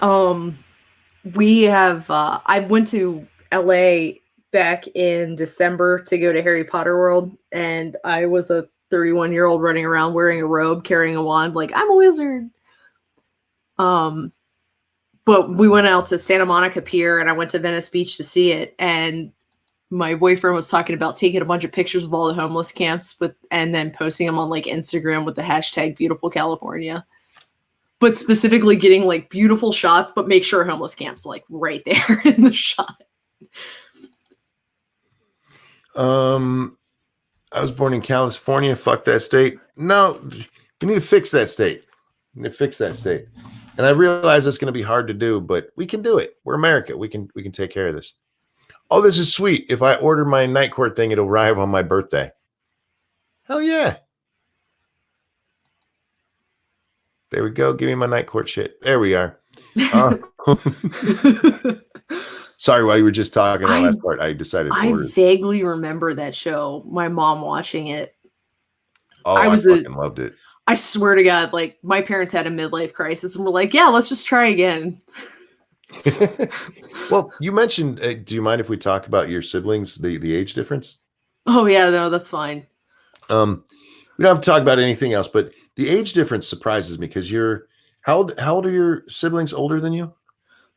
we have. I went to LA back in December to go to Harry Potter World, and I was a 31-year-old running around wearing a robe, carrying a wand, like I'm a wizard. But we went out to Santa Monica Pier, and I went to Venice Beach to see it, and my boyfriend was talking about taking a bunch of pictures of all the homeless camps and then posting them on like Instagram with the hashtag Beautiful California. But specifically getting like beautiful shots, but make sure homeless camps like right there in the shot. I was born in California. Fuck that state. No, we need to fix that state. And I realize it's going to be hard to do, but we can do it. We're America. We can take care of this. Oh, this is sweet. If I order my night court thing, it'll arrive on my birthday. Hell yeah. There we go. Give me my night court shit. There we are. Sorry, while you were just talking that last part, I decided to order. I vaguely remember that show. My mom watching it. Oh, I fucking loved it. I swear to God, like my parents had a midlife crisis and were like, yeah, let's just try again. Well, you mentioned, do you mind if we talk about your siblings, the age difference? Oh yeah, no, that's fine. We don't have to talk about anything else, but the age difference surprises me because how old are your siblings older than you?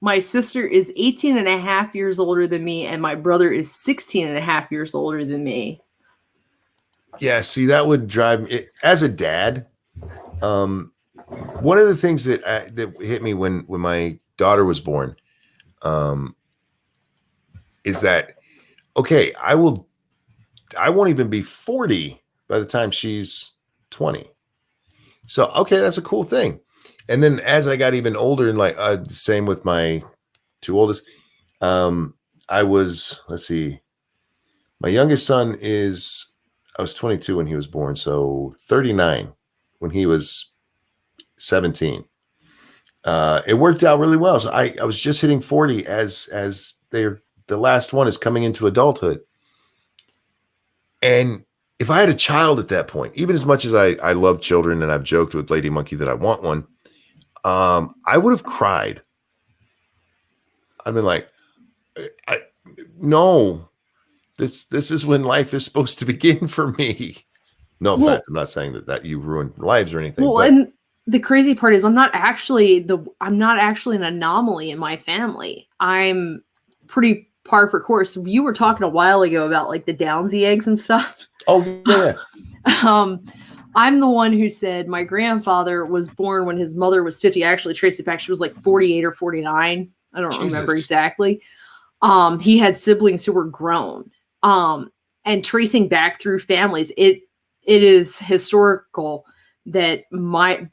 My sister is 18 and a half years older than me, and my brother is 16 and a half years older than me. Yeah, see, that would drive me as a dad. One of the things that hit me when my daughter was born, is that, okay, I won't even be 40 by the time she's 20. So, okay, that's a cool thing. And then as I got even older, and like same with my two oldest, I was, let's see, my youngest son I was 22 when he was born, so 39 when he was 17. It worked out really well. So I was just hitting 40 as the last one is coming into adulthood. And if I had a child at that point, even as much as I love children and I've joked with Lady Monkey that I want one, I would have cried. I've been like, no, this is when life is supposed to begin for me. No offense. I'm not saying that you ruined lives or anything. Well, and the crazy part is I'm not actually an anomaly in my family. I'm pretty par for course. You were talking a while ago about like the Downsy eggs and stuff. Oh yeah. I'm the one who said my grandfather was born when his mother was 50. I actually traced it back. She was like 48 or 49. I don't remember Jesus. exactly. He had siblings who were grown. And tracing back through families, it is historical that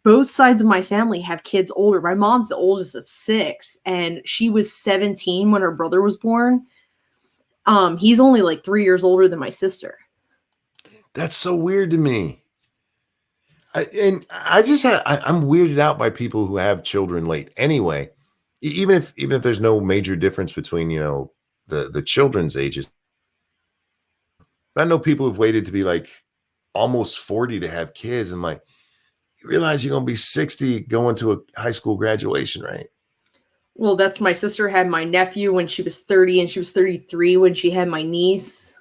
both sides of my family have kids older. My mom's the oldest of 6, and she was 17 when her brother was born. He's only like 3 years older than my sister. That's so weird to me. I'm weirded out by people who have children late. Anyway, even if there's no major difference between the children's ages, I know people who've waited to be like almost 40 to have kids. And like, you realize you're gonna be 60 going to a high school graduation, right? Well, that's my sister had my nephew when she was 30, and she was 33 when she had my niece.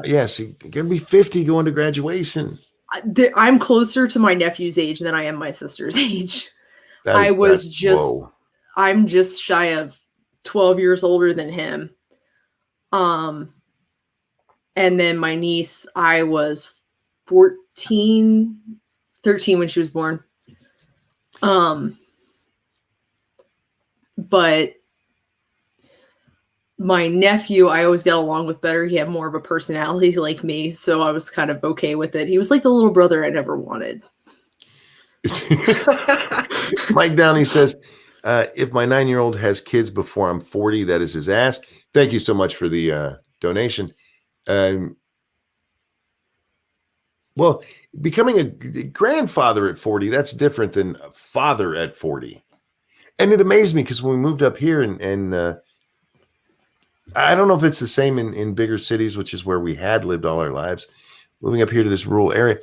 Yes, you're gonna be 50 going to graduation. I'm closer to my nephew's age than I am my sister's age. I'm just shy of 12 years older than him. And then my niece, I was 13 when she was born. But my nephew, I always got along with better. He had more of a personality like me, so I was kind of okay with it. He was like the little brother I never wanted. Mike Downey says, if my 9-year-old has kids before I'm 40, that is his ass. Thank you so much for the donation. Well, becoming a grandfather at 40, that's different than a father at 40. And it amazed me because when we moved up here and I don't know if it's the same in bigger cities, which is where we had lived all our lives, moving up here to this rural area,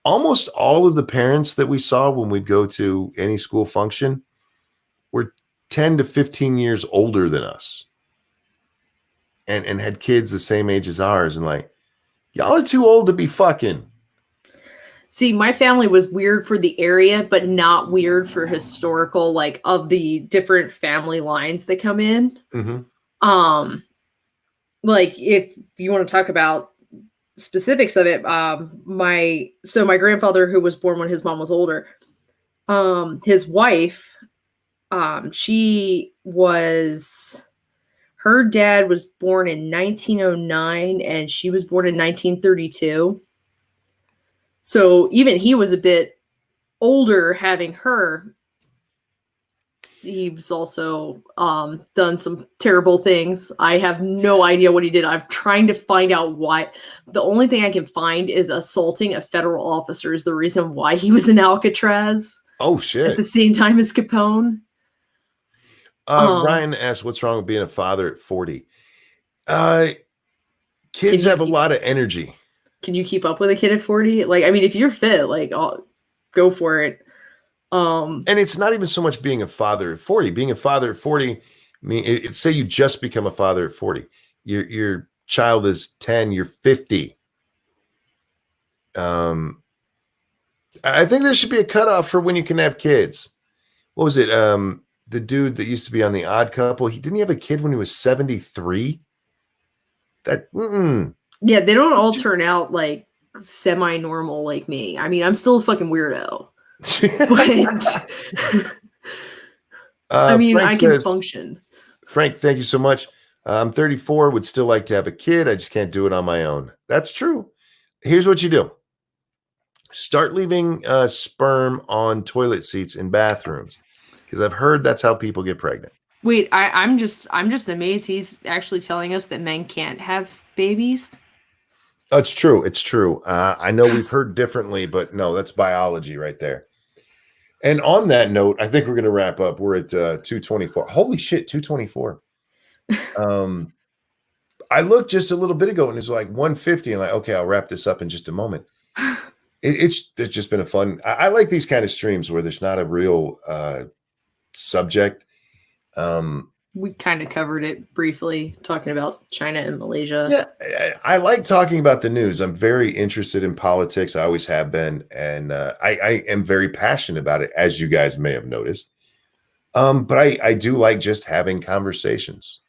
almost all of the parents that we saw when we'd go to any school function were 10 to 15 years older than us and had kids the same age as ours. And like, y'all are too old to be fucking. See, my family was weird for the area, but not weird for historical, like of the different family lines that come in. Mm-hmm. Like if you want to talk about specifics of it, my grandfather, who was born when his mom was older, his wife, her dad was born in 1909 and she was born in 1932. So even he was a bit older having her. He's also done some terrible things. I have no idea what he did. I'm trying to find out why. The only thing I can find is assaulting a federal officer is the reason why he was in Alcatraz. Oh, shit. At the same time as Capone. Ryan asked, what's wrong with being a father at 40? Kids have a lot of energy. Can you keep up with a kid at 40? Like, I mean, if you're fit, like, go for it. And it's not even so much being a father at 40. Being a father at 40, say you just become a father at 40. Your child is 10, you're 50. I think there should be a cutoff for when you can have kids. What was it? The dude that used to be on The Odd Couple, didn't he have a kid when he was 73? Yeah, they don't all turn out like semi-normal like me. I mean, I'm still a fucking weirdo. But I mean, Frank I can function. Frank, thank you so much. I'm 34, would still like to have a kid. I just can't do it on my own. That's true. Here's what you do. Start leaving sperm on toilet seats in bathrooms, because I've heard that's how people get pregnant. Wait, I'm just amazed he's actually telling us that men can't have babies. Oh, it's true. It's true. I know we've heard differently, but no, that's biology right there. And on that note, I think we're going to wrap up. We're at 2:24. Holy shit, 2:24. I looked just a little bit ago and it's like 1:50 and like, okay, I'll wrap this up in just a moment. It's just been a fun. I like these kind of streams where there's not a real subject. We kind of covered it briefly, talking about China and Malaysia. Yeah, I like talking about the news. I'm very interested in politics. I always have been. And I am very passionate about it, as you guys may have noticed. But I do like just having conversations.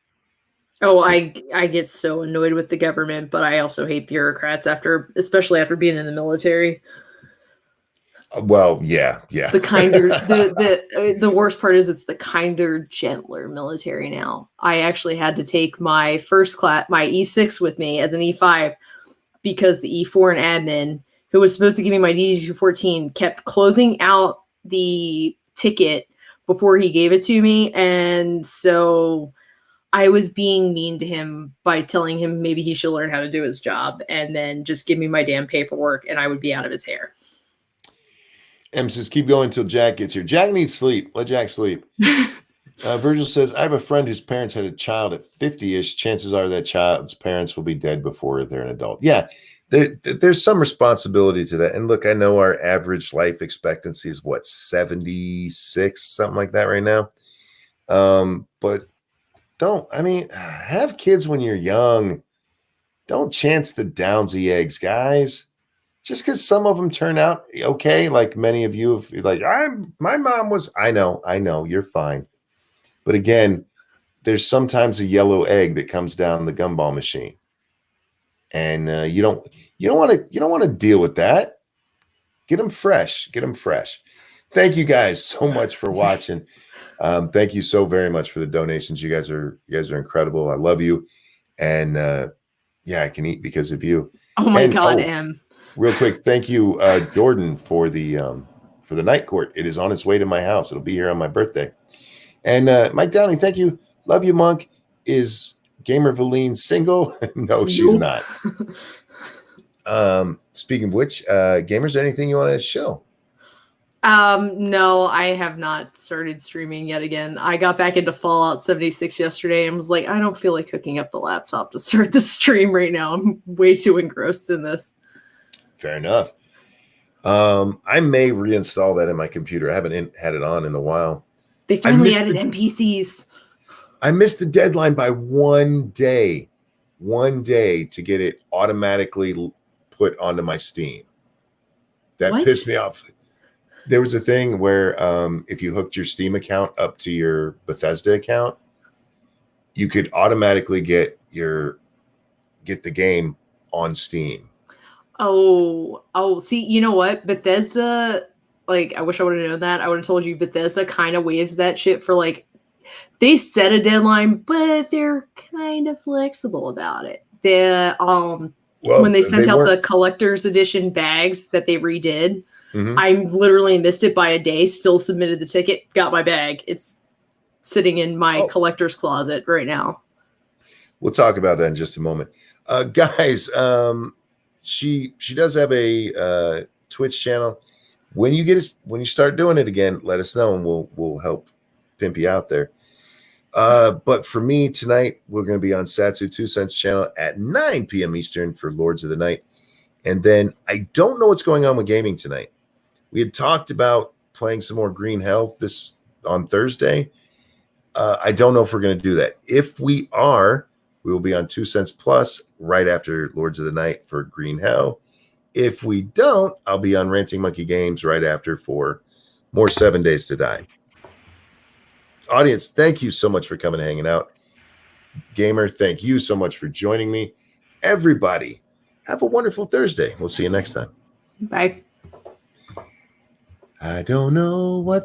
Oh, I get so annoyed with the government, but I also hate bureaucrats especially after being in the military. Well, yeah. The kinder the worst part is it's the kinder, gentler military now. I actually had to take my first class, my E6 with me as an E5 because the E4 and admin, who was supposed to give me my DD-214, kept closing out the ticket before he gave it to me, and so I was being mean to him by telling him maybe he should learn how to do his job and then just give me my damn paperwork and I would be out of his hair. Em says, keep going until Jack gets here. Jack needs sleep. Let Jack sleep. Virgil says, I have a friend whose parents had a child at 50-ish. Chances are that child's parents will be dead before they're an adult. Yeah, there's some responsibility to that. And look, I know our average life expectancy is 76, something like that right now. But have kids when you're young. Don't chance the Downsy eggs, guys. Just because some of them turn out okay, like many of you have, like, my mom was, I know, you're fine. But again, there's sometimes a yellow egg that comes down the gumball machine. And you don't want to deal with that. Get them fresh. Thank you guys so much for watching. Thank you so very much for the donations. You guys are incredible. I love you. And yeah, I can eat because of you. Oh my God, Em. Real quick, thank you, Jordan, for the night court. It is on its way to my house. It'll be here on my birthday. And Mike Downey, thank you. Love you, Monk. Is Gamer Valine single? No, she's not. Speaking of which, gamers, anything you want to show? No, I have not started streaming yet again. I got back into Fallout 76 yesterday and was like, I don't feel like hooking up the laptop to start the stream right now. I'm way too engrossed in this. Fair enough. I may reinstall that in my computer. I haven't had it on in a while. They finally added NPCs. I missed the deadline by 1 day. 1 day to get it automatically put onto my Steam. That pissed me off. There was a thing where if you hooked your Steam account up to your Bethesda account, you could automatically get the game on Steam. Oh, see, you know what? Bethesda, like, I wish I would have known that. I would have told you Bethesda kind of waives that shit for, like, they set a deadline, but they're kind of flexible about it. When they sent out the collector's edition bags that they redid, I literally missed it by a day, still submitted the ticket, got my bag. It's sitting in my collector's closet right now. We'll talk about that in just a moment. Guys, she does have a Twitch channel. When you start doing it again, let us know and we'll help pimp you out there. But for me tonight, we're going to be on Satsu 2 Cents channel at 9 p.m. Eastern for Lords of the Night. And then I don't know what's going on with gaming tonight. We had talked about playing some more Green Hell on Thursday. I don't know if we're going to do that. If we are, we will be on 2 Cents Plus right after Lords of the Night for Green Hell. If we don't, I'll be on Ranting Monkey Games right after for more 7 Days to Die. Audience, thank you so much for coming and hanging out. Gamer, thank you so much for joining me. Everybody, have a wonderful Thursday. We'll see you next time. Bye. I don't know what to